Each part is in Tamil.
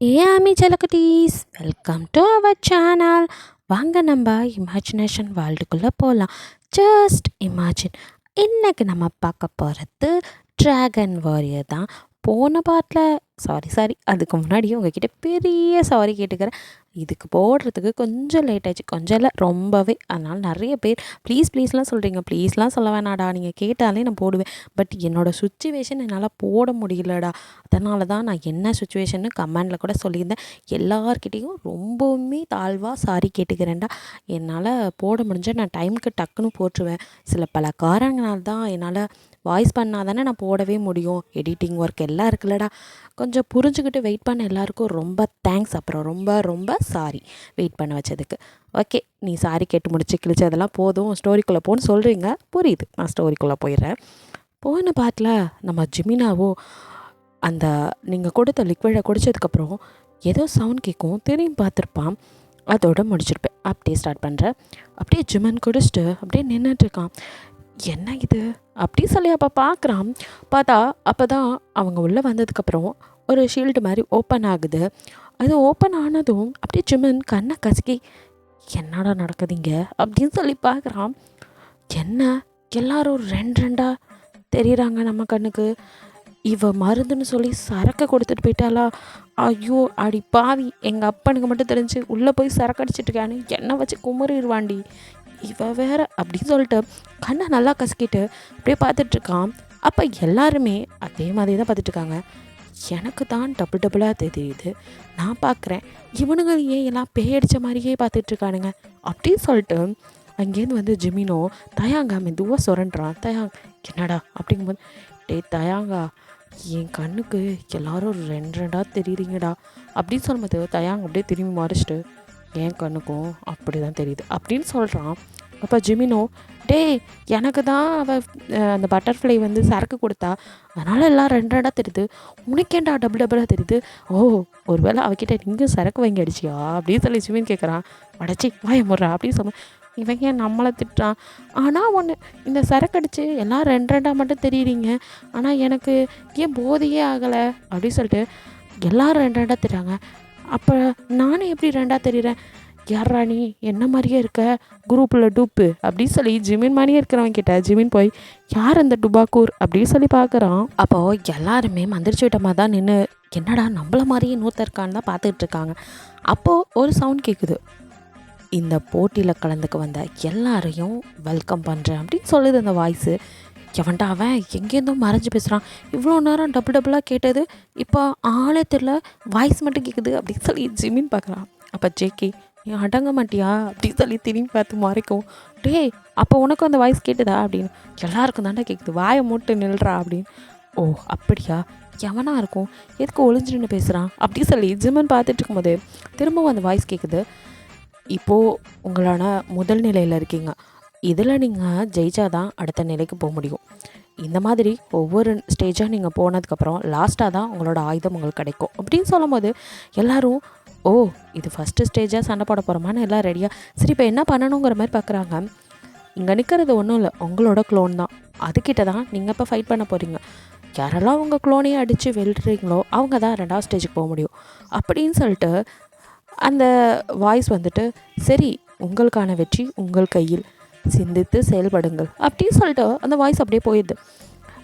ஏமி செல்லக்குட்டீஸ், வெல்கம் டு அவர் சேனல். வாங்க நம்ம இமேஜினேஷன் வேர்ல்டுக்குள்ளே போகலாம். Just imagine. இன்னைக்கு நம்ம பார்க்க போகிறது ட்ராகன் வாரியர் தான். போன பாட்டில் சாரி அதுக்கு முன்னாடி உங்ககிட்ட பெரிய சாரி கேட்டுக்கிறேன். இதுக்கு போடுறதுக்கு கொஞ்சம் லேட் ஆச்சு, கொஞ்சம் இல்லை ரொம்பவே. அதனால் நிறைய பேர் ப்ளீஸ்லாம் சொல்கிறீங்க. ப்ளீஸ்லாம் சொல்ல வேணாடா, நீங்கள் கேட்டாலே நான் போடுவேன். பட் என்னோடய சுச்சுவேஷன் என்னால் போட முடியலடா. அதனால தான் நான் என்ன சுச்சுவேஷன்னு கமெண்டில் கூட சொல்லியிருந்தேன். எல்லார்கிட்டேயும் ரொம்பவுமே தாழ்வாக சாரி கேட்டுக்கிறேன்டா. என்னால் போட முடிஞ்சால் நான் டைமுக்கு டக்குன்னு போட்டுருவேன். பல காரணங்களால் தான் என்னால் வாய்ஸ் பண்ணால் தானே நான் போடவே முடியும். எடிட்டிங் ஒர்க் எல்லாம் இருக்குல்லடா. கொஞ்சம் புரிஞ்சுக்கிட்டு வெயிட் பண்ண எல்லாருக்கும் ரொம்ப தேங்க்ஸ். அப்புறம் ரொம்ப சாரி வெயிட் பண்ண வச்சதுக்கு. ஓகே, நீ சாரி கேட்டு முடிச்சு கிழிச்சதெல்லாம் போதும், ஸ்டோரிக்குள்ளே போன்னு சொல்கிறீங்க. புரியுது, நான் ஸ்டோரிக்குள்ளே போயிடுறேன். போன பாட்டில் நம்ம ஜிமினாவோ அந்த நீங்கள் கொடுத்த லிக்விடை குடித்ததுக்கப்புறம் ஏதோ சவுண்ட் கேட்கும், திரும்பி பார்த்துருப்பான். அதோட முடிச்சிருப்பேன். அப்படியே ஸ்டார்ட் பண்ணுறேன். அப்படியே ஜிமன் குடிச்சிட்டு அப்படியே நின்றுட்டுருக்கான். என்ன இது அப்படி சொல்லி அப்போ பார்க்குறான். பார்த்தா அப்போ தான் அவங்க உள்ளே வந்ததுக்கப்புறம் ஒரு ஷீல்டு மாதிரி ஓப்பன் ஆகுது. அது ஓப்பன் ஆனதும் அப்படியே ஜிமன் கண்ணை கசக்கி என்னடா நடக்குதுங்க அப்படின்னு சொல்லி பார்க்குறான். என்ன எல்லாரும் ரெண்டாக தெரியுறாங்க நம்ம கண்ணுக்கு. இவ மருந்துன்னு சொல்லி சரக்கை கொடுத்துட்டு போயிட்டாளா? ஐயோ அடி பாவி, எங்கள் அப்பனுக்கு மட்டும் தெரிஞ்சு உள்ளே போய் சரக்கு அடிச்சிட்ருக்கான்னு என்னை வச்சு குமரிடுவாண்டி இவ வேற அப்படின்னு சொல்லிட்டு கண்ணை நல்லா கசக்கிட்டு அப்படியே பார்த்துட்ருக்கான். அப்போ எல்லாருமே அதே மாதிரி தான் பார்த்துட்ருக்காங்க. எனக்கு தான் டபுளாக தெரியுது. நான் பார்க்குறேன், இவனுங்க ஏன் எல்லாம் பேயடித்த மாதிரியே பார்த்துட்ருக்கானுங்க அப்படின்னு சொல்லிட்டு அங்கேருந்து வந்து ஜிமினோ தயாங்கா மெதுவாக சுரண்டுறான். தயாங் என்னடா அப்படிங்கும்போது, டே தயாங்கா, என் கண்ணுக்கு எல்லாரும் ரெண்டாக தெரியுறீங்கடா அப்படின்னு சொல்லும்போது தயாங் அப்படியே திரும்பி மறைச்சிட்டு என் கண்ணுக்கும் அப்படி தான் தெரியுது அப்படின்னு சொல்கிறான். அப்போ ஜிமினோ, டே எனக்கு தான் அவள் அந்த பட்டர்ஃப்ளை வந்து சரக்கு கொடுத்தா, அதனால் எல்லாம் ரெண்டாக தெரியுது, உனக்கேண்டா டபுளாக தெரியுது? ஓ, ஒருவேளை அவகிட்ட நீங்கள் சரக்கு வாங்கி அடிச்சியா அப்படின்னு சொல்லி ஜிமின் கேட்குறான். அடைச்சி வாய முடுறா அப்படின்னு சொன்ன இவங்க ஏன் நம்மளை திட்டுறான். ஆனால் ஒன்று, இந்த சரக்கு அடித்து எல்லாம் ரெண்டாக மட்டும் தெரியுறீங்க, ஆனால் எனக்கு ஏன் போதையே ஆகலை அப்படின்னு சொல்லிட்டு எல்லோரும் ரெண்டாக தெரியாங்க. அப்போ நானும் எப்படி ரெண்டாக தெரியுறேன்? யாரா நீ, என்ன மாதிரியே இருக்க, குரூப்பில் டூப்பு அப்படின்னு சொல்லி ஜிமின் மாதிரியே இருக்கிறவங்க கிட்ட ஜிமின் போய் யார் அந்த டுபாக்கூர் அப்படின்னு சொல்லி பார்க்குறான். அப்போது எல்லாருமே மந்திரிச்சு விட்ட மாதிரி தான் நின்று என்னடா நம்மள மாதிரியே இன்னொருத்தருக்கான்னு தான் பார்த்துக்கிட்டு இருக்காங்க. அப்போது ஒரு சவுண்ட் கேட்குது. இந்த போட்டியில் கலந்துக்க வந்த எல்லாரையும் வெல்கம் பண்ணுறேன் அப்படின்னு சொல்லுது அந்த வாய்ஸு. எவன்டா அவன் எங்கேருந்தோ மறைஞ்சு பேசுகிறான். இவ்வளோ நேரம் டபுளாக கேட்டது இப்போ ஆளே தெரியல, வாய்ஸ் மட்டும் கேட்குது அப்படின்னு சொல்லி ஜிமின் பார்க்குறான். அப்போ ஜேகே, நீ அடங்க மாட்டியா அப்படின்னு சொல்லி திரும்பி பார்த்து மறைக்கும். டே, அப்போ உனக்கும் அந்த வாய்ஸ் கேட்டுதா அப்படின்னு. எல்லாருக்கும் தாண்டா கேட்குது, வாயை மூட்டு நில்றா அப்படின்னு. ஓ அப்படியா, எவனாக இருக்கும், எதுக்கு ஒளிஞ்சுன்னு பேசுகிறான் அப்படின்னு சொல்லி ஜிமன் பார்த்துட்டு இருக்கும்போது திரும்பவும் அந்த வாய்ஸ் கேட்குது. இப்போது உங்களான முதல் நிலையில் இருக்கீங்க, இதில் நீங்கள் ஜெயிச்சாதான் அடுத்த நிலைக்கு போக முடியும். இந்த மாதிரி ஒவ்வொரு ஸ்டேஜாக நீங்கள் போனதுக்கப்புறம் லாஸ்ட்டாக தான் உங்களோட ஆயுதம் உங்களுக்கு கிடைக்கும் அப்படின்னு சொல்லும் போது எல்லோரும், ஓ இது ஃபஸ்ட்டு ஸ்டேஜாக சண்டை போட போகிறோமான்னு எல்லாம் ரெடியாக. சரி இப்போ என்ன பண்ணணுங்கிற மாதிரி பார்க்குறாங்க. இங்கே நிற்கிறது ஒன்றும் இல்லை, உங்களோட க்ளோன் தான். அதுக்கிட்ட தான் நீங்கள் இப்போ ஃபைட் பண்ண போகிறீங்க. யாரெல்லாம் உங்கள் க்ளோனையே அடித்து வெல்றீங்களோ அவங்க தான் 2வது ஸ்டேஜுக்கு போக முடியும் அப்படின்னு சொல்லிட்டு அந்த வாய்ஸ் வந்துட்டு, சரி உங்களுக்கான வெற்றி உங்கள் கையில், சிந்தித்து செயல்படுங்கள் அப்படின்னு சொல்லிட்டு அந்த வாய்ஸ் அப்படியே போயிடுது.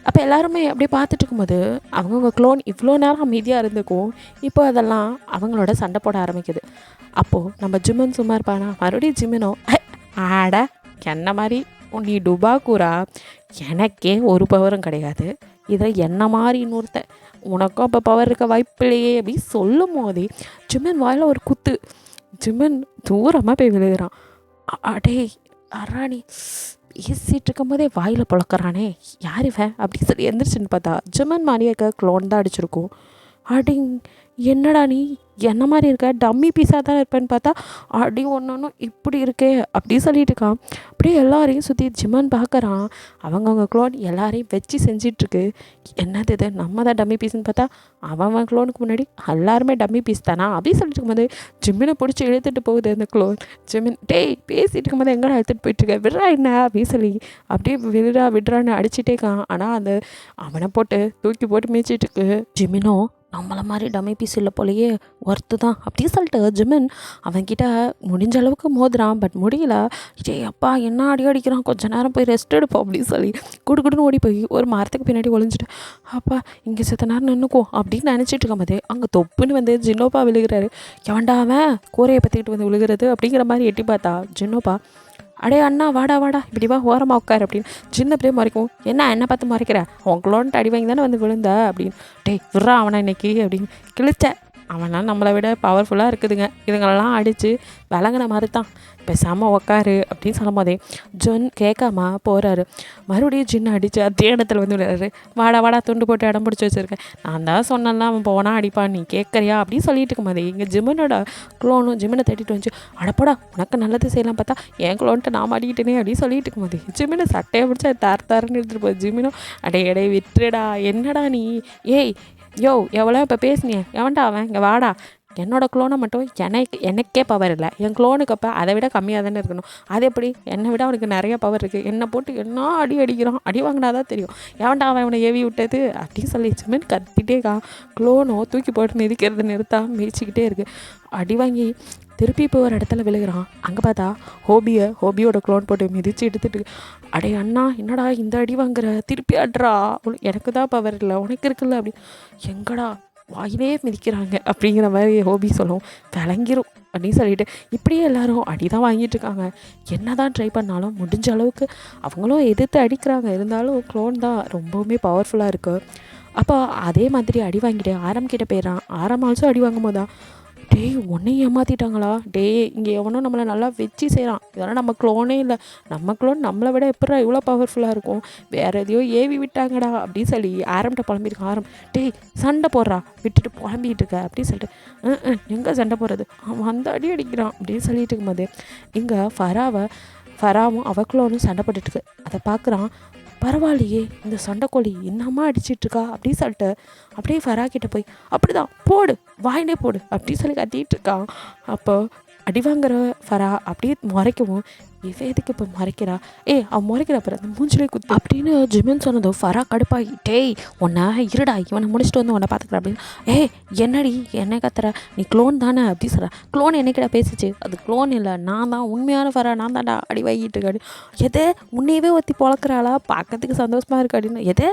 அப்போ எல்லாருமே அப்படியே பார்த்துட்டு இருக்கும்போது அவங்கவுங்க க்ளோன் இவ்வளோ நேரம் அமைதியாக இருந்துக்கும், இப்போ அதெல்லாம் அவங்களோட சண்டை போட ஆரம்பிக்குது. அப்போது நம்ம ஜிமன் சும்மா இருப்பானா, மறுபடியும் ஜிமினோ, ஆட என்ன மாதிரி நீ டுபாக்கூரா, எனக்கே ஒரு பவரும் கிடையாது, இதில் என்ன மாதிரி இன்னொருத்த, உனக்கும் அப்போ பவர் இருக்க வாய்ப்பு இல்லையே அப்படின்னு சொல்லும் போதே ஜிமன் வாயில் ஒரு குத்து. ஜிமன் தூரமாக போய் விழுகிறான். அடே அராணி, பேசிகிட்டு இருக்கும்போதே வாயில் புழக்கிறானே, யார் இவன் அப்படின்னு சொல்லி எந்திரிச்சுன்னு பார்த்தா ஜிமன் மாதிரியே இருக்க க்ளோன் தான் அடிச்சிருக்கும். அடிங், என்னடா நீ என்ன மாதிரி இருக்க, டம்மி பீஸாக தான் இருப்பேன்னு பார்த்தா அடி ஒன்று இப்படி இருக்கே அப்படி சொல்லிட்டு இருக்கான். அப்படியே எல்லாரையும் சுற்றி ஜிமன் பார்க்குறான். அவங்கவுங்க க்ளோன் எல்லாரையும் வச்சு செஞ்சிட்ருக்கு. என்னது இது, நம்ம தான் டம்மி பீஸ்ன்னு பார்த்தா அவன் க்ளோனுக்கு முன்னாடி எல்லாருமே டம்மி பீஸ் தானா அப்படின்னு சொல்லிட்டு இருக்கும்போது ஜிம்மினை பிடிச்சி இழுத்துட்டு போகுது அந்த க்ளோன். ஜிமின், டேய் பேசிகிட்டு இருக்கும்போது எங்கடா எடுத்துகிட்டு போயிட்டுருக்க, விட்றா என்ன அப்படின்னு சொல்லி அப்படியே விடுறான்னு அடிச்சுட்டே இருக்கான். ஆனால் அந்த அவனை போட்டு தூக்கி போட்டு மிதிச்சிட்ருக்கு. ஜிமினோ நம்மளை மாதிரி டம்மி பீஸ் இல்லை போலயே ஒர்த்து தான் அப்படின்னு சொல்லிட்டு ஜிமின் அவன்கிட்ட முடிஞ்ச அளவுக்கு மோதுறான். பட் முடியல. அப்பா என்ன அடி அடிக்கிறான், கொஞ்சம் நேரம் போய் ரெஸ்ட் எடுப்போம் அப்படின்னு சொல்லி குடுக்குடுன்னு ஓடி போய் ஒரு மரத்துக்கு பின்னாடி ஒளிஞ்சிட்டு அப்பா இங்கே செத்த நேரம் நின்றுக்கும் அப்படின்னு நினச்சிட்டு இருக்கும் போதே அங்கே தொப்புன்னு வந்து ஜின்னோப்பா விழுகிறாரு. எவன்டா அவன் கூரையை பற்றிக்கிட்டு வந்து விழுகிறது அப்படிங்கிற மாதிரி எட்டி பார்த்தா ஜின்னோப்பா அடே அண்ணா வாடா வாடா இப்படி வா ஓரமாக உட்கார் அப்படின்னு சின்ன அப்படியே மறைக்கும். என்ன பார்த்து மறைக்கிற, உங்களோட அடி வாங்கி தானே வந்து விழுந்த அப்படின்னு. டேய் விட்றா அவனை இன்னைக்கு அப்படின்னு கிழிச்ச. அவனால் நம்மளை விட பவர்ஃபுல்லாக இருக்குதுங்க, இதுங்களெல்லாம் அடித்து விளங்கின மாதிரி தான், பேசாமல் உக்காரு அப்படின்னு சொல்லும் போதே ஜொன் கேட்காம போகிறாரு. மறுபடியும் ஜின்னை அடித்து அதே இடத்துல வந்து விளையாடுறாரு. வாடா வாடா துண்டு போட்டு இடம் பிடிச்சி வச்சுருக்கேன், நான் தான் சொன்னேன்ல அவன் போனால் அடிப்பான், நீ கேட்குறியா அப்படின்னு சொல்லிட்டு இருக்கும் போதே இங்கே ஜிம்மனோட க்ளோனும் ஜிம்மனை தேடிட்டு வந்துச்சு. அடப்போடா உனக்கு நல்லது செய்யலாம் பார்த்தா என் க்ளோன்ட்டு நான் மாட்டிக்கிட்டேனே அப்படின்னு சொல்லிட்டு இருக்கும் போதே ஜிம்மனை சட்டையை பிடிச்சா தாருன்னு எடுத்துகிட்டு போய் ஜிம்மினும் அடைய விட்டுடா என்னடா நீ ஏய் யோ எவ்வளோ இப்போ பேசுனியே எவன்டா அவன் இங்கே வாடா, என்னோடய க்ளோனை மட்டும் எனக்கே பவர் இல்லை, என் க்ளோனுக்கு அப்போ அதை விட கம்மியாக தானே இருக்கணும், அது எப்படி என்னை விட அவனுக்கு நிறைய பவர் இருக்குது, என்னை போட்டு என்ன அடிக்கிறான், அடி வாங்கினா தான் தெரியும் எவன்டா அவன் அவனை ஏவி விட்டது அப்படின்னு சொல்லி ஜிமின் கத்திட்டே க்ளோனோ தூக்கி போட்டு மிதிக்கிறது நிறுத்தா மிதிச்சிக்கிட்டே இருக்குது. அடி வாங்கி திருப்பி இப்போ ஒரு இடத்துல விழுகிறான். அங்கே பார்த்தா ஹோபியோட க்ளோன் போட்டு மிதித்து எடுத்துட்டு அடே அண்ணா என்னடா இந்த அடி வாங்குற, திருப்பி அட்றா, எனக்கு தான் பவர் இல்லை உனக்கு இருக்குல்ல அப்படி எங்கடா வாயிலே மிதிக்கிறாங்க அப்படிங்கிற மாதிரி ஹோபி சொல்லும். விளங்கிரும் அப்படின்னு சொல்லிட்டு இப்படியே எல்லாரும் அடி தான் வாங்கிட்டு இருக்காங்க. என்ன தான் ட்ரை பண்ணாலும் முடிஞ்ச அளவுக்கு அவங்களும் எதிர்த்து அடிக்கிறாங்க, இருந்தாலும் க்ளோன் தான் ரொம்பவுமே பவர்ஃபுல்லாக இருக்குது. அப்போ அதே மாதிரி அடி வாங்கிட்டு கிட்டே போயிடறான். ஆல்சோ அடி வாங்கும் போதான் டேய் உன்னையும் ஏமாற்றிட்டாங்களா, இங்கே எவனோ நம்மளை நல்லா வச்சு செய்கிறான், இதெல்லாம் நம்ம க்ளோனே இல்லை, நம்ம க்ளோன் நம்மளை விட எப்படா இவ்வளோ பவர்ஃபுல்லாக இருக்கும், வேறு எதையோ ஏவி விட்டாங்கடா அப்படின்னு சொல்லி ஆரம்கிட்ட புலம்பியிருக்கான். டேய் சண்டை போடுறா விட்டுட்டு புலம்பிகிட்டு இருக்க அப்படின்னு சொல்லிட்டு எங்கே சண்டை போடுறது, அவன் அந்த அடி அடிக்கிறான் அப்படின்னு சொல்லிட்டு இருக்கும்போது இங்கே ஃபராவும் அவக்களோனும் சண்டை போட்டுட்டுருக்கு. அதை பார்க்குறான். பரவாயில்லையே இந்த சண்டைக்கோழி என்னம்மா அடிச்சிட்ருக்கா அப்படின்னு சொல்லிட்டு அப்படியே ஃபரா கிட்டே போய் அப்படிதான் போடு வாயினே போடு அப்படின்னு சொல்லி கத்திட்டு இருக்கான். அப்போ அடி வாங்குற ஃபரா அப்படியே முறைக்கவும் இவன் எதுக்கு இப்போ முறைக்கிறா, அவன் முறைக்கிற அப்புறம் அந்த மூஞ்சிலே குத்து அப்படின்னு ஜிமின் சொன்னதும் ஃபரா கடுப்பாகி டேய் உன்னை இருடா இவனை முடிச்சுட்டு வந்து உன்னை பார்த்துக்கிறேன் அப்படின்னு. என்னடி என்ன கத்துற, நீ க்ளோன் தானே அப்படின்னு சொல்கிறேன். க்ளோன் என்னைக்கிட்ட பேசிச்சு, அது க்ளோன் இல்லை நான் தான் உண்மையான ஃபரா, நான் தான்டா அடி வாங்கிட்டு இருக்காடி. எதே உன்னையவே ஒத்தி பொழக்கிறாளா, பார்க்கறதுக்கு சந்தோஷமாக இருக்கா அப்படின்னு. எதே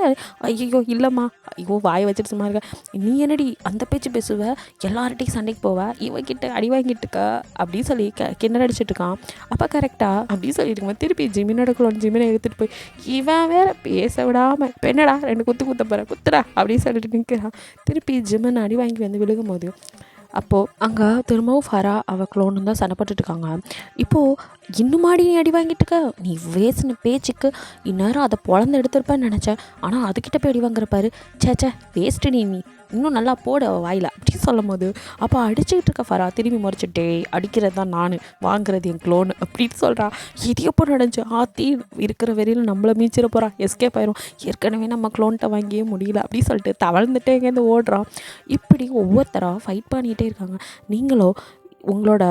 ஐயோ இல்லைம்மா, ஐயோ வாயை வச்சுட்டு சும்மா இருக்க, நீ என்னடி அந்த பேச்சு பேசுவ, எல்லார்ட்டையும் சண்டைக்கு போவ, இவகிட்ட அடி வாங்கிட்டு இருக்க அப்படின்னு சொல்லி கிணறு அடிச்சிட்டு இருக்கான். அப்போ கரெக்டாக அப்படின்னு சொல்லிட்டு திருப்பி ஜிமினோட க்ளோன் ஜிமினை எடுத்துகிட்டு போய் இவன் வேற பேச விடாமல் இப்போ என்னடா 2 குத்த போகிறேன் குத்துடா அப்படின்னு சொல்லிட்டு நிற்கிறான். திருப்பி ஜிமின் அடி வாங்கி வந்து விழுகும் போது அப்போது அங்கே திரும்பவும் ஃபரா அவள் க்ளோனு தான் சண்டை போட்டுட்ருக்காங்க. இப்போது இன்னும் மாடி நீ அடி வாங்கிட்டு இருக்க, நீ வேசின பேச்சுக்கு இந்நேரம் அதை பொழந்து எடுத்துருப்பேன்னு நினச்சேன், ஆனால் அதுக்கிட்ட போய் அடி வாங்குறப்பாரு, சேச்சே வேஸ்ட்டு நீ இன்னும் நல்லா போடு வாயில் அப்படின்னு சொல்லும் போது அப்போ அடிச்சுக்கிட்டு இருக்க ஃபரா திரும்பி முறைச்சிட்டே அடிக்கிறது தான் நான், வாங்குறது என் க்ளோனு அப்படின்னு சொல்கிறா. இது எப்போ நடந்துச்சு, ஆத்தி இருக்கிற வெறியில் நம்மளை மீச்சிட போகிறா, எஸ்கேப் ஆயிரும், ஏற்கனவே நம்ம க்ளோன்கிட்ட வாங்கியே முடியல அப்படின்னு சொல்லிட்டு தவழ்ந்துட்டே எங்கேருந்து ஓடுறான். இப்படி ஒவ்வொருத்தராக ஃபைட் பண்ணிகிட்டே இருக்காங்க. நீங்களோ உங்களோட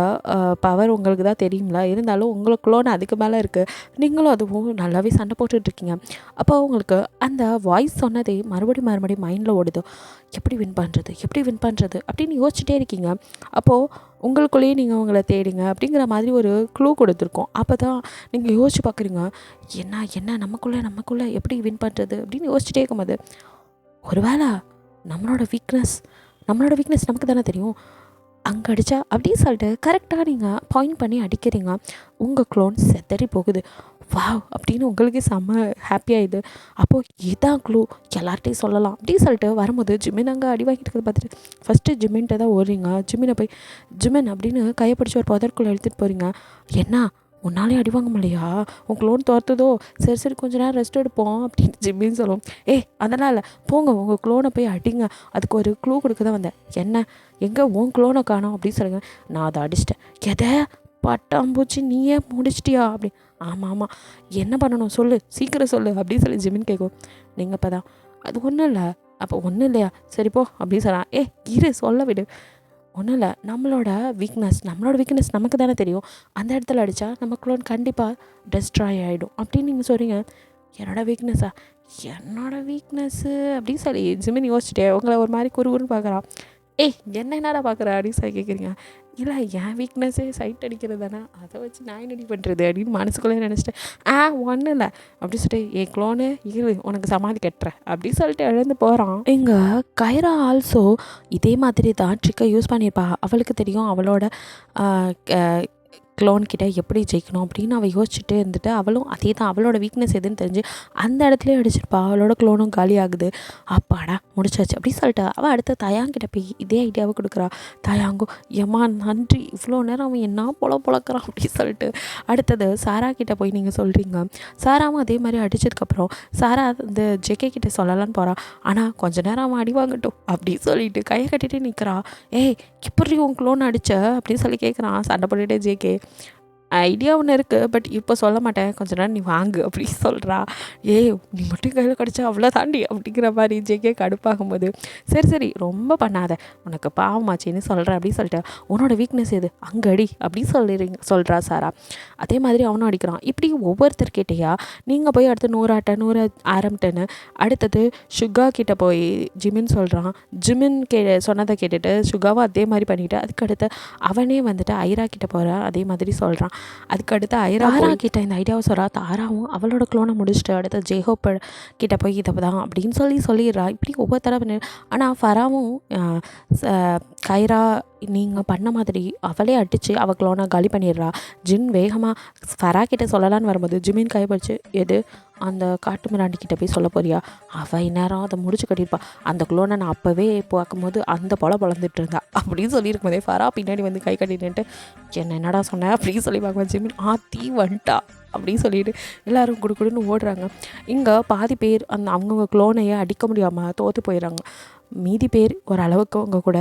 பவர் உங்களுக்கு தான் தெரியுங்களா, இருந்தாலும் உங்களுக்குள்ளோன்னு அதுக்கு மேலே இருக்குது, நீங்களும் அதுவும் நல்லாவே சண்டை போட்டுட்ருக்கீங்க. அப்போ உங்களுக்கு அந்த வாய்ஸ் சொன்னதே மறுபடியும் மைண்டில் ஓடுது, எப்படி வின் பண்ணுறது அப்படின்னு யோசிச்சுட்டே இருக்கீங்க. அப்போது உங்களுக்குள்ளேயே நீங்கள் உங்களை தேடுங்க அப்படிங்கிற மாதிரி ஒரு க்ளூ கொடுத்துருக்கோம். அப்போ தான் நீங்கள் யோசிச்சு பார்க்குறீங்க, என்ன நமக்குள்ளே எப்படி வின் பண்ணுறது அப்படின்னு யோசிச்சுட்டே இருக்கும்போது ஒருவேளை நம்மளோட வீக்னஸ் நமக்கு தானே தெரியும், அங்கே அடித்தா அப்படின்னு சொல்லிட்டு கரெக்டாக நீங்கள் பாயிண்ட் பண்ணி அடிக்கிறீங்க, உங்கள் க்ளோன் செதறி போகுது. வாவ் அப்படின்னு உங்களுக்கு செம்ம ஹாப்பியாகிது. அப்போது இதான் க்ளூ, எல்லார்ட்டையும் சொல்லலாம் அப்படின்னு சொல்லிட்டு வரும்போது ஜிமின் அங்கே அடி வாங்கிட்டு இருக்கிறத பார்த்துட்டு ஃபஸ்ட்டு ஜிமின்கிட்ட தான் ஓடுறீங்க. ஜிமினை போய் ஜிமின் அப்படின்னு கையை பிடிச்சி ஒரு புதற்குள்ளே எடுத்துகிட்டு போகிறீங்க. என்ன உன்னாலே அடி வாங்க முடியா, உன் க்ளோன் தோர்த்ததோ, சரி கொஞ்ச நேரம் ரெஸ்ட் எடுப்போம் அப்படின்னு ஜிம்மின்னு சொல்லுவோம். அதெல்லாம் இல்லை, போங்க உங்கள் க்ளோனை போய் அடிங்க, அதுக்கு ஒரு க்ளூ கொடுக்க தான் வந்தேன், என்ன எங்கே உன் க்ளோனை காணோம் அப்படின்னு சொல்லுங்க. நான் அதை அடிச்சிட்டேன். எதை பட்டாம்பூச்சி நீயே முடிச்சிட்டியா அப்படி, ஆமாம் என்ன பண்ணணும் சொல்லு, சீக்கிரம் சொல்லு அப்படின்னு சொல்லி ஜிமின் கேட்கும். நீங்கள் இப்போ தான் அது ஒன்றும் இல்லை, அப்போ ஒன்றும் இல்லையா, சரிப்போ அப்படின்னு சொல்கிறான். இரு சொல்ல விடு, ஒன்றும் இல்லை, நம்மளோட வீக்னஸ் நமக்கு தானே தெரியும், அந்த இடத்துல அடித்தா நம்ம க்ளோன் கண்டிப்பாக டெஸ்ட்ராய் ஆகிடும் அப்படின்னு நீங்கள் சொல்கிறீங்க. என்னோட வீக்னஸா, என்னோடய வீக்னஸ்ஸு அப்படின்னு சொல்லி ஜிமின் யோசிச்சுட்டே உங்களை ஒரு மாதிரி குறுகுறுன்னு பார்க்குறான். ஏய் என்னடா பார்க்குற அப்படின்னு சொல்லி கேட்குறீங்க. இல்லை என் வீக்னஸ்ஸே சைட் அடிக்கிறது தானே, அதை வச்சு நான் என்னடி பண்ணுறது அப்படின்னு மனசுக்குள்ளே நினச்சிட்டேன். ஒன்றும் இல்லை அப்படி சொல்லிட்டு ஏ க்ளோனு இரு உனக்கு சமாதி கட்டுறேன் அப்படின்னு சொல்லிட்டு எழுந்து போகிறான். இங்கே கைரா ஆல்சோ இதே மாதிரி தான் ட்ரிக்கை யூஸ் பண்ணியிருப்பா. அவளுக்கு தெரியும் அவளோட க்ளோன்கிட்ட எப்படி ஜெயிக்கணும் அப்படின்னு அவள் யோசிச்சுட்டு இருந்துட்டு அவளும் அதே தான் அவளோட வீக்னஸ் எதுன்னு தெரிஞ்சு அந்த இடத்துலேயே அடிச்சிருப்பா. அவளோட க்ளோனும் காலியாகுது. அப்பாடா முடிச்சாச்சு அப்படின்னு சொல்லிட்டு அவள் அடுத்த தயாங்கிட்ட போய் இதே ஐடியாவை கொடுக்குறா. தயாங்கோ ஏம்மா நன்றி, இவ்வளோ நேரம் அவன் என்ன பொழக்கிறான் அப்படின்னு சொல்லிட்டு அடுத்தது சாரா கிட்டே போய் நீங்கள் சொல்கிறீங்க. சாராவும் அதே மாதிரி அடித்ததுக்கப்புறம் சாரா இந்த ஜெகே கிட்டே சொல்லலான்னு போகிறான். ஆனால் கொஞ்ச நேரம் அவன் அடி வாங்கட்டும் அப்படின்னு சொல்லிட்டு கையை கட்டிட்டு நிற்கிறா. ஏய் இப்படி உன் க்ளோன் அடித்த அப்படின்னு சொல்லி கேட்குறான். சண்டை போட்டுகிட்டே ஜேகே ஐடியா ஒன்று இருக்குது பட் இப்போ சொல்ல மாட்டேன், கொஞ்ச நேரம் நீ வாங்கு அப்படின்னு சொல்கிறா. நீ மட்டும் கையில் கிடச்சா அவ்வளோ தாண்டி அப்படிங்கிற மாதிரி ஜேகே கடுப்பாகும்போது சரி ரொம்ப பண்ணாத, உனக்கு பாவமாச்சின்னு சொல்கிறேன் அப்படின்னு சொல்லிட்டு உன்னோட வீக்னஸ் எது அங்கே அடி அப்படின்னு சொல்கிறா சாரா. அதே மாதிரி அவனும் அடிக்கிறான். இப்படி ஒவ்வொருத்தர்கிட்டையா நீங்கள் போய் அடுத்து 100 ஆரம்பிட்டேன்னு அடுத்தது சுகா கிட்டே போய் ஜிமின் சொல்கிறான். ஜிமின் சொன்னதை கேட்டுட்டு சுகாவும் அதே மாதிரி பண்ணிவிட்டு அதுக்கடுத்து அவனே வந்துட்டு ஐரா கிட்டே போகிறான். அதே மாதிரி சொல்கிறான். அதுக்கடுத்து ஐரா கிட்ட இந்த ஐடியாவை சொல்கிறா. தாராவும் அவளோட க்ளோனை முடிச்சுட்டு அடுத்த ஜேஹோப் கிட்ட போய் இதை தான் அப்படின்னு சொல்லிடுறா. இப்படி ஒவ்வொரு தடவை. ஆனால் ஃபராவும் கைரா நீங்கள் பண்ண மாதிரி அவளே அடித்து அவள் க்ளோனை காலி பண்ணிடுறா. ஜின் வேகமாக ஃபரா கிட்டே சொல்லலான்னு வரும்போது ஜிமின் கைப்பிடிச்சு எது அந்த காட்டு மிராண்டிக்கிட்ட போய் சொல்ல போறியா, அவள் இந்நேரம் அதை முடிச்சு கட்டியிருப்பா, அந்த க்ளோனை நான் அப்போவே பார்க்கும்போது அந்த பொழந்துட்டு இருந்தா அப்படின்னு சொல்லியிருக்கும் போதே ஃபரா பின்னாடி வந்து கை கட்டிட்டு என்னடா சொன்னேன் அப்படின்னு சொல்லி பார்க்கும்போது ஜிமின் தீ வந்துட்டா அப்படின்னு சொல்லிட்டு எல்லோரும் குடுக்குடுன்னு ஓடுறாங்க. இங்கே பாதி பேர் அவங்கவுங்க க்ளோனையே அடிக்க முடியாமல் தோற்று போயிடுறாங்க. மீதி பேர் ஓரளவுக்கு அவங்க கூட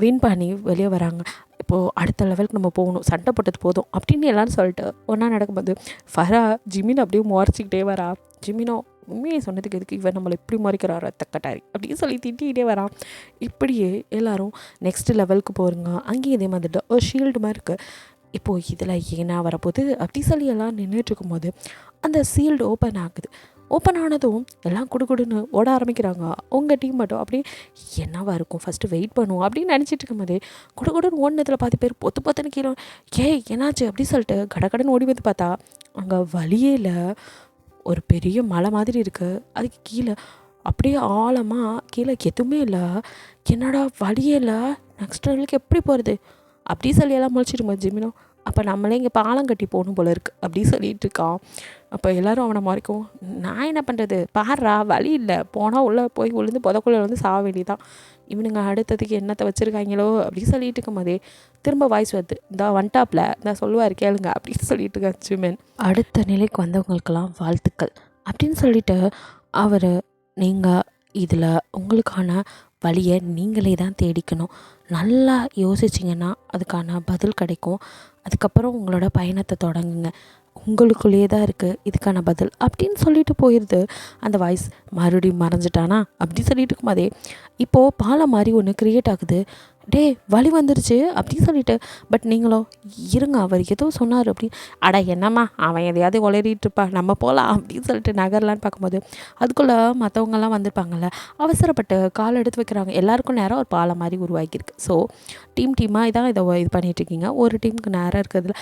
வின் பண்ணி வெளியே வராங்க. இப்போது அடுத்த லெவலுக்கு நம்ம போகணும், சண்டை போட்டது போதும் அப்படின்னு எல்லோரும் சொல்லிட்டு ஒன்றா நடக்கும்போது ஃபரா ஜிமின் அப்படியே முறைச்சிக்கிட்டே வரா. ஜிமினோ உண்மையை சொன்னதுக்கு எதுக்கு இவன் நம்மளை இப்படி முறைக்கிறாரா தக்கட்டாரி அப்படின்னு சொல்லி திட்டிகிட்டே வரான். இப்படியே எல்லோரும் நெக்ஸ்ட் லெவலுக்கு போகிறோங்க. அங்கேயும் இதே மாதிரி ஒரு ஷீல்டு மாதிரி இருக்குது. இப்போது இதில் ஏன்னா வரப்போகுது அப்படி சொல்லி எல்லாம் நின்றுட்டுருக்கும்போது அந்த ஷீல்டு ஓப்பன் ஆகுது. ஓப்பன் ஆனதும் எல்லாம் குடுன்னு ஓட ஆரம்பிக்கிறாங்க. உங்கள் டீம் மட்டும் அப்படியே என்னவா இருக்கும் ஃபஸ்ட்டு வெயிட் பண்ணுவோம் அப்படின்னு நினச்சிட்டு இருக்கும்போதே குடுன்னு ஓடினதில் பாதி பேர் பொத்துன்னு கீழே என்னாச்சு அப்படி சொல்லிட்டு கடகடன்னு ஓடி வந்து பார்த்தா அங்கே வழியே இல்லை, ஒரு பெரிய மலை மாதிரி இருக்குது. அதுக்கு கீழே அப்படியே ஆழமாக கீழே எதுவுமே இல்லை. என்னடா வழியே இல்லை, நெக்ஸ்ட் லெவலுக்கு எப்படி போகிறது அப்படி சொல்லி எல்லாம் முழிச்சிட்டு ஜிமினோ அப்போ நம்மளே இங்கே பாலம் கட்டி போகணும் போல இருக்குது அப்படி சொல்லிட்டு இருக்கான். அப்போ எல்லோரும் அவனை மறைக்கும். நான் என்ன பண்ணுறது பாடுறா வழி இல்லை, போனால் உள்ளே போய் விழுந்து புதக்குள்ளே வந்து சாக வேண்டியதான், இவனுங்க அடுத்ததுக்கு என்னத்தை வச்சுருக்காங்களோ அப்படின்னு சொல்லிட்டு இருக்கும் போதே திரும்ப வாய்ஸ் வருது. இந்த ஒன்டாப்பில் நான் சொல்லுவார் கேளுங்க அப்படின்னு சொல்லிட்டு இருக்கேன் ஜிமின். அடுத்த நிலைக்கு வந்தவங்களுக்கெல்லாம் வாழ்த்துக்கள் அப்படின்னு சொல்லிட்டு அவர் நீங்கள் இதில் உங்களுக்கான வழியை நீங்களே தான் தேடிக்கணும், நல்லா யோசிச்சிங்கன்னா அதுக்கான பதில் கிடைக்கும், அதுக்கப்புறம் உங்களோட பயணத்தை தொடங்குங்க, உங்களுக்குள்ளேயே தான் இருக்குது இதுக்கான பதில் அப்படின்னு சொல்லிட்டு போயிடுது. அந்த வாய்ஸ் மறுபடியும் மறைஞ்சிட்டானா அப்படி சொல்லிட்டு இருக்கும்போதே இப்போது பாலம் மாதிரி ஒன்று க்ரியேட் ஆகுது. வழி வந்துருச்சு அப்படின்னு சொல்லிட்டு பட் நீங்களோ இருங்க அவர் ஏதோ சொன்னார் அப்படின்னு என்னம்மா அவன் எதையாவது உளறிட்டு இருப்பா நம்ம போகலாம் அப்படின்னு சொல்லிட்டு நகரலான்னு பார்க்கும்போது அதுக்குள்ளே மற்றவங்கெல்லாம் வந்திருப்பாங்கள்ல, அவசரப்பட்டு கால் எடுத்து வைக்கிறாங்க. எல்லாருக்கும் நேரம் ஒரு பாலம் மாதிரி உருவாக்கியிருக்கு. ஸோ டீமாக இதான் இதை இது பண்ணிகிட்ருக்கீங்க. ஒரு டீமுக்கு நேரம் இருக்கிறதுல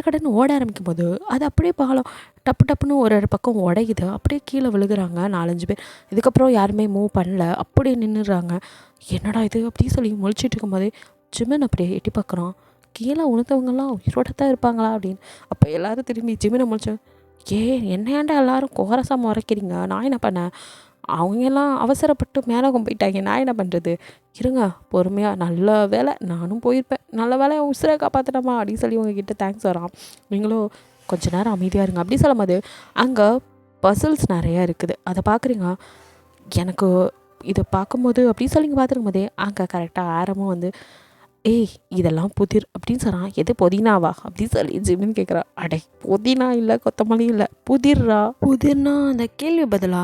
கடன்னு ஓட ஆரம்பிக்கும் போது அது அப்படியே பாலம் டப்புன்னு ஒரு பக்கம் உடையுது. அப்படியே கீழே விழுகிறாங்க 4-5 பேர். இதுக்கப்புறம் யாருமே மூவ் பண்ணல, அப்படியே நின்றுடுறாங்க. என்னடா இது அப்படி சொல்லி முழிச்சிட்டு இருக்கும்போதே ஜிமின் அப்படியே எட்டி பார்க்குறான். கீழே உணர்ந்தவங்கெல்லாம் உயிரோட தான் இருப்பாங்களா அப்படின்னு. அப்போ எல்லோரும் திரும்பி ஜிமினை முழிச்சேன். என்னையாண்டா எல்லோரும் கோரஸாக முறைக்கிறீங்க, நான் என்ன பண்ணேன், அவங்கெல்லாம் அவசரப்பட்டு மேலே போயிட்டாங்க, நான் என்ன பண்ணுறது, இருங்க பொறுமையாக, நல்ல வேலை நானும் போயிருப்பேன், நல்ல வேலை உசுரை காப்பாற்றினமா அப்படின்னு சொல்லி உங்ககிட்ட தேங்க்ஸ் வரான், நீங்களும் கொஞ்ச நேரம் அமைதியாக இருங்க அப்படி சொல்லும் போது அங்கே பசில்ஸ் நிறையா இருக்குது. அதை பார்க்குறீங்க. எனக்கு இதை பார்க்கும்போது அப்படி சொல்லி பார்த்துருக்கும் போதே அங்கே கரெக்டாக ஆரமும் வந்து இதெல்லாம் புதிர் அப்படின்னு சொல்கிறான். எது புதினாவா அப்படின்னு சொல்லி ஜிமின்னு கேட்குறா. புதினா இல்லை கொத்தமல்லி இல்லை புதிர்னா அந்த கேள்வி பதிலா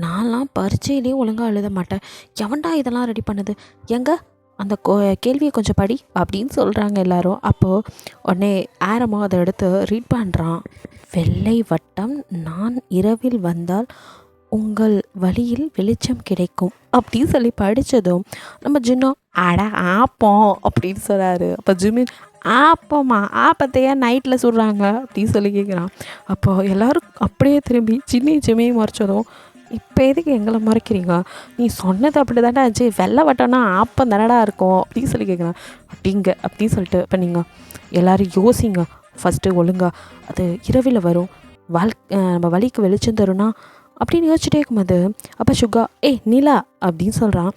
நான்லாம் பரீட்சையிலேயே ஒழுங்காக எழுத மாட்டேன், எவன்டா இதெல்லாம் ரெடி பண்ணுது, எங்கே அந்த கேள்வியை கொஞ்சம் படி அப்படின்னு சொல்கிறாங்க எல்லாரும். அப்போது உடனே ஆரமோ அதை எடுத்து ரீட் பண்ணுறான். வெள்ளை வட்டம் நான் இரவில் வந்தால் உங்கள் வழியில் வெளிச்சம் கிடைக்கும் அப்படின்னு சொல்லி படித்ததும் நம்ம ஜின்னோ அட ஆப்போம் அப்படின்னு சொல்கிறாரு. அப்போ ஜிமின் ஆப்போம்மா ஆப்பத்தையா நைட்டில் சுடுறாங்க அப்படின்னு சொல்லி கேட்குறான். அப்போ எல்லோரும் அப்படியே திரும்பி ஜிம்மியும் மறைச்சதும் இப்போ எதுக்கு எங்களை மறைக்கிறீங்க, நீ சொன்னது அப்படி தானே ஆச்சு, வெள்ளை வட்டம்னா ஆப்பம் தானடா இருக்கும் அப்படின்னு சொல்லி கேட்குறான். அப்படின்னு சொல்லிட்டு இப்போ நீங்கள் எல்லோரும் யோசிங்க ஃபஸ்ட்டு ஒழுங்கா, அது இரவில் வரும், நம்ம வழிக்கு வெளிச்சம் தரும்னா அப்படின்னு யோசிச்சுட்டே இருக்கும்போது அப்போ சுகா நிலா அப்படின்னு சொல்கிறான்.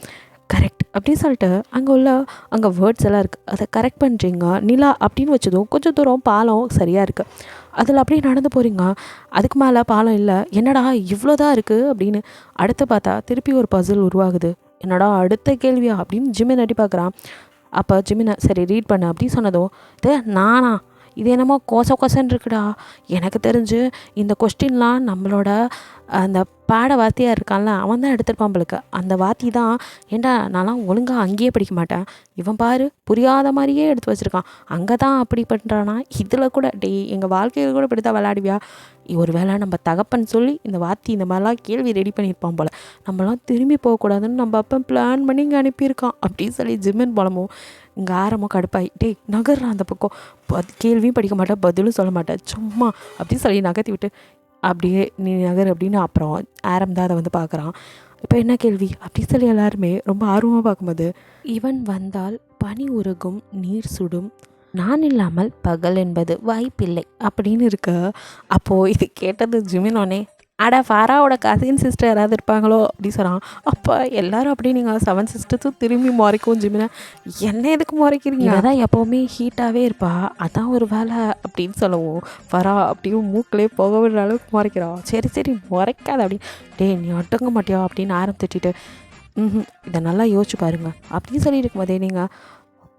கரெக்ட் அப்படின்னு சொல்லிட்டு அங்கே வேர்ட்ஸ் எல்லாம் இருக்குது, அதை கரெக்ட் பண்ணுறீங்க. நிலா அப்படின்னு வச்சதும் கொஞ்சம் தூரம் பாலம் சரியாக இருக்குது, அதில் அப்படியே நடந்து போகிறீங்க, அதுக்கு மேலே பாலம் இல்லை, என்னடா இவ்வளோதான் இருக்குது அப்படின்னு அடுத்து பார்த்தா திருப்பி ஒரு பசில் உருவாகுது. என்னடா அடுத்த கேள்வியா அப்படின்னு ஜிமின் அடி பார்க்குறான். அப்போ ஜிமினை சரி ரீட் பண்ண அப்படின்னு சொன்னதும் நானா இது என்னமோ கொசன்னு இருக்குடா, எனக்கு தெரிஞ்சு இந்த கொஸ்டின்லாம் நம்மளோட அந்த பாட வாத்தியாக இருக்கான்ல அவன் தான் எடுத்திருப்பான் போலுக்கு, அந்த வாத்தி தான். ஏண்டா நான்லாம் ஒழுங்காக அங்கேயே படிக்க மாட்டேன், இவன் பாரு புரியாத மாதிரியே எடுத்து வச்சுருக்கான், அங்கே தான் அப்படி பண்ணுறானா, இதில் கூட எங்கள் வாழ்க்கையில் கூட இப்படி தான் விளையாடுவியா, ஒரு வேளை நம்ம தகப்பன் சொல்லி இந்த வாத்தி இந்த மாதிரிலாம் கேள்வி ரெடி பண்ணியிருப்பான் போல், நம்மளாம் திரும்பி போகக்கூடாதுன்னு நம்ம அப்போ பிளான் பண்ணி இங்கே அனுப்பியிருக்கான் அப்படின்னு சொல்லி ஜிம்மின் போலமும் இங்கே ஆரம்பம் கடுப்பாய் நகர்றான் அந்த பக்கம், கேள்வியும் படிக்க மாட்டேன் பதிலும் சொல்ல மாட்டேன் சும்மா அப்படின்னு சொல்லி நகர்த்தி விட்டு அப்படியே நீ நகர் அப்படின்னு. அப்புறம் ஆரம் தான் அதை பார்க்குறான். இப்போ என்ன கேள்வி அப்படின்னு சொல்லி எல்லாருமே ரொம்ப ஆர்வமாக பார்க்கும்போது இவன் வந்தால் பனி உருகும் நீர் சுடும், நான் இல்லாமல் பகல் என்பது வாய்ப்பில்லை அப்படின்னு இருக்க. அப்போது இது கேட்டது ஜிமினோனே அட ஃபாராவோட கசின் சிஸ்டர் யாராவது இருப்பாங்களோ அப்படின்னு சொல்கிறான். அப்போ எல்லோரும் அப்படி நீங்கள் 7 சிஸ்டர்ஸும் திரும்பி முறைக்கும் ஜிமினா என்ன எதுக்கு முறைக்கிறீங்க, அதான் எப்போவுமே ஹீட்டாகவே இருப்பா, அதான் ஒரு வேலை அப்படின்னு சொல்லவும் ஃபாரா அப்படியும் மூக்கிலே போக விடுற அளவுக்கு முறைக்கிறான். சரி முறைக்காத அப்படி நீ அடங்க மாட்டியா அப்படின்னு ஆரம்பிச்சுட்டு இதை நல்லா யோசிச்சு பாருங்க அப்படின்னு சொல்லி இருக்கும்போதே நீங்கள்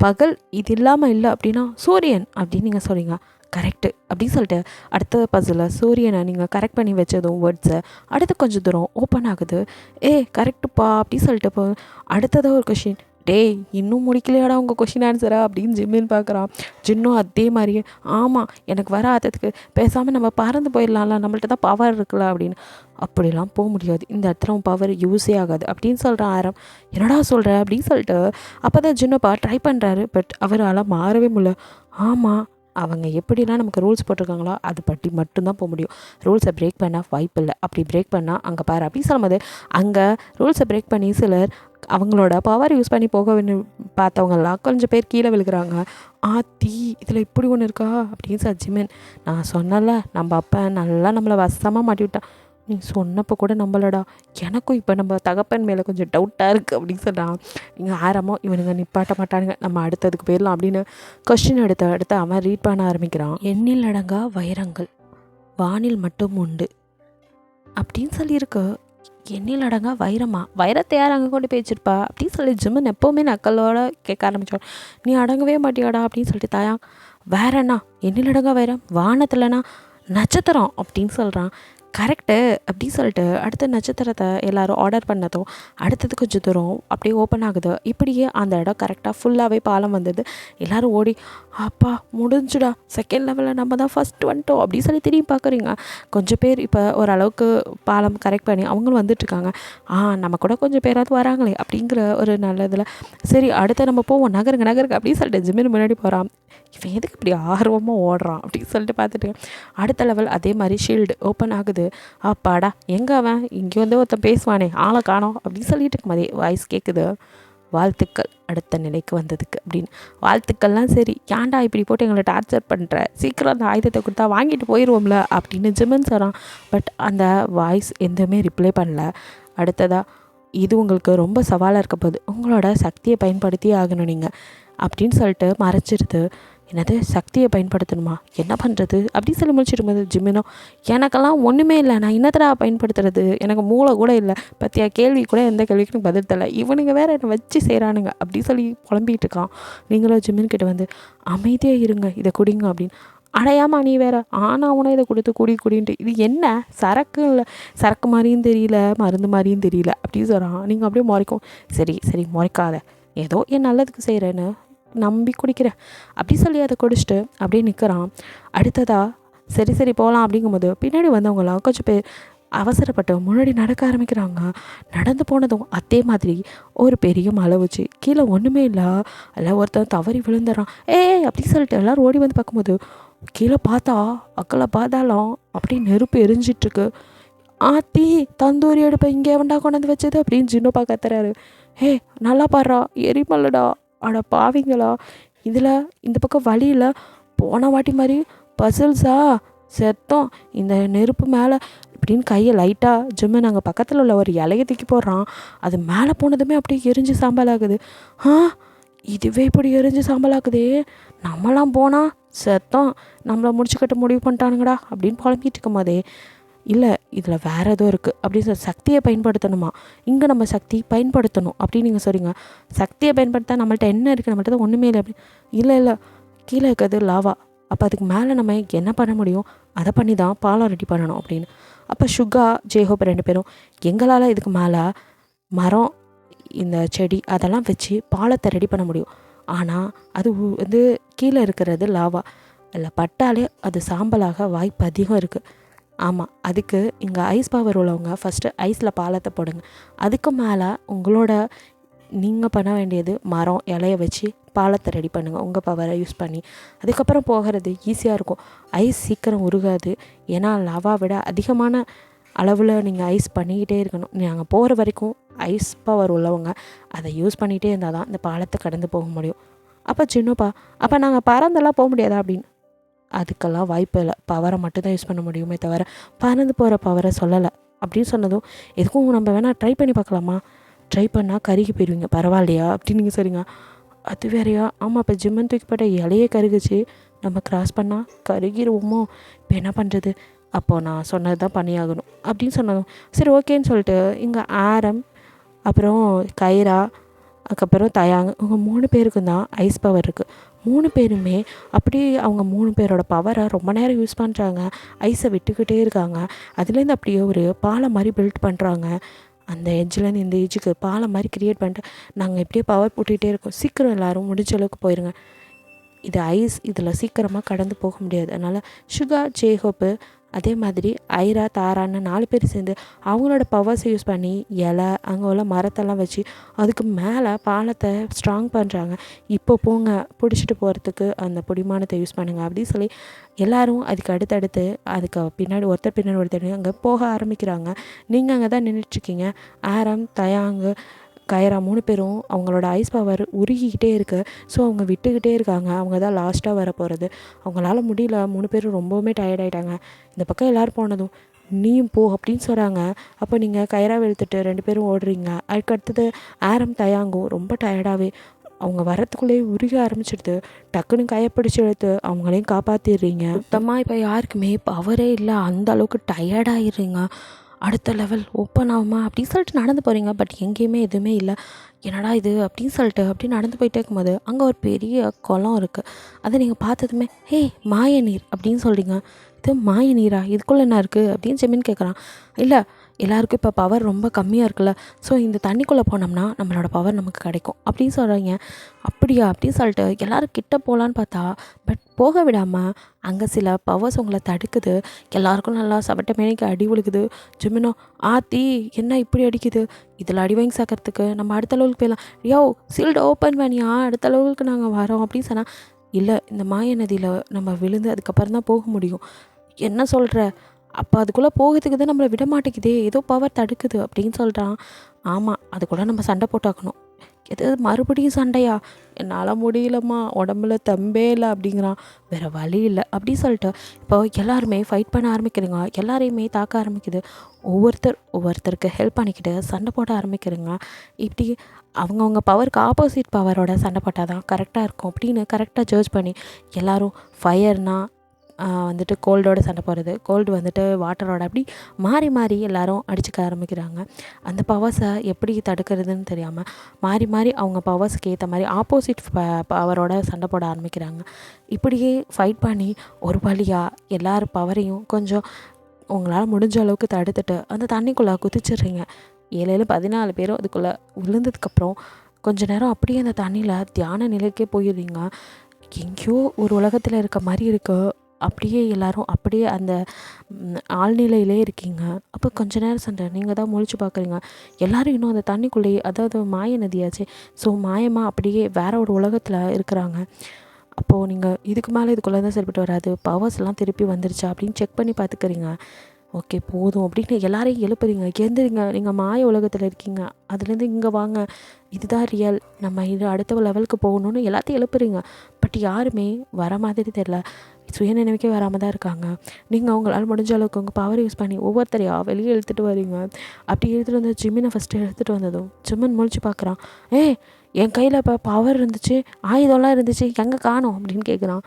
பகல் இது இல்லாமல் இல்லை அப்படின்னா சூரியன் அப்படின்னு நீங்கள் சொல்கிறீங்க. கரெக்டு அப்படின்னு சொல்லிட்டு அடுத்த பஸ்ஸில் சூரியனை நீங்கள் கரெக்ட் பண்ணி வச்சதும் வேர்ட்ஸை அடுத்து கொஞ்சம் தூரம் ஓப்பன் ஆகுது. கரெக்டுப்பா அப்படின்னு சொல்லிட்டு இப்போ அடுத்ததாக ஒரு கொஷின், இன்னும் முடிக்கலையாடா உங்கள் கொஷின் ஆன்சரா அப்படின்னு ஜிம்மின்னு பார்க்குறான். ஜின்னும் அதே மாதிரியே ஆமாம் எனக்கு வர ஆத்தத்துக்கு பேசாமல் நம்ம பறந்து போயிடலாம்ல, நம்மள்ட்ட தான் பவர் இருக்குல்ல அப்படின்னு. அப்படிலாம் போக முடியாது, இந்த இடத்துல உன் பவர் யூஸே ஆகாது அப்படின்னு சொல்கிறான் ஆரம். என்னடா சொல்கிற அப்படின்னு சொல்லிட்டு அப்போ தான் ஜின்னப்பா ட்ரை பண்ணுறாரு. பட் அவரால் மாறவே முடியல. ஆமாம் அவங்க எப்படிலாம் நமக்கு ரூல்ஸ் போட்டிருக்காங்களோ அது பற்றி மட்டும்தான் போக முடியும், ரூல்ஸை பிரேக் பண்ண வாய்ப்பு இல்லை, அப்படி பிரேக் பண்ணால் அங்கே பாரு அப்படின்னு சொல்லும்போது அங்கே ரூல்ஸை பிரேக் பண்ணி சிலர் அவங்களோட பவர் யூஸ் பண்ணி போக பார்த்தவங்கலாம் கொஞ்சம் பேர் கீழே விழுகிறாங்க. ஆத்தி இதில் இப்படி ஒன்று இருக்கா அப்படின்னு சஜிமன் நான் சொன்னல நம்ம அப்போ நல்லா நம்மளை வசமாக மாட்டி விட்டான், நீ சொன்னப்போ கூட நம்பலடா, எனக்கும் இப்போ நம்ம தகப்பன் மேலே கொஞ்சம் டவுட்டாக இருக்குது அப்படின்னு சொன்னான். நீங்கள் ஆரம்போ இவனுங்க நிப்பாட்ட மாட்டானுங்க, நம்ம அடுத்ததுக்கு போயிடலாம் அப்படின்னு கொஸ்டின் எடுத்து அவன் ரீட் பண்ண ஆரம்பிக்கிறான். எண்ணில் அடங்கா வைரங்கள் வானில் மட்டும் உண்டு அப்படின்னு சொல்லியிருக்கு. எண்ணில் அடங்கா வைரத்தை யார் அங்கே கொண்டு போய் வச்சிருப்பா அப்படின்னு சொல்லி ஜிம்மன் எப்போவுமே நக்கலோட கேட்க ஆரம்பிச்சான். நீ அடங்கவே மாட்டியாடா அப்படின்னு சொல்லிட்டு தாயா வேற என்ன எண்ணில் அடங்கா வைரம் வானத்துலனா நட்சத்திரம் அப்படின்னு சொல்கிறான். கரெக்டு அப்படின்னு சொல்லிட்டு அடுத்த நட்சத்திரத்தை எல்லோரும் ஆர்டர் பண்ணதும் அடுத்தது கொஞ்சம் தூரம் அப்படியே ஓப்பன் ஆகுது. இப்படியே அந்த இடம் கரெக்டாக ஃபுல்லாகவே பாலம் வந்தது. எல்லோரும் ஓடி அப்பா முடிஞ்சுடா செகண்ட் லெவலில் நம்ம தான் ஃபஸ்ட் வந்துட்டோம் அப்படின்னு சொல்லி திரும்பி பார்க்குறீங்க. கொஞ்சம் பேர் இப்போ ஓரளவுக்கு பாலம் கரெக்ட் பண்ணி அவங்களும் வந்துட்டுருக்காங்க. நம்ம கூட கொஞ்சம் பேராவது வராங்களே அப்படிங்கிற ஒரு நல்லதில் சரி அடுத்த நம்ம போவோம் நகருங்க அப்படின்னு சொல்லிட்டு ஜிம்மின் முன்னாடி போகிறான். இவன் எதுக்கு இப்படி ஆர்வமாக ஓடுறான் அப்படின்னு சொல்லிட்டு பார்த்துட்டு அடுத்த லெவல் அதே மாதிரி ஷீல்டு ஓப்பன் ஆகுது. அப்பாடா எங்கே அவன் இங்கே வந்து ஒருத்தன் பேசுவானே ஆளை காணோம் அப்படின்னு சொல்லிட்டு இருக்கும் போதே வாய்ஸ் கேட்குது, வாழ்த்துக்கள் அடுத்த நிலைக்கு வந்ததுக்கு அப்படின்னு. வாழ்த்துக்கள்லாம் சரி, ஏன்டா இப்படி போட்டு எங்களை டார்ச்சர் பண்ணுற, சீக்கிரம் அந்த ஆயுதத்தை கொடுத்தா வாங்கிட்டு போயிடுவோம்ல அப்படின்னு ஜிம்மன் சொல்கிறான். பட் அந்த வாய்ஸ் எதுவுமே ரிப்ளை பண்ணல. அடுத்ததாக இது உங்களுக்கு ரொம்ப சவாலாக இருக்க போகுது, உங்களோட சக்தியை பயன்படுத்தி ஆகணும் நீங்கள் அப்படின்னு சொல்லிட்டு மறைச்சிருது. என்னது சக்தியை பயன்படுத்தணுமா, என்ன பண்ணுறது அப்படின்னு சொல்லி முடிச்சிருக்கும்போது ஜிம்மினோ எனக்கெல்லாம் ஒன்றுமே இல்லை, நான் என்னத்தடா பயன்படுத்துறது, எனக்கு மூளை கூட இல்லை, பற்றியா கேள்வி கூட எந்த கேள்விக்கும் பதில் தரல, இவனுங்க வேறு என்னை வச்சு செய்கிறானுங்க அப்படின்னு சொல்லி புலம்பிகிட்டு இருக்கான். நீங்களும் ஜிம்மின் கிட்ட வந்து அமைதியாக இருங்க இதை குடிங்க அப்படின்னு. அடையாமா நீ வேறு ஆனால் உன இதை கொடுத்து குடின்ட்டு இது என்ன சரக்கு இல்லை, சரக்கு மாதிரியும் தெரியல மருந்து மாதிரியும் தெரியல அப்படின்னு சொல்கிறான். நீங்கள் அப்படியே முறைக்கும் சரி முறைக்காத, ஏதோ என் நல்லதுக்கு செய்கிறேன்னு நம்பி குடிக்கிறேன் அப்படி சொல்லி அதை குடிச்சிட்டு அப்படியே நிற்கிறான். அடுத்ததாக சரி போகலாம் அப்படிங்கும்போது பின்னாடி வந்தவங்களாம் கொஞ்சம் பேர் அவசரப்பட்டு முன்னாடி நடக்க ஆரம்பிக்கிறாங்க. நடந்து போனதும் அதே மாதிரி ஒரு பெரிய மலை வச்சு கீழே ஒன்றுமே இல்லை, அதில் ஒருத்தன் தவறி விழுந்துடுறான். அப்படின்னு சொல்லிட்டு எல்லோரும் ஓடி வந்து பார்க்கும்போது கீழே பார்த்தா அக்களை பார்த்தாலும் அப்படியே நெருப்பு எரிஞ்சிட்ருக்கு. ஆத்தி தந்தூரி அடுப்பை இங்கே எவன்டா கொண்டாந்து வச்சது அப்படின்னு ஜின்னோப்பா கத்துறாரு. நல்லா பாடுறா எரிமல்லடா, அட பாவிங்களா, இதில் இந்த பக்கம் வழியில் போன வாட்டி மாதிரி பசில்ஸா செத்தோம் இந்த நெருப்பு மேலே இப்படின்னு கையை லைட்டாக ஜிம்மு நாங்கள் பக்கத்தில் உள்ள ஒரு இலையை தூக்கி போடுறான். அது மேலே போனதுமே அப்படியே எரிஞ்சு சாம்பல் ஆகுது. இதுவே இப்படி எரிஞ்சு சாம்பல் ஆகுதே, நம்மளாம் போனால் செத்தோம், நம்மளை முடிச்சுக்கட்ட முடிவு பண்ணிட்டானுங்கடா அப்படின்னு புலம்பிகிட்டு இருக்கும் போதே, இல்லை இதில் வேறு ஏதோ இருக்குது அப்படின்னு சொல்லி சக்தியை பயன்படுத்தணுமா, இங்கே நம்ம சக்தி பயன்படுத்தணும் அப்படின்னு நீங்கள் சொல்கிறீங்க. சக்தியை பயன்படுத்தா நம்மள்ட்ட என்ன இருக்குது, நம்மள்ட்ட தான் ஒன்றுமே இல்லை அப்படின்னு. இல்லை கீழே இருக்கிறது லாவா, அப்போ அதுக்கு மேலே நம்ம என்ன பண்ண முடியும், அதை பண்ணி தான் பாலம் ரெடி பண்ணணும் அப்படின்னு. அப்போ சுகா ஜேஹோப் 2 பேரும் எங்களால் இதுக்கு மேலே மரம் இந்த செடி அதெல்லாம் வச்சு பாலத்தை ரெடி பண்ண முடியும், ஆனால் அது வந்து கீழே இருக்கிறது லாவா, இல்லை பட்டாலே அது சாம்பலாக வாய்ப்பு அதிகம் இருக்குது. ஆமாம், அதுக்கு இங்கே ஐஸ் பவர் உள்ளவங்க ஃபஸ்ட்டு ஐஸில் பாலத்தை போடுங்க, அதுக்கு மேலே உங்களோட நீங்கள் பண்ண வேண்டியது மரம் இலையை வச்சு பாலத்தை ரெடி பண்ணுங்கள் உங்கள் பவரை யூஸ் பண்ணி. அதுக்கப்புறம் போகிறது ஈஸியாக இருக்கும், ஐஸ் சீக்கிரம் உருகாது. ஏன்னா லாவா விட அதிகமான அளவில் நீங்கள் ஐஸ் பண்ணிக்கிட்டே இருக்கணும். நாங்கள் போகிற வரைக்கும் ஐஸ் பவர் உள்ளவங்க அதை யூஸ் பண்ணிகிட்டே இருந்தால் தான் இந்த பாலத்தை கடந்து போக முடியும். அப்போ சின்னப்பா, அப்போ நாங்கள் பறந்தெல்லாம் போக முடியாதா அப்படின்னு. அதுக்கெல்லாம் வாய்ப்பு இல்லை, பவரை மட்டும்தான் யூஸ் பண்ண முடியுமே தவிர பறந்து போகிற பவரை சொல்லலை அப்படின்னு சொன்னதும், எதுக்கும் நம்ம வேணால் ட்ரை பண்ணி பார்க்கலாமா, ட்ரை பண்ணால் கருகி போயிடுவீங்க பரவாயில்லையா அப்படின்னு நீங்கள் சரிங்க. அது வேறையா, ஆமாம் இப்போ ஜிம்மன் தூக்கிப்பட்ட இலையே கருகுச்சு, நம்ம கிராஸ் பண்ணால் கருகிடுவோமோ, இப்போ என்ன பண்ணுறது, அப்போது நான் சொன்னது தான் பண்ணியாகணும் அப்படின்னு சொன்னதும் சரி ஓகேன்னு சொல்லிட்டு இங்கே ஆரம் அப்புறம் கைரா அதுக்கப்புறம் தயாங்க அவங்க 3 பேருக்கும் தான் ஐஸ் பவர் இருக்குது. 3 பேருமே அப்படி அவங்க 3 பேரோட பவரை ரொம்ப நேரம் யூஸ் பண்ணுறாங்க, ஐஸை விட்டுக்கிட்டே இருக்காங்க. அதுலேருந்து அப்படியே ஒரு பாலம் மாதிரி பில்ட் பண்ணுறாங்க. அந்த எட்ஜ்லேருந்து இந்த எட்ஜுக்கு பாலம் மாதிரி க்ரியேட் பண்ணிட்டு நாங்கள் இப்படியே பவர் போட்டுக்கிட்டே இருக்கோம், சீக்கிரம் எல்லோரும் முடிஞ்ச அளவுக்கு போயிடுங்க, இது ஐஸ் இதில் சீக்கிரமாக கடந்து போக முடியாது. அதனால் சுகா ஜேஹோப்பு அதே மாதிரி ஐரா தாரான்னு 4 பேர் சேர்ந்து அவங்களோட பவர்ஸை யூஸ் பண்ணி இலை அங்கே உள்ள மரத்தெல்லாம் வச்சு அதுக்கு மேலே பாலத்தை ஸ்ட்ராங் பண்ணுறாங்க. இப்போ போங்க பிடிச்சிட்டு போகிறதுக்கு அந்த பிடிமானத்தை யூஸ் பண்ணுங்கள் அப்படின்னு சொல்லி எல்லோரும் அதுக்கு அடுத்தடுத்து அதுக்கு பின்னாடி ஒருத்தர் அங்கே போக ஆரம்பிக்கிறாங்க. நீங்கள் அங்கே தான் நின்றுட்டுருக்கீங்க. ஆரம் தயாங்கு கைரா 3 பேரும் அவங்களோட ஐஸ் பவர் உருகிக்கிட்டே இருக்குது. ஸோ அவங்க விட்டுக்கிட்டே இருக்காங்க, அவங்க தான் லாஸ்ட்டாக வர போகிறது. அவங்களால முடியல, 3 பேரும் ரொம்பவுமே டயர்டாயிட்டாங்க. இந்த பக்கம் எல்லோரும் போனதும் நீயும் போ அப்படின்னு சொல்கிறாங்க. அப்போ நீங்கள் கைரா வெளுத்துட்டு 2 பேரும் ஓடுறீங்க. அதுக்கு அடுத்தது ஆரம் தயாங்கும் ரொம்ப டயர்டாகவே அவங்க வரத்துக்குள்ளேயே உருக ஆரம்பிச்சிடுது. டக்குன்னு கையப்பிடிச்சி எடுத்து அவங்களையும் காப்பாற்றிடுறீங்க. சுத்தமாக இப்போ யாருக்குமே பவரே இல்லை, அந்த அளவுக்கு டயர்டாகிடுறீங்க. அடுத்த லெவல் ஓப்பன் ஆகுமா அப்படின்னு சொல்லிட்டு நடந்து போகிறீங்க. பட் எங்கேயுமே எதுவுமே இல்லை. என்னடா இது அப்படின்னு சொல்லிட்டு அப்படி நடந்து போயிட்டே இருக்கும்போது அங்கே ஒரு பெரிய குளம் இருக்குது. அதை நீங்கள் பார்த்ததுமே மாய நீர் அப்படின்னு சொல்கிறீங்க. இது மாய நீரா, இதுக்குள்ளே என்ன இருக்குது அப்படின்னு ஜெமின் கேட்குறான். இல்லை எல்லாருக்கும் இப்போ பவர் ரொம்ப கம்மியாக இருக்குல்ல, ஸோ இந்த தண்ணிக்குள்ளே போனோம்னா நம்மளோட பவர் நமக்கு கிடைக்கும் அப்படின்னு சொல்கிறீங்க. அப்படியா அப்படின்னு சொல்லிட்டு எல்லோரும் கிட்ட போகலான்னு பார்த்தா பட் போக விடாமல் அங்கே சில பவர்ஸ் உங்களை தடுக்குது. எல்லாருக்கும் நல்லா சவட்ட மேனிக்கு அடி விழுகுது. ஜிமினோ ஆத்தி என்ன இப்படி அடிக்குது, இதில் அடி வாங்கி சாக்கிறதுக்கு நம்ம அடுத்த லெவலுக்கு போயிடலாம், யோ சீல்டு ஓப்பன் பண்ணியா அடுத்த லெவலுக்கு நாங்கள் வரோம் அப்படின்னு சொன்னால், இல்லை இந்த மாய நதியில் நம்ம விழுந்து அதுக்கப்புறம் தான் போக முடியும். என்ன சொல்கிற, அப்போ அதுக்குள்ளே போகிறதுக்கு தான் நம்மளை விட மாட்டேங்குதே, ஏதோ பவர் தடுக்குது அப்படின்னு சொல்கிறான். ஆமாம் அதுக்குள்ளே நம்ம சண்டை போட்டாக்கணும். எது மறுபடியும் சண்டையா, என்னால் முடியலம்மா, உடம்புல தம்பே இல்லை அப்படிங்கிறான். வேறு வழி இல்லை அப்படின்னு சொல்லிட்டு இப்போ எல்லாருமே ஃபைட் பண்ண ஆரம்பிக்கிறீங்க. எல்லாரையுமே தாக்க ஆரம்பிக்குது. ஒவ்வொருத்தருக்கு ஹெல்ப் பண்ணிக்கிட்டு சண்டை போட ஆரம்பிக்கிறீங்க. இப்படி அவங்கவுங்க பவருக்கு ஆப்போசிட் பவரோட சண்டை போட்டால் தான் கரெக்டாக இருக்கும் அப்படின்னு கரெக்டாக ஜட்ஜ் பண்ணி எல்லோரும் ஃபயர்னால் வந்துட்டு கோல்டோட சண்டை போடுறது, கோல்டு வந்துட்டு வாட்டரோட, அப்படி மாறி மாறி எல்லோரும் அடிச்சுக்க ஆரம்பிக்கிறாங்க. அந்த பவர்ஸை எப்படி தடுக்கிறதுன்னு தெரியாமல் மாறி அவங்க பவர்ஸுக்கு ஏற்ற மாதிரி ஆப்போசிட் பவரோட சண்டை போட ஆரம்பிக்கிறாங்க. இப்படியே ஃபைட் பண்ணி ஒரு வழியாக எல்லார் பவரையும் கொஞ்சம் உங்களால் முடிஞ்ச அளவுக்கு தடுத்துட்டு அந்த தண்ணிக்குள்ளே குதிச்சிடுறீங்க. 14 பேரும் அதுக்குள்ளே விழுந்ததுக்கப்புறம் கொஞ்ச நேரம் அப்படியே அந்த தண்ணியில் தியான நிலைக்கே போயிடுறீங்க. எங்கேயோ ஒரு உலகத்தில் இருக்க மாதிரி இருக்குது. அப்படியே எல்லாரும் அப்படியே அந்த ஆழ்நிலையிலே இருக்கீங்க. அப்போ கொஞ்ச நேரம் சண்டை நீங்கள் தான் முழிச்சு பார்க்குறீங்க. எல்லோரும் இன்னும் அந்த தண்ணிக்குள்ளேயே, அதாவது மாய நதியாச்சு, ஸோ மாயமாக அப்படியே வேற ஒரு உலகத்தில் இருக்கிறாங்க. அப்போது நீங்கள் இதுக்கு மேலே இதுக்குள்ளே தான் சரிப்பட்டு வராது, பவர்ஸ்லாம் திருப்பி வந்துருச்சா அப்படின்னு செக் பண்ணி பார்த்துக்கிறீங்க. ஓகே போதும் அப்படின்னு எல்லாரையும் எழுப்புறீங்க. எழுந்துறீங்க, நீங்கள் மாய உலகத்தில் இருக்கீங்க, அதுலேருந்து இங்கே வாங்க, இதுதான் ரியல், நம்ம இது அடுத்த லெவலுக்கு போகணுன்னு எல்லாத்தையும் எழுப்புறீங்க. பட் யாருமே வர மாதிரி தெரில, சுயநினைவுக்கே வராமல் தான் இருக்காங்க. நீங்கள் அவங்களால முடிஞ்ச அளவுக்கு உங்கள் பவர் யூஸ் பண்ணி ஒவ்வொருத்தரையாக வெளியே இழுத்துட்டு வரீங்க. அப்படி எடுத்துகிட்டு வந்து ஜிம்மினை ஃபஸ்ட்டு எடுத்துகிட்டு வந்ததும் ஜிம்மன் முழிச்சு பார்க்குறான். என் கையில் இப்போ பவர் இருந்துச்சு, ஆயுதம்லாம் இருந்துச்சு, எங்கே காணோம் அப்படின்னு கேட்குறான்.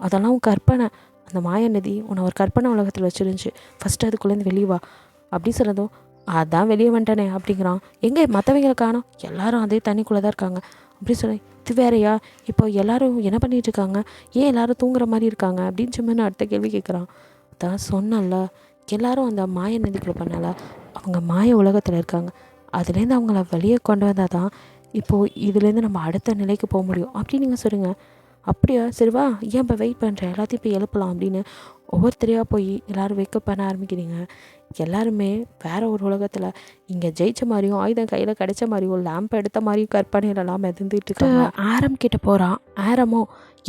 அதெல்லாம் உன் கற்பனை, அந்த மாய நதி உன்னை ஒரு கற்பனை உலகத்தில் வச்சுருந்துச்சு, ஃபஸ்ட்டு அதுக்குள்ளேருந்து வெளியே வா அப்படி சொன்னதும் அதான் வெளியே வந்துட்டானே அப்படிங்கிறான். எங்கே மற்றவங்களை காணோம், எல்லாரும் அதே தண்ணிக்குள்ளே தான் இருக்காங்க அப்படி சொன்னேன். இது வேறையா, இப்போ எல்லோரும் என்ன பண்ணிகிட்டு இருக்காங்க, ஏன் எல்லோரும் தூங்குற மாதிரி இருக்காங்க அப்படின்னு சும்மா அடுத்த கேள்வி கேட்குறான். அதான் சொன்னல, எல்லோரும் அந்த மாய நதிக்குள்ளே பண்ணால அவங்க மாய உலகத்தில் இருக்காங்க, அதுலேருந்து அவங்கள வெளியே கொண்டு வந்தால் தான் இப்போது இதுலேருந்து நம்ம அடுத்த நிலைக்கு போக முடியும் அப்படின்னு நீங்கள் சொல்லுங்கள். அப்படியா, சரி வா, ஏன் இப்போ வெயிட் பண்ணுறேன், எல்லாத்தையும் இப்போ எழுப்பலாம் அப்படின்னு ஒவ்வொருத்தரையாக போய் எல்லோரும் வேக்கப் பண்ண ஆரம்பிக்கிறீங்க. எல்லாருமே வேறு ஒரு உலகத்தில் இங்கே ஜெயிச்ச மாதிரியும் ஆயுதம் கையில் கிடைச்ச மாதிரியும் லேம்ப் எடுத்த மாதிரியும் கற்பனையிலலாம் மிதந்துட்டு இருக்காங்க. ஆரம் கிட்ட போகிறான். ஆரமோ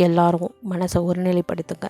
எல்லாரும் மனசை ஒருநிலைப்படுத்துங்க,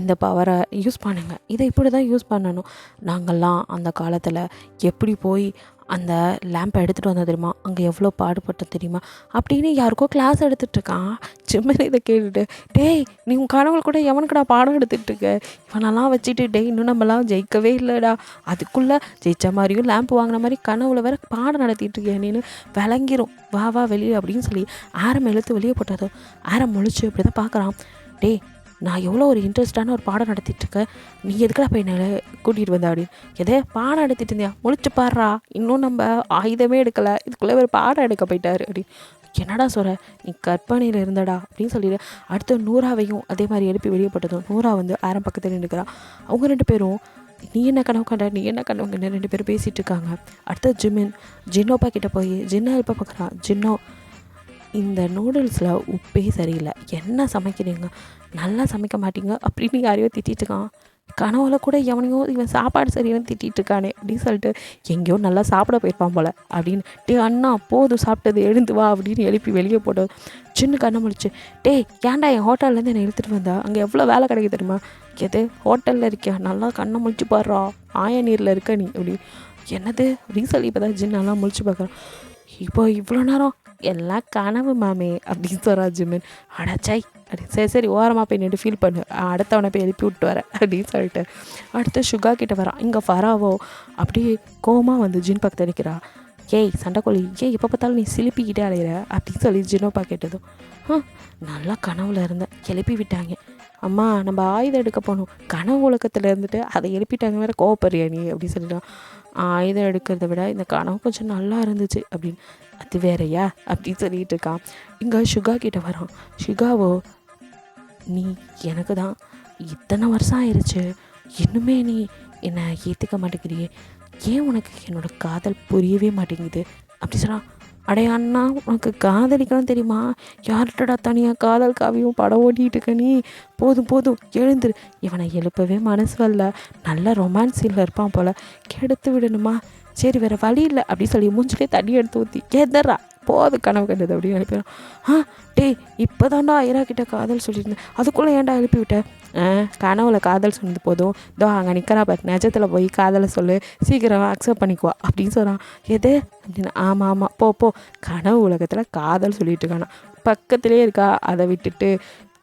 இந்த பவரை யூஸ் பண்ணுங்க, இதை இப்படி தான் யூஸ் பண்ணணும், நாங்கள்லாம் அந்த காலத்தில் எப்படி போய் அந்த லேம்பை எடுத்துகிட்டு வந்தோம் தெரியுமா, அங்கே எவ்வளோ பாடுபட்டோம் தெரியுமா அப்படின்னு யாருக்கோ கிளாஸ் எடுத்துகிட்ருக்கான். சிம்மன் இதை கேட்டுட்டு, டேய் நீ உன் கனவுல கூட எவனுக்குடா பாடம் எடுத்துகிட்ருக்க, இவனெல்லாம் வச்சுட்டு டேய் இன்னும் நம்மலாம் ஜெயிக்கவே இல்லைடா, அதுக்குள்ளே ஜெயித்த மாதிரியும் லேம்பு வாங்கின மாதிரி கனவுல வேறு பாடம் நடத்திட்டுருக்கேன் நீனு, விளங்கிரும், வா வா வெளியே அப்படின்னு சொல்லி ஆரம் இழுத்து வெளியே போட்டதும் ஆரம் முழிச்சு அப்படி தான் பார்க்குறான். டேய் நான் எவ்வளோ ஒரு இன்ட்ரெஸ்டான ஒரு பாடம் நடத்திட்டுருக்கேன், நீ எதுக்குடா போய் என்ன கூட்டிகிட்டு வந்த அப்படின்னு. எதே பாடம் எடுத்துகிட்டு இருந்தியா, முழிச்சு பாடுறா, இன்னும் நம்ம ஆயுதமே எடுக்கலை, இதுக்குள்ளே ஒரு பாடம் எடுக்க போயிட்டாரு அப்படின்னு. என்னடா சொல்கிற, நீ கற்பனையில் இருந்தடா அப்படின்னு சொல்லிடு. அடுத்து நூறாவையும் அதே மாதிரி எழுப்பி வெளியே போட்டதும் நூறா வந்து ஆரம் பக்கத்தில் நின்றுக்கிறான். அவங்க ரெண்டு பேரும் நீ என்ன கனவு கண்டா, நீ என்ன கனவு கண்ட ரெண்டு பேரும் பேசிகிட்டு இருக்காங்க. அடுத்து ஜின்னோப்பா கிட்டே போய் ஜின்னா எழுப்ப பார்க்குறான். ஜின்னோ, இந்த நூடுல்ஸில் உப்பே சரியில்லை, என்ன சமைக்கிறீங்க, நல்லா சமைக்க மாட்டீங்க அப்படின்னு யாரையோ திட்டிகிட்ருக்கான். கனவுல கூட எவனையோ இவன் சாப்பாடு சரியில்லைன்னு திட்டிகிட்ருக்கானே அப்படின்னு சொல்லிட்டு எங்கேயோ நல்லா சாப்பிட போயிருப்பான் போல் அப்படின்னு. அண்ணா போதும் சாப்பிட்டது, எழுந்து வா அப்படின்னு எழுப்பி வெளியே போட்டது. சின்ன கண்ணை முடிச்சு, ஏன்டா என் ஹோட்டல்லேருந்து என்னை எடுத்துகிட்டு வந்தா, அங்கே எவ்வளோ வேலை கிடைக்கு தெரியுமா, எது ஹோட்டலில் இருக்கியா, நல்லா கண்ணை முடிச்சு பாடுறா, ஆய நீரில் இருக்க நீ அப்படி. என்னது அப்படின்னு சொல்லி இப்போ தான் ஜின்னெல்லாம் முடிச்சு பார்க்குறான். இப்போ இவ்வளோ நேரம் எல்லாம் கனவு மாமே அப்படின்னு சொல்கிறா ஜிமின். அடச்சாய் அப்படி, சரி சரி ஓரமாக போய் நின்று ஃபீல் பண்ணு, அடுத்தவனை போய் எழுப்பி விட்டு வரேன் அப்படின்னு சொல்லிட்டு அடுத்து சுகா கிட்டே வரான். இங்கே ஃபராவோ அப்படியே கோவமாக வந்து ஜின் பக்கத்தில் நிற்கிறா. சண்டைக்கோழி, எப்போ பார்த்தாலும் நீ சிலிப்பிக்கிட்டே அலையிற அப்படின்னு சொல்லி ஜினோப்பா கேட்டதும், நல்லா கனவுல இருந்தேன், எழுப்பி விட்டாங்க, அம்மா நம்ம ஆயுதம் எடுக்க போகணும், கனவு உலகத்தில் இருந்துட்டு அதை எழுப்பிட்டாங்க வேறு கோவப்படுறியா நீ அப்படின்னு சொல்லிட்டான். ஆயுதம் எடுக்கிறத விட இந்த கனவு கொஞ்சம் நல்லா இருந்துச்சு அப்படின்னு. அது வேறையா அப்படின்னு சொல்லிட்டு இருக்கான். இங்கே சுகா கிட்டே வரான். சுகாவோ, நீ எனக்கு தான் இத்தனை வருஷம் ஆயிடுச்சு, இன்னுமே நீ என்னை ஏற்றுக்க மாட்டேங்கிறியே, ஏன் உனக்கு என்னோடய காதல் புரியவே மாட்டேங்குது அப்படி சொன்னான். அடே அண்ணா, உனக்கு காதலிக்கலாம் தெரியுமா, யார்கிட்டடா தனியாக காதல் காவியும் படம் ஓட்டிகிட்டு இருக்க நீ, போதும் போதும் எழுந்துரு. இவனை எழுப்பவே மனசு வரல, நல்ல ரொமான்ஸில் இருப்பான் போல், கெடுத்து விடணுமா, சரி வேறு வழி இல்லை அப்படின்னு சொல்லி மூஞ்சிலே தண்ணி எடுத்து ஊற்றி எதறா போது கனவு கண்டது அப்படின்னு நினைப்பேன். இப்போ தான்டா ஐரா கிட்ட காதல் சொல்லியிருந்தேன், அதுக்குள்ளே ஏன்டா எழுப்பி விட்டேன், கனவுல காதல் சொன்னது போதும், இதோ அங்கே நிற்கிறா பாரு, நிஜத்தில் போய் காதலை சொல்லு, சீக்கிரம் அக்செப்ட் பண்ணிக்குவா அப்படின்னு சொல்கிறான். எது அப்படின்னு. ஆமாம் போ கனவு உலகத்தில் காதல் சொல்லிட்டு இருக்கானா, பக்கத்துலேயே இருக்கா, அதை விட்டுட்டு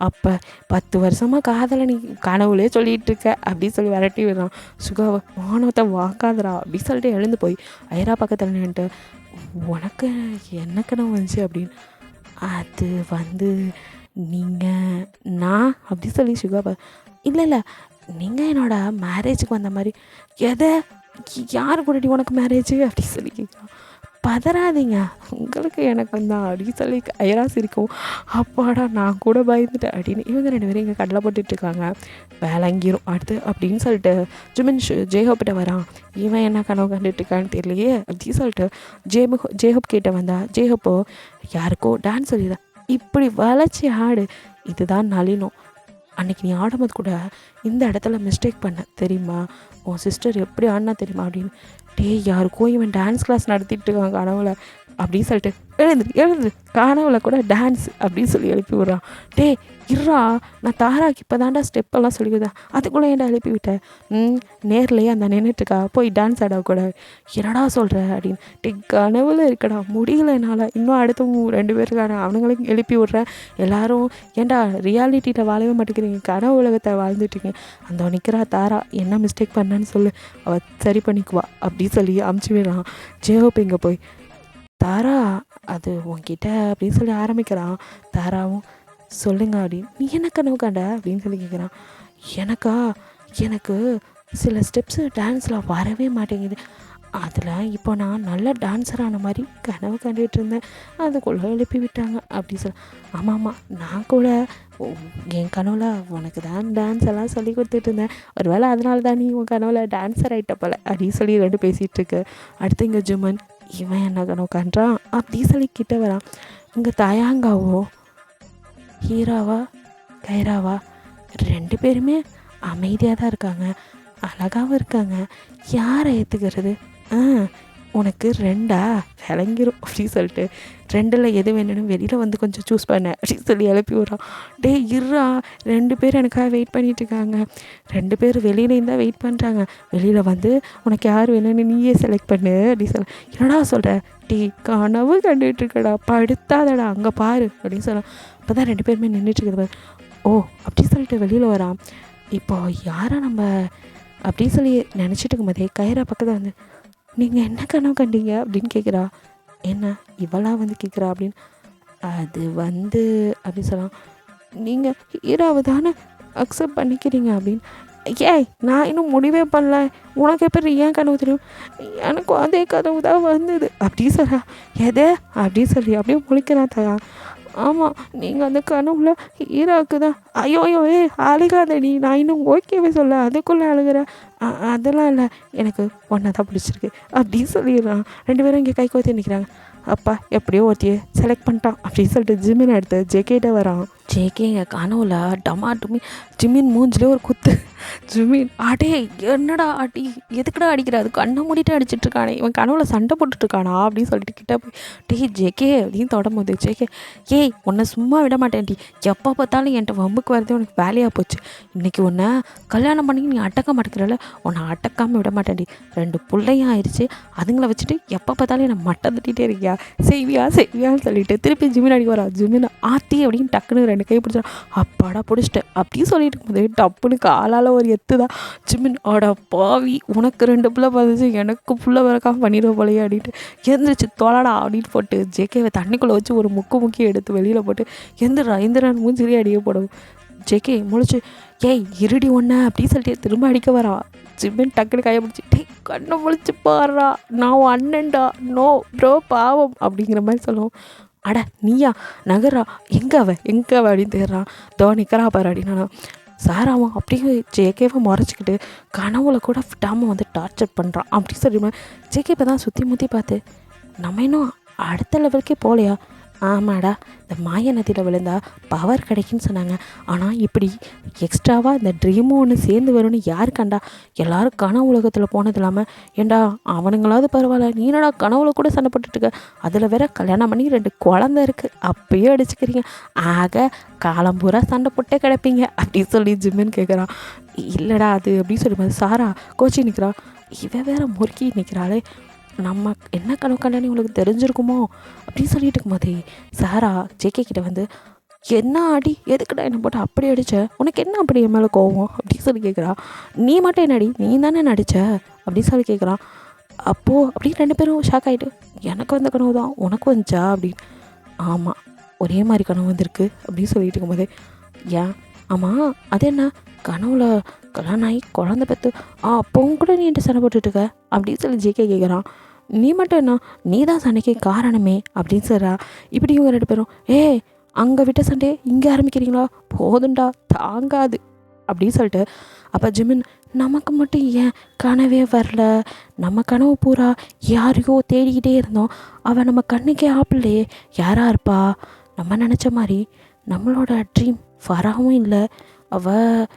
அப்போ 10 வருஷமாக காதலை நீ கனவுலே சொல்லிகிட்டு இருக்க அப்படின்னு சொல்லி விரட்டி விடுறான். சுகாவை வானத்தை வாக்காதரா அப்படின்னு சொல்லிட்டு எழுந்து போய் ஐரா பக்கத்தில் நின்றுட்டு, உனக்கு என்ன கனவு வந்துச்சு அப்படின்னு. அது வந்து நீங்கள் நான் அப்படி சொல்லி சுகா, இல்லை நீங்கள் என்னோடய மேரேஜுக்கு வந்த மாதிரி. எதை, யார் கூடடி உனக்கு மேரேஜு அப்படி சொல்லி கேட்குறான். பதறாதீங்க, உங்களுக்கு எனக்கு வந்தான் அப்படின்னு சொல்லி ஐரா சிரிக்கும். அப்பாடா நான் கூட பயந்துட்டேன் அப்படின்னு. இவங்க ரெண்டு பேரும் இங்கே கடலை போட்டுட்ருக்காங்க, வேலங்கிரும் அடுத்து அப்படின்னு சொல்லிட்டு ஜிமின் ஜேஹோப்பிட்ட வரான். இவன் என்ன கனவு கண்டுட்டுருக்கான்னு தெரியலையே அப்படின்னு சொல்லிட்டு ஜேஹோப் கிட்ட வந்தா. ஜேஹோப்போ யாருக்கோ டான்ஸ் சொல்லிதான், இப்படி வளைச்சி ஆடு, இதுதான் நளினம், அன்றைக்கி நீ ஆடும்போது கூட இந்த இடத்துல மிஸ்டேக் பண்ண தெரியுமா, உன் சிஸ்டர் எப்படி ஆடினா தெரியுமா அப்படின்னு. யாருக்கும் இவன் டான்ஸ் கிளாஸ் நடத்திட்டு இருக்கான் கனவுல அப்படின்னு சொல்லிட்டு எழுந்துரு கனவுல கூட டான்ஸ் அப்படின்னு சொல்லி எழுப்பி விட்றான். இருறா, நான் தாராக்கு இப்போ தாண்டா ஸ்டெப்பெல்லாம் சொல்லி கொடுத்தேன், அதுக்குள்ளே ஏன்டா எழுப்பி விட்டேன், நேர்லேயே அந்த நின்றுட்டுருக்கா, போய் டான்ஸ் ஆடக்கூடாது, என்னடா சொல்கிற அப்படின்னு. கனவுல இருக்கடா, முடியல என்னால், இன்னும் அடுத்த 2 பேர் இருக்காங்க, அவனுங்களையும் எழுப்பி விட்றேன். எல்லோரும் ஏன்டா ரியாலிட்டியில் வாழவே மாட்டேங்கிறீங்க, கனவு உலகத்தை வாழ்ந்துட்டுருக்கீங்க, அந்த நிற்கிறா தாரா, என்ன மிஸ்டேக் பண்ணான்னு சொல்லு, அவள் சரி பண்ணிக்குவா அப்படின்னு சொல்லி அமுச்சு விடுறான். ஜேஹோப் இங்கே போய் தாரா அது உன்கிட்ட அப்படின்னு சொல்லி ஆரம்பிக்கிறான். தாராவும் சொல்லுங்க அப்படின்னு. நீ என்ன கனவு காண்ட அப்படின்னு சொல்லி கேட்குறான். எனக்கு சில ஸ்டெப்ஸு டான்ஸில் வரவே மாட்டேங்குது, அதில் இப்போ நான் நல்ல டான்ஸர் ஆன மாதிரி கனவு கண்டுகிட்டு இருந்தேன், அதுக்குள்ளே எழுப்பி விட்டாங்க அப்படி சொல்ல. ஆமாம், நான் கூட என் கனவுல உனக்கு தான் டான்ஸ் எல்லாம் சொல்லி கொடுத்துட்டு இருந்தேன், ஒரு வேளை அதனால தான் நீ உன் கனவுல டான்ஸர் ஆகிட்ட போல அப்படின்னு சொல்லி 2 பேசிகிட்டு இருக்கு. அடுத்து இங்கே ஜுமன், இவன் என்ன கனவு காண்றான் அப்படி சொல்லி கிட்ட வரான். இங்கே தயாங்காவோ ஹீராவா கைராவா 2 பேருமே அமைதியாக தான் இருக்காங்க, அழகாகவும் இருக்காங்க, யாரை ஏற்றுக்கிறது, உனக்கு 2 விளங்கிரும் அப்படின்னு சொல்லிட்டு 2ல் எது வேணும்னு வெளியில் வந்து கொஞ்சம் சூஸ் பண்ண அப்படின்னு சொல்லி எழுப்பி விட்றான். இருறா, 2 பேர் எனக்காக வெயிட் பண்ணிகிட்ருக்காங்க, 2 பேர் வெளியிலேயும் தான் வெயிட் பண்ணுறாங்க, வெளியில் வந்து உனக்கு யார் வேணும்னு நீயே செலக்ட் பண்ணு அப்படின்னு சொல்ல. என்னடா சொல்கிற, கனவு கண்டுகிட்ருக்கடா, படுத்தாதடா, அங்கே பாரு அப்படின்னு சொல்ல. அப்போ தான் 2 பேருமே நின்றுட்டுருக்குது. ஓ அப்படி சொல்லிட்டு வெளியில் வரான். இப்போ யாரை நம்ம அப்படின்னு சொல்லி நினச்சிட்டு இருக்கும்போதே கைரா பக்கத்தில் வந்து, நீங்கள் என்ன கனவு கண்டீங்க அப்படின்னு கேட்குறா. என்ன இவளாக வந்து கேட்குறா அப்படின்னு. அது வந்து அப்படின்னு சொல்லலாம், நீங்கள் ஹீரோவை தானே அக்செப்ட் பண்ணிக்கிறீங்க அப்படின்னு. நான் இன்னும் முடிவே பண்ணல, உனக்கு எப்படி ஏன் கனவு தெரியும், எனக்கும் அதே கனவு தான் வந்தது அப்படி சொல்கிறா. எதே அப்படின்னு சொல்லி அப்படியே முழிக்கிறான் தயா. ஆமாம், நீங்கள் அந்த கனவுல ஹீரோவுக்கு தான். ஐயோ அழுகாதடி, நான் இன்னும் ஓகேவே சொல்ல அதுக்குள்ளே அழுகிறேன். அதெல்லாம் இல்லை, எனக்கு ஒன்றை தான் பிடிச்சிருக்கு அப்படின்னு சொல்லிடுறான். 2 பேரும் இங்கே கை கோத்தி நிற்கிறாங்க. அப்பா எப்படியோ ஒருத்தையே செலக்ட் பண்ணிட்டான் அப்படின்னு சொல்லிட்டு ஜிமின் எடுத்து ஜேகேட்ட வரான். ஜேகே எங்கள் கனவுல டமாட்டுமி ஜிமின் மூஞ்சிலே ஒரு குத்து. ஜிமின் என்னடா அடி, எதுக்குடா அடிக்கிற, அது கண்ணை மூடிட்டு அடிச்சிட்ருக்கானே, இவன் கனவுல சண்டை போட்டுட்ருக்கானா அப்படின்னு சொல்லிட்டு கிட்ட போய் ஜேகே அப்படின்னு தொடம்போது ஜேகே உன்னை சும்மா விட மாட்டேன்டி, எப்போ பார்த்தாலும் என்கிட்ட வம்புக்கு வரதே உனக்கு வேலையாக போச்சு, இன்றைக்கி உன்னை கல்யாணம் பண்ணி நீ அடக்க மாட்டேங்கிறல, உன்னை அடக்காமல் விட மாட்டேன்டி, 2 பிள்ளையும் ஆயிடுச்சு, அதுங்களை வச்சுட்டு எப்போ பார்த்தாலும் என்னை மட்டம் தட்டிகிட்டே இருக்கியா, செய்வியான்னு சொல்லிட்டு திருப்பி ஜிமின் அடிக்க வரா. ஜிமின் ஆத்தி அப்படின்னு டக்குன்னு 2 கை பிடிச்சிடும். அப்பாடா பிடிச்சிட்டேன் அப்படின்னு சொல்லிட்டு இருக்கும்போது டப்புன்னு காலால் ஒரு எத்து தான். ஜிமின் ஆடா பாவி, உனக்கு 2 பிள்ளை பார்த்துச்சு, எனக்கு புள்ள வரக்காம பண்ணிடுவோம் போலையே அப்படின்ட்டு எந்திரிச்சு தொலைடா அப்படின்னு போட்டு ஜேகேவை தண்ணிக்குள்ளே வச்சு ஒரு முக்கி எடுத்து வெளியில் போட்டு எந்திரான் மூஞ்சிலே அடிக்க போடும். ஜேகே முழிச்சு இருடி ஒன்றை அப்படின்னு சொல்லிட்டு திரும்ப அடிக்க வரா. ஜிமின் டக்குன்னு கையை பிடிச்சி கண்ணை முழிச்சு பாடுறா, நான் அண்ணன்டா, நோ ப்ரோ பாவம் அப்படிங்கிற மாதிரி சொல்லுவோம். அட நீயா நகரா, எங்கே அவ அப்படின்னு தேடுறான். நிற்கிறா பாரு அப்படின்னா சாராவும் அப்படியே ஜேகேவை முறைச்சிக்கிட்டு கனவுல கூட விடாமல் வந்து டார்ச்சர் பண்ணுறான் அப்படி சொல்லி ஜேகே இப்போ தான் சுற்றி முற்றி பார்த்து, நம்ம இன்னும் அடுத்த லெவலுக்கே போகலையா, ஆமாடா இந்த மாய நதியில் விழுந்தா பவர் கிடைக்குன்னு சொன்னாங்க, ஆனால் இப்படி எக்ஸ்ட்ராவாக இந்த ட்ரீமும் ஒன்று சேர்ந்து வரும்னு யார் கண்டா, எல்லோரும் கனவு உலகத்தில் போனது இல்லாமல் ஏண்டா அவனுங்களாவது பரவாயில்ல, நீனடா கனவுல கூட சண்டை போட்டுட்ருக்க, அதில் வேற கல்யாணம் பண்ணி 2 குழந்தை இருக்குது, அப்பயே அடிச்சுக்கிறீங்க, ஆக காலம் பூரா சண்டை போட்டே கிடப்பீங்க அப்படின்னு சொல்லி ஜிம்மின்னு கேட்குறான். இல்லைடா அது அப்படின்னு சொல்லி சாரா கோச்சி நிற்கிறா. இவன் வேற முறுக்கி நிற்கிறாளே, நம்ம என்ன கனவு கண்டானே உங்களுக்கு தெரிஞ்சிருக்குமோ அப்படின்னு சொல்லிட்டு இருக்கும்போதே சாரா ஜேகே கிட்ட வந்து, என்ன அடி, எதுக்குடா என்னை போட்டு அப்படி அடித்த, உனக்கு என்ன அப்படி என் மேலே கோவம் அப்படின்னு சொல்லி கேட்குறா. நீ மட்டும் என்னடி, நீ தானே நடித்த அப்படின்னு சொல்லி கேட்குறான். அப்போது அப்படின்னு 2 பேரும் ஷாக் ஆகிட்டு, எனக்கு வந்த கனவு தான் உனக்கு வந்துச்சா அப்படின்னு. ஆமாம் ஒரே மாதிரி கனவு வந்திருக்கு அப்படின்னு சொல்லிட்டு இருக்கும்போதே, ஏன் ஆமாம் அது என்ன கனவுல கல்யாணம் ஆகி குழந்தை பெற்று அப்பவும் கூட நீ என்கிட்ட சண்டை போட்டுட்ருக்க அப்படின்னு சொல்லி ஜேகே கேட்குறான். நீ மட்டும் என்ன, நீ தான் சண்டைக்கு காரணமே அப்படின்னு சொல்கிறா. இப்படி இவங்க 2 பேரும் அங்கே விட்ட சண்டையே இங்கே ஆரம்பிக்கிறீங்களா, போதுண்டா தாங்காது அப்படின்னு சொல்லிட்டு. அப்போ ஜிமின், நமக்கு மட்டும் ஏன் கனவே வரல, நம்ம கனவு பூரா யாரையோ தேடிக்கிட்டே இருந்தோம், அவள் நம்ம கண்ணுக்கே ஆப்பிள்ளையே, யாராக இருப்பா, நம்ம நினச்ச மாதிரி நம்மளோட ட்ரீம் ஃபராவும் இல்லை, அவள்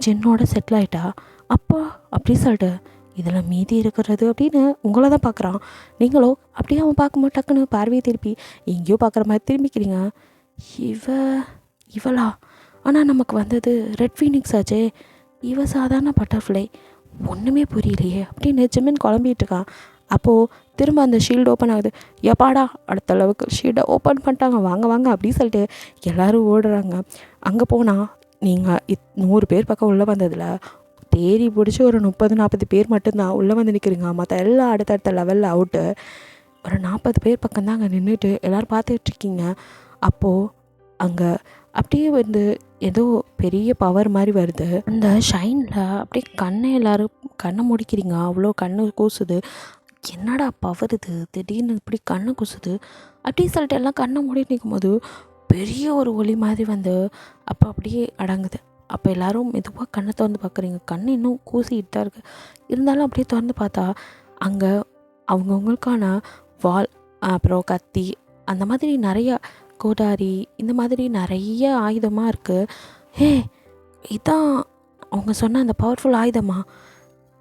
ஜின்னோட செட்டில் ஆகிட்டா. அப்போ அப்படி சொல்லிட்டு இதில் மீதி இருக்கிறது அப்படின்னு உங்களை தான் பார்க்குறான். நீங்களோ அப்படியே அவன் பார்க்கும்போது டக்குன்னு பார்வையை திருப்பி எங்கேயோ பார்க்குற மாதிரி திரும்பிக்கிறீங்க. இவளா? ஆனால் நமக்கு வந்தது ரெட் ஃபீனிக்ஸ் ஆச்சே, இவ சாதாரண பட்டர்ஃப்ளை, ஒன்றுமே புரியலையே அப்படின்னு ஜிமின் குழம்பிட்டு இருக்கான். அப்போது திரும்ப அந்த ஷீல்டு ஓப்பன் ஆகுது. எப்பாடா அடுத்த அளவுக்கு ஷீல்டை ஓப்பன் பண்ணிட்டாங்க, வாங்க வாங்க அப்படின்னு சொல்லிட்டு எல்லோரும் ஓடுறாங்க. அங்கே போனால் நீங்கள் 100 பேர் பக்கம் உள்ளே வந்ததில் தேடி பிடிச்சி ஒரு 30-40 பேர் மட்டும்தான் உள்ளே வந்து நிற்கிறீங்க. மற்ற எல்லாம் அடுத்தடுத்த லெவலில் அவுட்டு. ஒரு 40 பேர் பக்கம் தான் அங்கே நின்றுட்டு எல்லோரும் பார்த்துட்ருக்கீங்க. அப்போது அங்கே அப்படியே வந்து ஏதோ பெரிய பவர் மாதிரி வருது. அந்த ஷைனில் அப்படியே கண்ணை முடிக்கிறீங்க. அவ்வளோ கண்ணு கூசுது. என்னடா பவர் இது, திடீர்னு இப்படி கண்ணை கூசுது அப்படி சொல்லிட்டு எல்லாம் கண்ணை மூடிட்டு நிற்கும்போது பெரிய ஒரு ஒளி மாதிரி வந்து அப்போ அப்படியே அடங்குது. அப்போ எல்லோரும் மெதுவாக கண்ணை திறந்து பார்க்குறீங்க. கண் இன்னும் கூசிக்கிட்டு தான் இருக்குது. இருந்தாலும் அப்படியே திறந்து பார்த்தா அங்கே அவங்கவுங்களுக்கான வாள், அப்புறம் கத்தி, அந்த மாதிரி நிறையா கோடாரி, இந்த மாதிரி நிறைய ஆயுதமாக இருக்குது. இதான் அவங்க சொன்ன அந்த பவர்ஃபுல் ஆயுதமா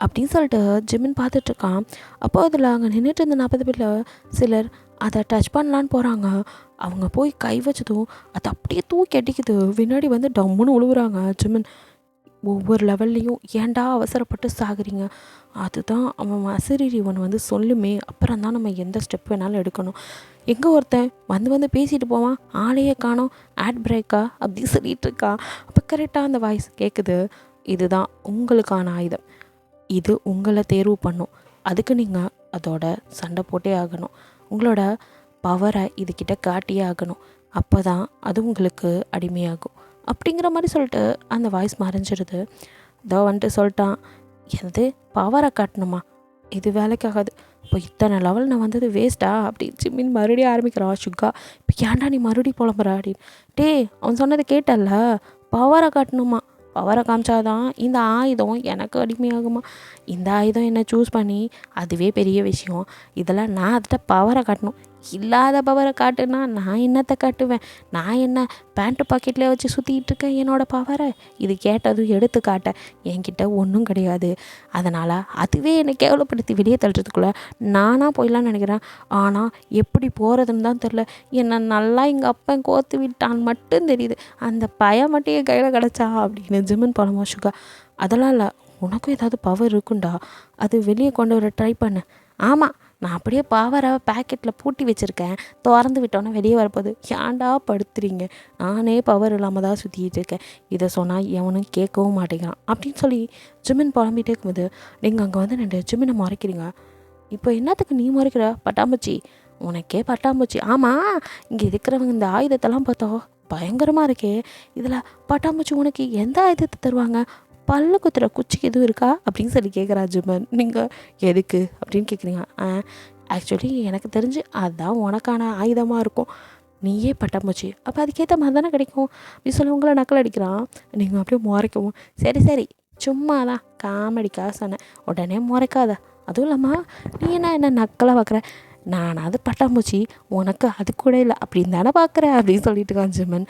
அப்படின்னு சொல்லிட்டு ஜிமின் பார்த்துட்ருக்கான். அப்போ அதில் அங்கே நின்றுட்டு இருந்த 40 பேரில் சிலர் அதை டச் பண்ணலான்னு போகிறாங்க. அவங்க போய் கை வச்சதும் அது அப்படியே தூக்கி அடிக்குது. வினாடி வந்து டம்முன்னு உழுவுறாங்க. ஜிமின் ஒவ்வொரு லெவல்லையும் ஏன்டா அவசரப்பட்டு சாகுறீங்க, அதுதான் அவன் அசிரிரி ஒன்று வந்து சொல்லுமே, அப்புறம் தான் நம்ம எந்த ஸ்டெப் வேணாலும் எடுக்கணும். எங்கே ஒருத்தன் வந்து பேசிட்டு போவான், ஆளையே காணோம், ஆட் பிரேக்கா அப்படி சொல்லிட்டு இருக்கான். அப்போ கரெக்டாக அந்த வாய்ஸ் கேட்குது. இதுதான் உங்களுக்கான ஆயுதம், இது உங்களை தேர்வு பண்ணும், அதுக்கு நீங்கள் அதோட சண்டை போட்டே ஆகணும், உங்களோட பவரை இதுக்கிட்ட காட்டியே ஆகணும், அப்போ தான் அது உங்களுக்கு அடிமையாகும் அப்படிங்கிற மாதிரி சொல்லிட்டு அந்த வாய்ஸ் மறைஞ்சிடுது. இதோ வந்துட்டு சொல்லிட்டான், எனது பவரை காட்டணுமா, இது வேலைக்காகாது, இப்போ இத்தனை லெவல் நான் வந்தது வேஸ்ட்டா அப்படி ஜிமின் மறுபடியும் ஆரம்பிக்கிறான். சுகா இப்போ ஏன்டா நீ மறுபடியும் புலம்புற அப்படின்னு. அவன் சொன்னதை கேட்டல்ல, பவரை காட்டணுமா, பவரை காமிச்சாதான் இந்த ஆயுதம் எனக்கு அடிமையாகுமா, இந்த ஆயுதம் என்னை சூஸ் பண்ணி அதுவே பெரிய விஷயம், இதெல்லாம் நான் அதிட்ட பவரை காட்டணும், இல்லாத பவரை காட்டுனா நான் என்னத்தை காட்டுவேன், நான் என்ன பேண்ட்டு பாக்கெட்டில் வச்சு சுற்றிக்கிட்டு இருக்கேன் என்னோடய பவரை, இது கேட்டதும் எடுத்து காட்ட என்கிட்ட ஒன்றும் கிடையாது, அதனால் அதுவே என்னை கேவலப்படுத்தி வெளியே தள்ளுறதுக்குள்ளே நானாக போயிடலான்னு நினைக்கிறேன், ஆனால் எப்படி போகிறதுன்னு தான் தெரில, என்னை நல்லா எங்கள் அப்பன் கோத்து விட்டான்னு மட்டும் தெரியுது, அந்த பயம் மட்டும் என் கையில் கிடச்சா அப்படின்னு ஜிமின் பழமோ. சுகா அதெல்லாம் இல்லை, உனக்கும் ஏதாவது பவர் இருக்குண்டா, அது வெளியே கொண்டு வர ட்ரை பண்ணு. ஆமாம், நான் அப்படியே பவரை பேக்கெட்டில் பூட்டி வச்சுருக்கேன், திறந்து விட்டோன்னே வெளியே வரப்போகுது, ஏன்டா படுத்துறீங்க, நானே பவர் இல்லாமல் தான் சுற்றிக்கிட்டு இருக்கேன், இதை சொன்னால் எவனும் கேட்கவும் மாட்டேங்கிறான் அப்படின்னு சொல்லி ஜிமின் புலம்பிகிட்டே இருக்கும்போது நீங்கள் அங்கே வந்து 2 ஜிமினை மறைக்கிறீங்க. இப்போ என்னத்துக்கு நீ மறைக்கிற, பட்டாம்பூச்சி, உனக்கே பட்டாம்பூச்சி. ஆமாம், இங்கே இருக்கிறவங்க இந்த ஆயுதத்தெல்லாம் பார்த்தோம் பயங்கரமாக இருக்கே, இதில் பட்டாம்பூச்சி உனக்கு எந்த ஆயுதத்தை தருவாங்க, பல்லு குத்துற குச்சிக்கு எதுவும் இருக்கா அப்படின்னு சொல்லி கேட்குறா ஜிமன். நீங்கள் எதுக்கு அப்படின்னு கேட்குறீங்க. ஆக்சுவலி எனக்கு தெரிஞ்சு அதுதான் உனக்கான ஆயுதமாக இருக்கும், நீயே பட்டாம்பூச்சி, அப்போ அதுக்கேற்ற மாதிரி தானே கிடைக்கும் அப்படி சொல்லி உங்களை நக்கல் அடிக்கிறான். நீங்கள் அப்படியே முறைக்கவும், சரி சும்மா தான் காமெடிக்காக சொன்னேன், உடனே முறைக்காத, அதுவும் இல்லாமல் நீ என்ன நக்கலாக பார்க்குற, நானாவது பட்டாம்பூச்சி, உனக்கு அது கூட இல்லை அப்படின்னு தானே பார்க்குற அப்படின்னு சொல்லிட்டு இருக்கான் ஜிமன்.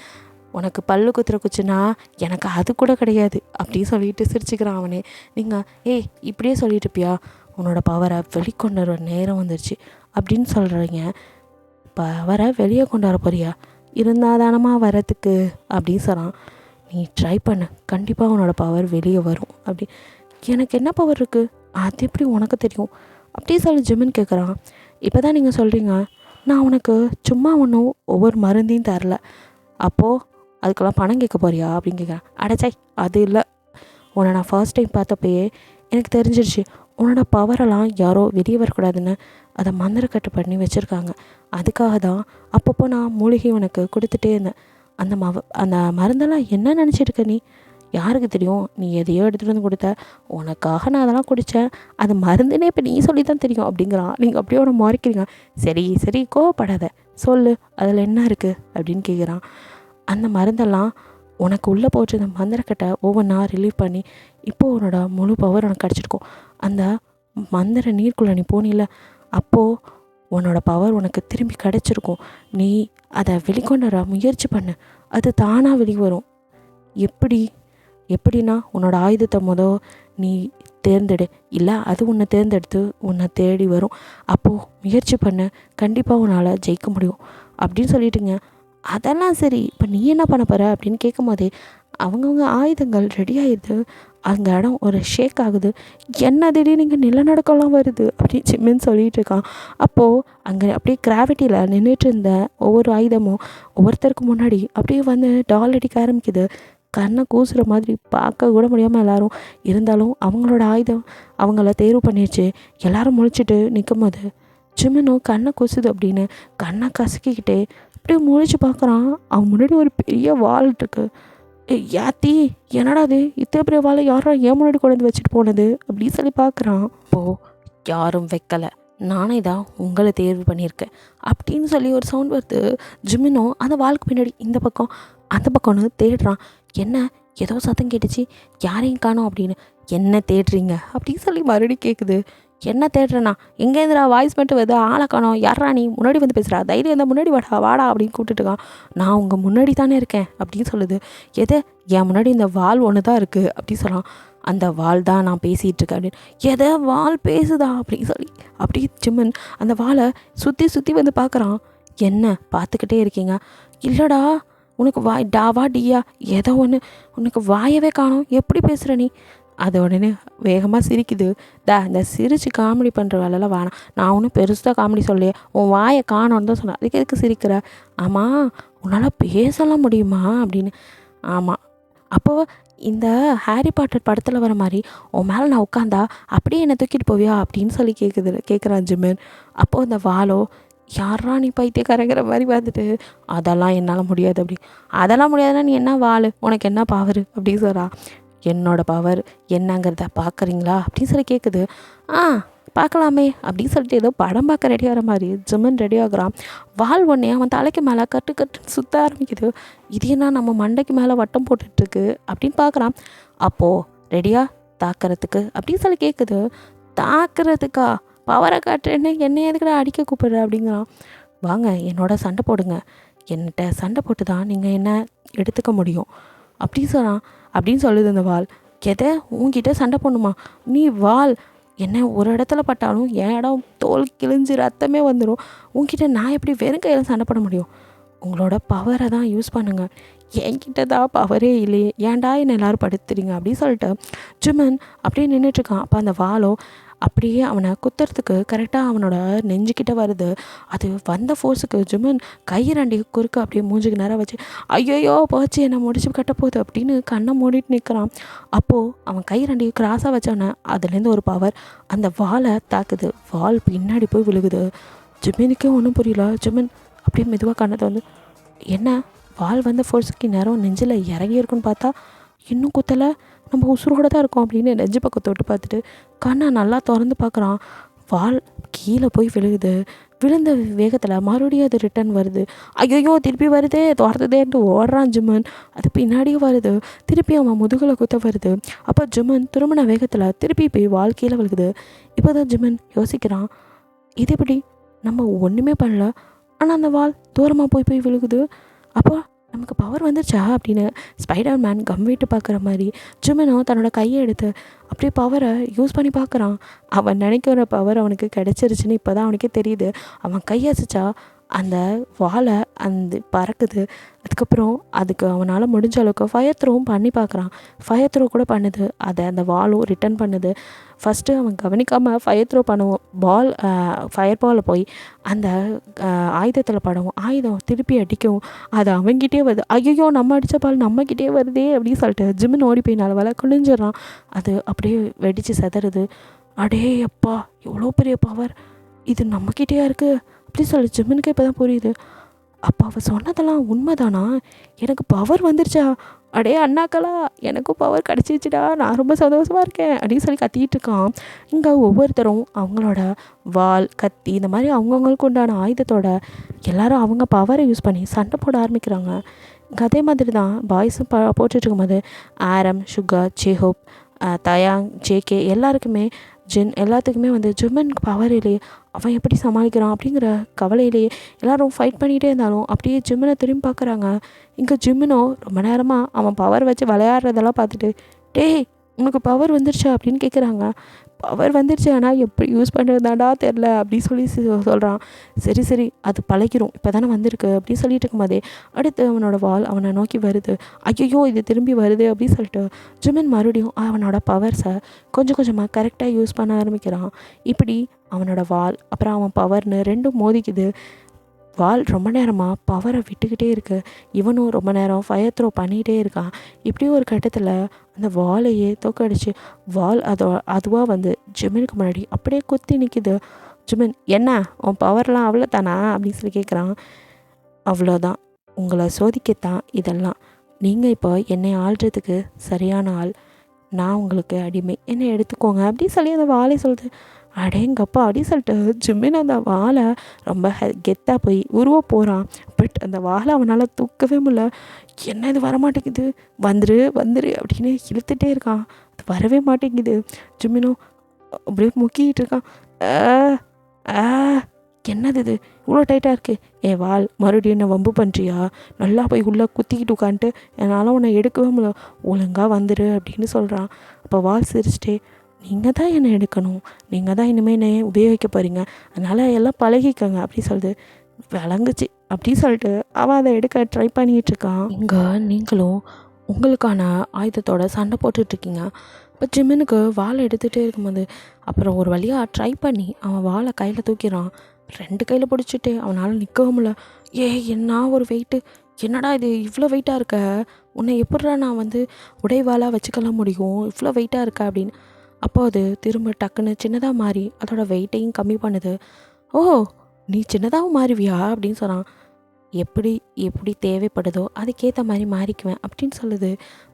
உனக்கு பல்லு குத்துற குச்சினா எனக்கு அது கூட கிடையாது அப்படின்னு சொல்லிட்டு சிரிச்சுக்கிறான் அவனே. நீங்கள் இப்படியே சொல்லிட்டு இருப்பியா, உன்னோட பவரை வெளிக்கொண்டு வர நேரம் வந்துருச்சு அப்படின்னு சொல்கிறீங்க, பவரை வெளியே கொண்டு வர போறியா, இருந்தால் தானமா வரத்துக்கு அப்படின்னு சொல்கிறான். நீ ட்ரை பண்ணு, கண்டிப்பாக உன்னோட பவர் வெளியே வரும் அப்படி. எனக்கு என்ன பவர் இருக்குது, அது எப்படி உனக்கு தெரியும் அப்படி சொல்லி ஜிமின் கேட்குறான். இப்போ தான் நீங்கள் சொல்கிறீங்க, நான் உனக்கு சும்மா ஒன்றும் ஒவ்வொரு மருந்தையும் தரல, அப்போது அதுக்கெல்லாம் பணம் கேட்க போறியா அப்படின்னு கேட்குறேன். அடைச்சாய், அது இல்லை, உன்னை நான் ஃபர்ஸ்ட் டைம் பார்த்தப்பயே எனக்கு தெரிஞ்சிருச்சு, உன்னோட பவரெல்லாம் யாரோ வெளியே வரக்கூடாதுன்னு அதை மந்திரக்கட்டு பண்ணி வச்சுருக்காங்க, அதுக்காக தான் அப்பப்போ நான் மூலிகை உனக்கு கொடுத்துட்டே இருந்தேன், அந்த மருந்தெல்லாம் என்ன நினச்சிருக்க நீ, யாருக்கு தெரியும், நீ எதையோ எடுத்துகிட்டு வந்து கொடுத்த, உனக்காக நான் அதெல்லாம் குடித்தேன், அது மருந்துன்னே இப்போ நீ சொல்லி தான் தெரியும் அப்படிங்கிறான். நீங்கள் அப்படியே உன்னை மறைக்கிறீங்க. சரி கோவப்படாத, சொல்லு அதில் என்ன இருக்குது அப்படின்னு கேட்குறான். அந்த மருந்தெல்லாம் உனக்கு உள்ளே போட்டு அந்த மந்திரக்கட்டை ஒவ்வொன்றா ரிலீவ் பண்ணி இப்போது உன்னோட முழு பவர் உனக்கு கிடச்சிருக்கும், அந்த மந்திர நீர்க்குள்ளே நீ போனில, அப்போது உன்னோட பவர் உனக்கு திரும்பி கிடச்சிருக்கும், நீ அதை வெளிக்கொண்டு வர முயற்சி பண்ணு, அது தானாக வெளியே வரும். எப்படி எப்படின்னா உன்னோட ஆயுதத்தை நீ தேர்ந்தெடு, இல்லை அது உன்னை தேர்ந்தெடுத்து உன்னை தேடி வரும். அப்போது முயற்சி பண்ண, கண்டிப்பாக உன்னால் ஜெயிக்க முடியும் அப்படின்னு சொல்லிட்டுங்க. அதெல்லாம் சரி, இப்போ நீ என்ன பண்ண போகிற அப்படின்னு கேட்கும் போதே அவங்கவுங்க ஆயுதங்கள் ரெடி ஆகிடுது. அந்த இடம் ஒரு ஷேக் ஆகுது. என்ன திடீர்னு இங்கே நிலநடுக்கம்லாம் வருது அப்படின்னு ஜிம்மின்னு சொல்லிட்டு இருக்கான். அப்போது அங்கே அப்படியே கிராவிட்டியில் நின்றுட்டு இருந்த ஒவ்வொரு ஆயுதமும் ஒவ்வொருத்தருக்கு முன்னாடி அப்படியே வந்து டால் அடிக்க ஆரம்பிக்குது. கண்ணை கூசுகிற மாதிரி பார்க்க கூட முடியாமல் எல்லாரும் இருந்தாலும் அவங்களோட ஆயுதம் அவங்கள தேர்வு பண்ணிடுச்சு. எல்லாரும் முழிச்சிட்டு நிற்கும் போது ஜிம்மினும் கண்ணை கூசுது அப்படின்னு கண்ணை கசக்கிக்கிட்டே அப்படியே முழிச்சு பார்க்குறான். அவன் முன்னாடி ஒரு பெரிய வால் இருக்கு. யாத்தி, என்னடா அது, இத்தனை பெரிய வாழை யாரா ஏன் முன்னாடி கொண்டு வந்து வச்சுட்டு போனது அப்படின்னு சொல்லி பார்க்குறான். இப்போது யாரும் வைக்கலை, நானே தான் உங்களை தேர்வு பண்ணியிருக்கேன் அப்படின்னு சொல்லி ஒரு சவுண்ட் வருது. ஜிம்மினும் அந்த வாளுக்கு பின்னாடி இந்த பக்கம் அந்த பக்கம்னு தேடுறான். என்ன ஏதோ சத்தம் கேட்டுச்சு, யாரையும் காணோம் அப்படின்னு. என்ன தேடுறீங்க அப்படின்னு சொல்லி மறுபடியும் கேட்குது. என்ன தேடுறேண்ணா, எங்கேருந்துடா வாய்ஸ் மட்டும் வருது, ஆளை காணோம், யாரா நீ, முன்னாடி வந்து பேசுகிறா, தைரியம் இருந்தால் முன்னாடி வாடா அப்படின்னு கூப்பிட்டுருக்கான். நான் உங்கள் முன்னாடி தானே இருக்கேன் அப்படின்னு சொல்லுது. எது, என் முன்னாடி இந்த வால் ஒன்று தான் இருக்குது அப்படின்னு சொல்லலாம். அந்த வால் தான் நான் பேசிகிட்டு இருக்கேன் அப்படின்னு. எதை, வால் பேசுதா அப்படின்னு சொல்லி அப்படி ஜிம்மன் அந்த வாலை சுற்றி சுற்றி வந்து பார்க்குறான். என்ன பார்த்துக்கிட்டே இருக்கீங்க, இல்லைடா உனக்கு வாய் டாவா டியா ஏதோ ஒன்று, உனக்கு வாயவே காணோம், எப்படி பேசுகிற நீ. அது உடனே வேகமாக சிரிக்குது. இந்த சிரித்து காமெடி பண்ணுற வேலைலாம் வேணாம், நான் ஒன்றும் பெருசாக காமெடி சொல்லையே, உன் வாயை காணோன்னு தான் சொன்னேன், அதுக்கு எதுக்கு சிரிக்கிற. ஆமாம், உன்னால் பேசலாம் முடியுமா அப்படின்னு. ஆமாம், அப்போது இந்த ஹாரி பாட்டர் படத்தில் வர மாதிரி உன் மேலே நான் உட்காந்தா அப்படியே என்னை தூக்கிட்டு போவியா அப்படின்னு சொல்லி கேட்குறான் ஜிம்மன். அப்போது இந்த வாலோ, யாரா நீ பைத்தியக்காரங்கிற மாதிரி வந்துட்டு, அதெல்லாம் என்னால் முடியாது அப்படி. அதெல்லாம் முடியாதுன்னா நீ என்ன வாள், உனக்கு என்ன பவர் அப்படின்னு சொல்கிறா. என்னோடய பவர் என்னங்கிறத பார்க்குறீங்களா அப்படின்னு சொல்லி கேட்குது. பார்க்கலாமே அப்படின்னு சொல்லிட்டு ஏதோ படம் பார்க்க ரெடி ஆகிற மாதிரி ஜிம்மன் ரெடி ஆகுறான். வால் ஒன்றே அவன் தலைக்கு மேலே கட்டுன்னு சுற்ற ஆரம்பிக்குது. இது என்ன நம்ம மண்டைக்கு மேலே வட்டம் போட்டுட்ருக்கு அப்படின்னு பார்க்குறான். அப்போது ரெடியா தாக்கிறதுக்கு அப்படின்னு சொல்லி கேட்குது. தாக்கிறதுக்கா, பவரை காட்டுறேன்னு என்ன எதுக்குடா அடிக்க கூப்பிடுற அப்படிங்கிறான். வாங்க என்னோட சண்டை போடுங்க, என்கிட்ட சண்டை போட்டு தான் நீங்கள் என்ன எடுத்துக்க முடியும் அப்படின்னு சொன்னான். அப்படின்னு சொல்லுது அந்த வால். எதை, உன்கிட்ட சண்டை போடணுமா, நீ வால், என்ன ஒரு இடத்துல பட்டாலும் என் இடம் தோல் கிழிஞ்சு ரத்தமே வந்துடும், உன்கிட்ட நான் எப்படி வெறும் கையில் சண்டை போட முடியும். உங்களோட பவரை தான் யூஸ் பண்ணுங்க, என்கிட்ட தான் பவரே இல்லையே, ஏன்டா என்னை எல்லோரும் படுத்துறீங்க அப்படின்னு சொல்லிட்டு ஜிம்மன் அப்படியே நின்றுட்டுருக்கான். அப்போ அந்த வாலோ அப்படியே அவனை குத்துறதுக்கு கரெக்டாக அவனோட நெஞ்சுக்கிட்ட வருது. அது வந்த ஃபோர்ஸுக்கு ஜிம்மன் கை ரெண்டி குறுக்க அப்படியே மூஞ்சுக்கு நேரம் வச்சு, ஐயோயோ போச்சு என்னை முடிச்சு கட்ட போகுது அப்படின்னு கண்ணை மூடிட்டு நிற்கிறான். அப்போது அவன் கை ரெண்டி கிராஸாக வச்சோன்னே அதுலேருந்து ஒரு பவர் அந்த வாலை தாக்குது. வால் பின்னாடி போய் விழுகுது. ஜிம்மனுக்கே ஒன்றும் புரியல. ஜிம்மன் அப்படியே மெதுவாக கண்ணத்தை வந்து, என்ன வால் வந்த ஃபோர்ஸுக்கு நேரம் நெஞ்சில் இறங்கி இருக்குன்னு பார்த்தா இன்னும் குத்தலை, நம்ம உசுரோடு தான் இருக்கோம் அப்படின்னு நெஞ்சு பக்கத்தை விட்டு பார்த்துட்டு கண்ணை நல்லா திறந்து பார்க்குறான். வால் கீழே போய் விழுகுது. விழுந்த வேகத்தில் மறுபடியும் அது ரிட்டன் வருது. ஐயோ திருப்பி வருதே, துரத்துதேன்ட்டு ஓடுறான் ஜிம்மன். அது பின்னாடியும் வருது. திருப்பி அவன் முதுகில் குத்த வருது. அப்போ ஜிம்மன் திரும்பின வேகத்தில் திருப்பி போய் வால் கீழே விழுகுது. இப்போ தான் ஜிம்மன் யோசிக்கிறான், இது எப்படி, நம்ம ஒன்றுமே பண்ணல, ஆனால் அந்த வால் தூரமாக போய் விழுகுது. அப்போ நமக்கு பவர் வந்துருச்சா அப்படின்னு ஸ்பைடர் மேன் கம்மிட்டு பார்க்குற மாதிரி ஜிம்மனும் தன்னோட கையை எடுத்து அப்படியே பவரை யூஸ் பண்ணி பார்க்குறான். அவன் நினைக்கிற பவர் அவனுக்கு கிடச்சிருச்சுன்னு இப்போ தான் அவனுக்கே தெரியுது. அவன் கையசிச்சா அந்த வாலை அந்த பறக்குது. அதுக்கப்புறம் அதுக்கு அவனால் முடிஞ்ச அளவுக்கு ஃபயர் த்ரோவும் பண்ணி பார்க்குறான். ஃபயர் த்ரோ கூட பண்ணுது. அதை அந்த வாலும் ரிட்டன் பண்ணுது. ஃபஸ்ட்டு அவன் கவனிக்காமல் ஃபயர் த்ரோ பண்ணுவோம், ஃபயர் பாலை போய் அந்த ஆயுதத்தில் படவும், ஆயுதம் திருப்பி அடிக்கவும் அது அவன்கிட்டே வருது. ஐயோ நம்ம அடித்த பால் நம்மக்கிட்டே வருதே அப்படின்னு சொல்லிட்டு ஜிம்மன் ஓடி போய் நல்ல வேலை குளிஞ்சிடறான். அது அப்படியே வெடித்து செதறுது. அடே அப்பா, எவ்வளோ பெரிய பவர், இது நம்மக்கிட்டேயா இருக்குது அப்படி சொல்லி ஜிம்மனுக்கு இப்போ தான் புரியுது. அப்போ அவள் சொன்னதெல்லாம் உண்மைதானா, எனக்கு பவர் வந்துருச்சா, அடே அண்ணாக்களா எனக்கும் பவர் கிடச்சிச்சுடா, நான் ரொம்ப சந்தோஷமாக இருக்கேன் அப்படின்னு சொல்லி கத்திக்கிட்டு இருக்கான். இங்கே ஒவ்வொருத்தரும் அவங்களோட வால், கத்தி, இந்த மாதிரி அவங்கவுங்களுக்கு உண்டான ஆயுதத்தோட எல்லாரும் அவங்க பவரை யூஸ் பண்ணி சண்டை போட ஆரம்பிக்கிறாங்க. இங்கே அதே மாதிரி தான் பாய்ஸும் போட்டுட்டு இருக்கும்போது ஆரம், சுகா, ஜேஹோப், தயாங், ஜேகே எல்லாருக்குமே எல்லாத்துக்குமே வந்து ஜிம்மனுக்கு பவர் இல்லையே, அவன் எப்படி சமாளிக்கிறான் அப்படிங்கிற கவலையிலேயே எல்லோரும் ஃபைட் பண்ணிகிட்டே இருந்தாலும் அப்படியே ஜிம்மனை திரும்பி பார்க்குறாங்க. இங்கே ஜிம்மினோ ரொம்ப நேரமாக அவன் பவர் வச்சு விளையாடுறதெல்லாம் பார்த்துட்டு, டேய் உனக்கு பவர் வந்துருச்சா அப்படின்னு கேட்குறாங்க. பவர் வந்துருச்சு, ஆனால் எப்படி யூஸ் பண்ணுறதாடா தெரில அப்படின்னு சொல்லி சொல்கிறான். சரி சரி அது பழகிரும், இப்போ தானே வந்திருக்கு அப்படின்னு சொல்லிட்டு இருக்கும்போதே அடுத்து அவனோட வால் அவனை நோக்கி வருது. ஐயோ இது திரும்பி வருது அப்படின்னு சொல்லிட்டு ஜிமின் மறுபடியும் அவனோட பவர்ஸை கொஞ்சம் கொஞ்சமாக கரெக்டாக யூஸ் பண்ண ஆரம்பிக்கிறான். இப்படி அவனோட வால் அப்புறம் அவன் பவர்னு ரெண்டும் மோதிக்குது. வால் ரொம்ப நேரமாக பவரை விட்டுக்கிட்டே இருக்கு. இவனும் ரொம்ப நேரம் ஃபயர் த்ரோ பண்ணிகிட்டே இருக்கான். இப்படி ஒரு கட்டத்தில் அந்த வாலையே தோக்கடிச்சு வால் அதுவாக வந்து ஜிமினுக்கு முன்னாடி அப்படியே குத்தி நிற்கிது. ஜிமின் என்ன உன் பவர்லாம் அவ்வளோதானா அப்படின்னு சொல்லி கேட்குறான். அவ்வளோதான், உங்களை சோதிக்கத்தான் இதெல்லாம். நீங்கள் இப்போ என்னை ஆள்றதுக்கு சரியான ஆள், நான் உங்களுக்கு அடிமை, என்னை எடுத்துக்கோங்க அப்படின்னு சொல்லி அந்த வாலை சொல்லுது. அடேங்கப்பா அப்படின்னு சொல்லிட்டு ஜிம்மின் அந்த வாலை ரொம்ப கெத்தாக போய் உருவ போகிறான். பட் அந்த வாலை அவனால் தூக்கவே முடியல. என்ன இது வரமாட்டேங்குது, வந்துரு வந்துரு அப்படின்னு இழுத்துட்டே இருக்கான். அது வரவே மாட்டேங்குது. ஜிம்மினும் அப்படியே முக்கிட்டு இருக்கான். என்னது இது இவ்வளோ டைட்டாக இருக்குது, என் வால் மறுபடியும் என்ன வம்பு பண்ணுறியா, நல்லா போய் உள்ளே குத்திக்கிட்டு உட்காந்துட்டு என்னால் உன்னை எடுக்கவே முடியல, ஒழுங்காக வந்துரு அப்படின்னு சொல்கிறான். அப்போ வால் சிரிச்சிட்டே, நீங்கள் தான் என்னை எடுக்கணும், நீங்கள் தான் இனிமேல் என்னை உபயோகிக்க போகிறீங்க, அதனால் எல்லாம் பழகிக்கங்க அப்படி சொல்லுது. விளங்குச்சு அப்படி சொல்லிட்டு அவன் அதை எடுக்க ட்ரை பண்ணிகிட்ருக்கான். இங்கே நீங்களும் உங்களுக்கான ஆயுதத்தோட சண்டை போட்டுட்ருக்கீங்க. இப்போ ஜிம்மினுக்கு வாழை எடுத்துகிட்டே இருக்கும்போது அப்புறம் ஒரு வழியாக ட்ரை பண்ணி அவன் வாழை கையில் தூக்கிறான். 2 கையில் பிடிச்சிட்டு அவனால் நிற்கவும் முடியல. என்ன ஒரு வெயிட்டு, என்னடா இது இவ்வளோ வெயிட்டாக இருக்க, உன்னை எப்படிடா நான் வந்து உடைவாளாக வச்சுக்கலாம் முடியும், இவ்வளோ வெயிட்டாக இருக்க அப்படின்னு. அப்போ அது திரும்ப டக்குன்னு சின்னதாக மாறி அதோட வெயிட்டையும் கம்மி பண்ணுது. ஓ நீ சின்னதாகவும் மாறுவியா அப்படின்னு சொன்னான். எப்படி எப்படி தேவைப்படுதோ அதுக்கேற்ற மாதிரி மாறிக்குவேன் அப்படின்னு சொல்லுது.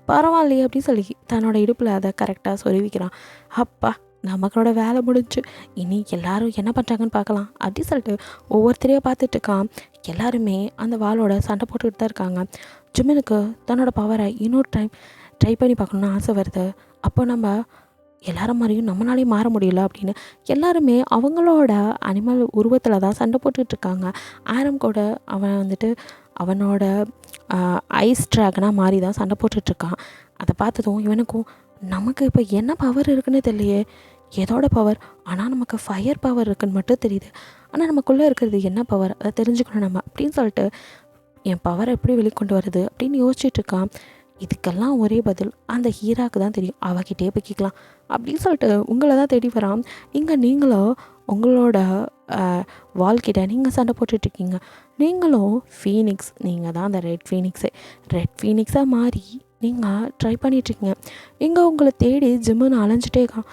பரவாயில்லையே அப்படின்னு சொல்லி தன்னோட இடுப்பில் அதை கரெக்டாக சொருவிக்கிறான். அப்பா நமக்களோட வேலை முடிஞ்சு, இனி எல்லாரும் என்ன பண்ணுறாங்கன்னு பார்க்கலாம் அப்படின்னு சொல்லிட்டு ஒவ்வொருத்தரையும் பார்த்துட்டு இருக்கான். எல்லாருமே அந்த வாளோட சண்டை போட்டுக்கிட்டு தான் இருக்காங்க. ஜிம்மினுக்கு தன்னோட பவரை இன்னொரு டைம் ட்ரை பண்ணி பார்க்கணுன்னு ஆசை வருது. அப்போ நம்ம எல்லாரும் மாதிரியும் நம்மளாலேயும் மாற முடியல அப்படின்னு எல்லாருமே அவங்களோட அனிமல் உருவத்தில் தான் சண்டை போட்டுக்கிட்டு இருக்காங்க. ஆரம் கூட அவன் வந்துட்டு அவனோட ஐஸ் ட்ராகனாக மாறி தான் சண்டை போட்டுட்ருக்கான். அதை பார்த்ததும் இவனுக்கும் நமக்கு இப்போ என்ன பவர் இருக்குன்னு தெரியலையே, எதோட பவர், ஆனால் நமக்கு ஃபயர் பவர் இருக்குன்னு மட்டும் தெரியுது, ஆனால் நமக்குள்ளே இருக்கிறது என்ன பவர் அதை தெரிஞ்சுக்கணும் நம்ம அப்படின்னு சொல்லிட்டு என் பவரை எப்படி வெளிக்கொண்டு வருது அப்படின்னு யோசிச்சுட்ருக்கான். இதுக்கெல்லாம் ஒரே பதில் அந்த ஹீராக்கு தான் தெரியும், அவகிட்டே போய் கேட்கலாம் அப்படின்னு சொல்லிட்டு உங்களை தான் தேடி வரான். இங்கே நீங்களும் உங்களோட வாழ்க்கிட்ட நீங்கள் சண்டை போட்டுட்ருக்கீங்க. நீங்களும் ஃபீனிக்ஸ், நீங்கள் தான் அந்த ரெட் ஃபீனிக்ஸாக மாறி நீங்கள் ட்ரை பண்ணிகிட்ருக்கீங்க. இங்கே உங்களை தேடி ஜிம்முன்னு அலைஞ்சிட்டே இருக்கான்.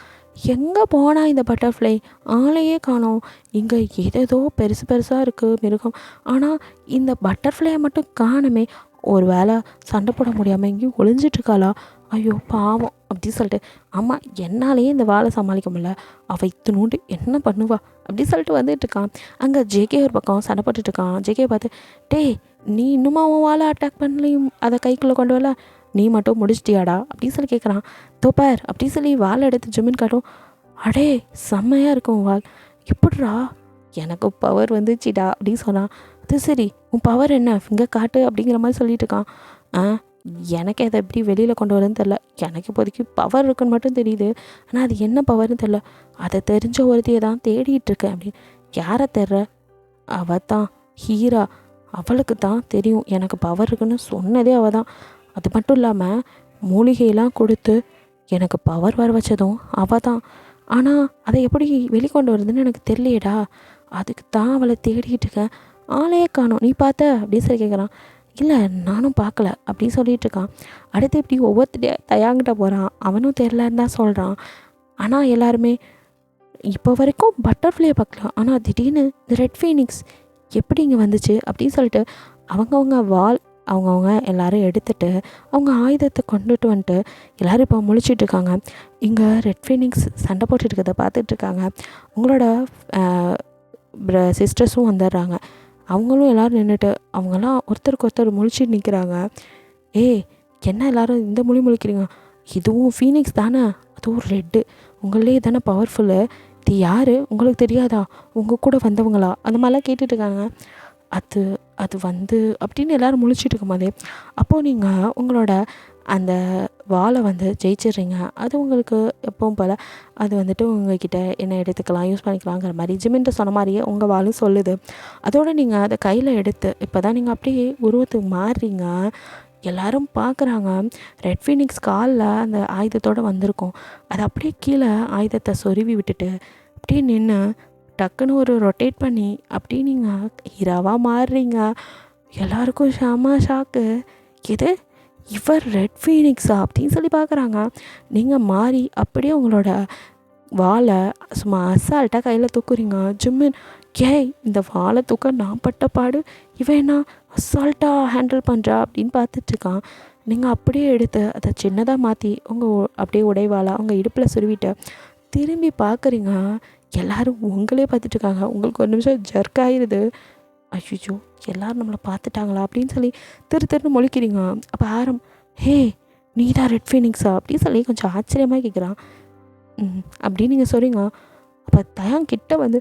எங்கே போனால் இந்த பட்டர்ஃப்ளை, ஆளையே காணோம். இங்கே ஏதேதோ பெருசாக இருக்குது மிருகம், ஆனால் இந்த பட்டர்ஃப்ளையை மட்டும் காணுமே, ஒரு வேளை சண்டை போட முடியாமல் எங்கேயும் ஒளிஞ்சிட்ருக்காளா, ஐயோ பாவம் அப்படி சொல்லிட்டு, ஆமாம் என்னாலேயே இந்த வாழை சமாளிக்க முடியல, அவள் இத்தினூண்டு என்ன பண்ணுவா அப்படி சொல்லிட்டு வந்துட்டுருக்கான். அங்கே ஜேகே ஒரு பக்கம் சண்டை போட்டுட்ருக்கான். ஜேகே பார்த்து, டேய் நீ இன்னுமா உன் வாழை அட்டாக் பண்ணலையும் அதை கைக்குள்ளே கொண்டு வரல, நீ மட்டும் முடிச்சிட்டியாடா அப்படின்னு சொல்லி கேட்குறான். தோப்பார் அப்படி சொல்லி வாழை எடுத்து ஜிம்மின் காட்டும். அடே செம்மையாக இருக்கும் வாள், எப்படிரா, எனக்கு பவர் வந்துச்சுடா அப்படின்னு சொன்னான். அது சரி உன் பவர் என்ன இங்கே காட்டு அப்படிங்கிற மாதிரி சொல்லிட்டு இருக்கான். எனக்கு அதை எப்படி வெளியில் கொண்டு வரேன்னு தெரில, எனக்கு இப்போதைக்கு பவர் இருக்குன்னு மட்டும் தெரியுது, ஆனால் அது என்ன பவர்னு தெரில, அதை தெரிஞ்ச ஒருத்தையை தான் தேடிட்டுருக்கேன் அப்படின்னு. யாரை தேடுற, அவள் தான் ஹீரா, அவளுக்கு தான் தெரியும் எனக்கு பவர் இருக்குன்னு சொன்னதே அவள் தான். அது மட்டும் இல்லாமல் மூலிகையெல்லாம் கொடுத்து எனக்கு பவர் வர வச்சதும் அவள் தான், ஆனால் அதை எப்படி வெளிக்கொண்டு வருதுன்னு எனக்கு தெரியலையேடா, அதுக்கு தான் அவளை தேடிட்டு இருக்கேன், ஆளையே காணோம், நீ பார்த்த அப்படின்னு சொல்லி கேட்குறான். இல்லை நானும் பார்க்கல அப்படின்னு சொல்லிட்டு இருக்கான். அடுத்து இப்படி ஒவ்வொருத்தரையா தயாங்கிட்ட போகிறான், அவனும் தெரிலன்னு தான் சொல்கிறான். ஆனால் எல்லாருமே இப்போ வரைக்கும் பட்டர்ஃப்ளையை பார்க்கலாம், ஆனால் திடீர்னு இந்த ரெட் ஃபீனிக்ஸ் எப்படி இங்கே வந்துச்சு அப்படின்னு சொல்லிட்டு அவங்கவுங்க வால் அவங்கவுங்க எல்லோரும் எடுத்துகிட்டு அவங்க ஆயுதத்தை கொண்டுட்டு வந்துட்டு எல்லோரும் இப்போ முழிச்சிட்ருக்காங்க. இங்கே ரெட் ஃபீனிக்ஸ் சண்டை போட்டுருக்கதை பார்த்துட்ருக்காங்க. உங்களோட சிஸ்டர்ஸும் வந்துடுறாங்க. அவங்களும் எல்லோரும் நின்றுட்டு அவங்கெல்லாம் ஒருத்தருக்கு ஒருத்தர் முழிச்சிட்டு நிற்கிறாங்க. என்ன எல்லோரும் இந்த முழிக்கிறீங்க, இதுவும் ஃபீனிக்ஸ் தானே, அதுவும் ரெட்டு, உங்களே தானே பவர்ஃபுல்லு, இது யார் உங்களுக்கு தெரியாதா, உங்கள் கூட வந்தவங்களா, அந்த மாதிரிலாம் கேட்டுட்ருக்காங்க. அது அது வந்து அப்படின்னு எல்லோரும் முழிச்சிட்டு இருக்கும்போதே அப்போது நீங்கள் உங்களோட அந்த வாளை வந்து ஜெயிச்சிடுறீங்க. அது உங்களுக்கு எப்பவும் போல் அது வந்துட்டு உங்கள்கிட்ட என்ன எடுத்துக்கலாம், யூஸ் பண்ணிக்கலாங்கிற மாதிரி ஜிமின்ட்டு சொன்ன மாதிரியே உங்கள் வாளும் சொல்லுது. அதோடு நீங்கள் அதை கையில் எடுத்து இப்போ தான் நீங்கள் அப்படியே உருவத்துக்கு மாறுறீங்க. எல்லோரும் பார்க்குறாங்க. ரெட் ஃபீனிக்ஸ் காலில் அந்த ஆயுதத்தோடு வந்திருக்கும். அது அப்படியே கீழே ஆயுதத்தை சொருவி விட்டுட்டு அப்படியே நின்று டக்குன்னு ஒரு ரொட்டேட் பண்ணி அப்படியே நீங்கள் ஹீரோவாக மாறுறீங்க. எல்லாருக்கும் செம ஷாக்கு. எது இவர் ரெட் ஃபீனிக்ஸா அப்படின்னு சொல்லி பார்க்குறாங்க. நீங்கள் மாறி அப்படியே உங்களோட வாளை சும்மா அசால்ட்டாக கையில் தூக்குறீங்க. ஜிம்மின் ஏய் இந்த வாளை தூக்க நான் பட்ட பாடு, இவன் என்ன அசால்ட்டாக ஹேண்டில் பண்ணுறா அப்படின்னு பார்த்துட்ருக்கான். நீங்கள் அப்படியே எடுத்து அதை சின்னதாக மாற்றி உங்கள் அப்படியே உடைவாளை உங்கள் இடுப்பில் சுருவிட்டு திரும்பி பார்க்குறீங்க. எல்லோரும் உங்களே பார்த்துட்ருக்காங்க. உங்களுக்கு ஒரு நிமிஷம் ஜர்க் ஆகிடுது. ஐயோ எல்லோரும் நம்மளை பார்த்துட்டாங்களா அப்படின்னு சொல்லி திருன்னு முழிக்கிறீங்க. அப்போ ஆரம் ஹே நீ தான் ரெட் ஃபீனிக்ஸா அப்படின்னு சொல்லி கொஞ்சம் ஆச்சரியமாக கேட்குறான். அப்படின்னு நீங்கள் சொல்கிறீங்க. அப்போ தயாங் கிட்ட வந்து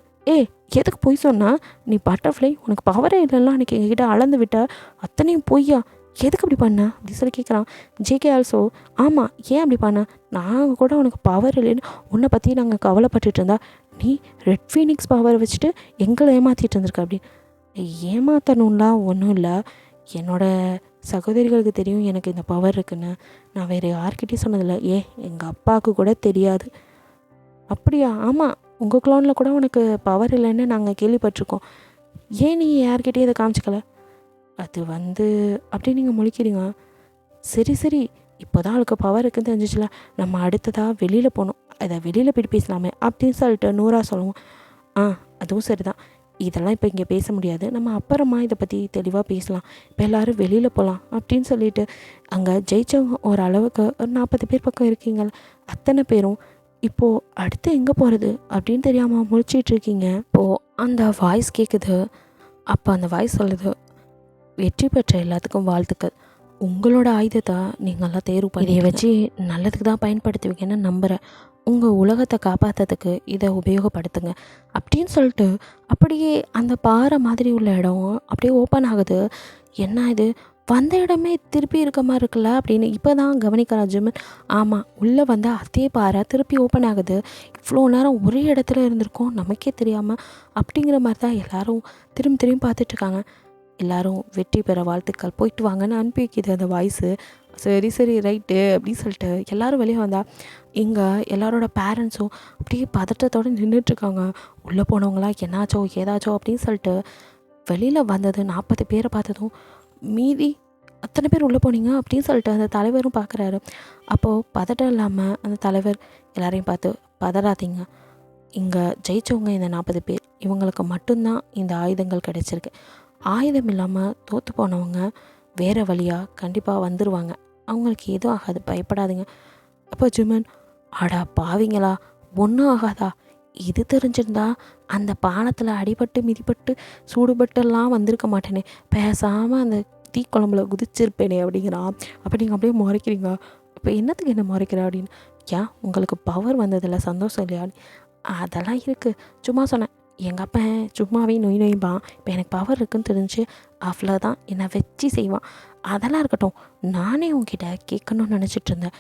எதுக்கு போய் சொன்னால், நீ பட்டர்ஃப்ளை உனக்கு பவரே இல்லைன்னா அன்றைக்கி எங்ககிட்ட அளந்து விட்ட, அத்தனையும் பொய்யா, எதுக்கு அப்படி பண்ண அப்படின்னு சொல்லி கேட்குறான். ஜேகே ஆல்சோ ஆமாம் ஏன் அப்படி பண்ண, நாங்கள் கூட உனக்கு பவர் இல்லைன்னு உன்னை பற்றி நாங்கள் கவலைப்பட்டுட்டு இருந்தா நீ ரெட் ஃபீனிக்ஸ் பவரை வச்சுட்டு எங்களை ஏமாற்றிட்டு இருந்திருக்க. அப்படி ஏமாற்றணும்லாம் ஒன்றும் இல்லை, என்னோடய சகோதரிகளுக்கு தெரியும் எனக்கு இந்த பவர் இருக்குன்னு, நான் வேறு யார்கிட்டையும் சொன்னதில்லை, எங்கள் அப்பாவுக்கு கூட தெரியாது. அப்படியா, ஆமாம் உங்கள் க்ளோனில் கூட உனக்கு பவர் இல்லைன்னு நாங்கள் கேள்விப்பட்டிருக்கோம், ஏன் நீ யார்கிட்டையும் இதை காமிச்சிக்கல. அது வந்து அப்படி நீங்கள் முழிக்கிறீங்க. சரி இப்போ தான் அவளுக்கு பவர் இருக்குன்னு தெரிஞ்சிச்சுல, நம்ம அடுத்ததாக வெளியில் போகணும், அதை வெளியில் போய் பேசலாமே அப்படின்னு சொல்லிட்டு நூறா சொல்லுவோம். அதுவும் சரி தான், இதெல்லாம் இப்போ இங்கே பேச முடியாது, நம்ம அப்புறமா இதை பற்றி தெளிவாக பேசலாம், இப்போ எல்லோரும் வெளியில் போகலாம் அப்படின்னு சொல்லிட்டு அங்கே ஜெயிச்சவங்க ஒரு அளவுக்கு ஒரு 40 பேர் பக்கம் இருக்கீங்க. அத்தனை பேரும் இப்போது அடுத்து எங்கே போகிறது அப்படின்னு தெரியாமல் முழிச்சிட்ருக்கீங்க. இப்போது அந்த வாய்ஸ் கேட்குது. அப்போ அந்த வாய்ஸ் சொல்லுது, வெற்றி பெற்ற எல்லாத்துக்கும் வாழ்த்துக்கள், உங்களோட ஆயுதத்தை நீங்கள்லாம் தேர்வு பண்ணி இதை வச்சு நல்லதுக்கு தான் பயன்படுத்துவீங்கன்னு நம்புகிறேன், உங்கள் உலகத்தை காப்பாற்றுறதுக்கு இதை உபயோகப்படுத்துங்க அப்படின்னு சொல்லிட்டு அப்படியே அந்த பாறை மாதிரி உள்ள இடம் அப்படியே ஓப்பன் ஆகுது. என்ன இது, வந்த இடமே திருப்பி இருக்க மாதிரி இருக்குல்ல அப்படின்னு இப்போ தான் கவனிக்கிறா ஜிமின். ஆமாம் உள்ளே வந்து அதே பாறை திருப்பி ஓப்பன் ஆகுது. இவ்வளோ நேரம் ஒரே இடத்துல இருந்திருக்கோம் நமக்கே தெரியாமல் அப்படிங்கிற மாதிரி தான் எல்லோரும் திரும்பி பார்த்துட்ருக்காங்க. எல்லோரும் வெற்றி பெற வாழ்த்துக்கள், போயிட்டு வாங்கன்னு அனுப்பி வைக்கிது அந்த வாய்ஸு. சரி ரைட்டு அப்படின்னு சொல்லிட்டு எல்லோரும் வெளியே வந்தால் இங்கே எல்லாரோட பேரண்ட்ஸும் அப்படியே பதட்டத்தோடு நின்றுட்டுருக்காங்க. உள்ளே போனவங்களாம் என்னாச்சோ ஏதாச்சோ அப்படின்னு சொல்லிட்டு வெளியில் வந்தது 40 பேரை பார்த்ததும் மீதி அத்தனை பேர் உள்ளே போனீங்க அப்படின்னு சொல்லிட்டு அந்த தலைவரும் பார்க்குறாரு. அப்போது பதட்டம் இல்லாமல் அந்த தலைவர் எல்லாரையும் பார்த்து, பதறாதீங்க, இங்கே ஜெயித்தவங்க இந்த 40 பேர், இவங்களுக்கு மட்டும்தான் இந்த ஆயுதங்கள் கிடச்சிருக்கு, ஆயுதம் இல்லாமல் தோற்று போனவங்க வேறு வழியாக கண்டிப்பாக வந்துடுவாங்க, அவங்களுக்கு எதுவும் ஆகாது, பயப்படாதீங்க. அப்போ ஜிமன், ஆடா பாவிங்களா, ஒன்றும் ஆகாதா, இது தெரிஞ்சிருந்தா அந்த பானத்தில் அடிபட்டு மிதிப்பட்டு சூடுபட்டெல்லாம் வந்திருக்க மாட்டேனே, பேசாமல் அந்த தீக்குழம்புல குதிச்சிருப்பேனே அப்படிங்கிறான். அப்போ நீங்கள் அப்படியே முறைக்கிறீங்க. இப்போ என்னத்துக்கு என்ன முறைக்கிற அப்படின்னு. ஏன் உங்களுக்கு பவர் வந்ததில்ல, சந்தோஷம் இல்லையா? அதெல்லாம் இருக்குது, சும்மா சொன்னேன், எங்கள் அப்பா சும்மாவே நொய்பான், இப்போ எனக்கு பவர் இருக்குன்னு தெரிஞ்சு அவ்வளோதான் என்னை வச்சு செய்வான். அதெல்லாம் இருக்கட்டும், நானே உங்ககிட்ட கேட்கணும்னு நினச்சிட்டு இருந்தேன்,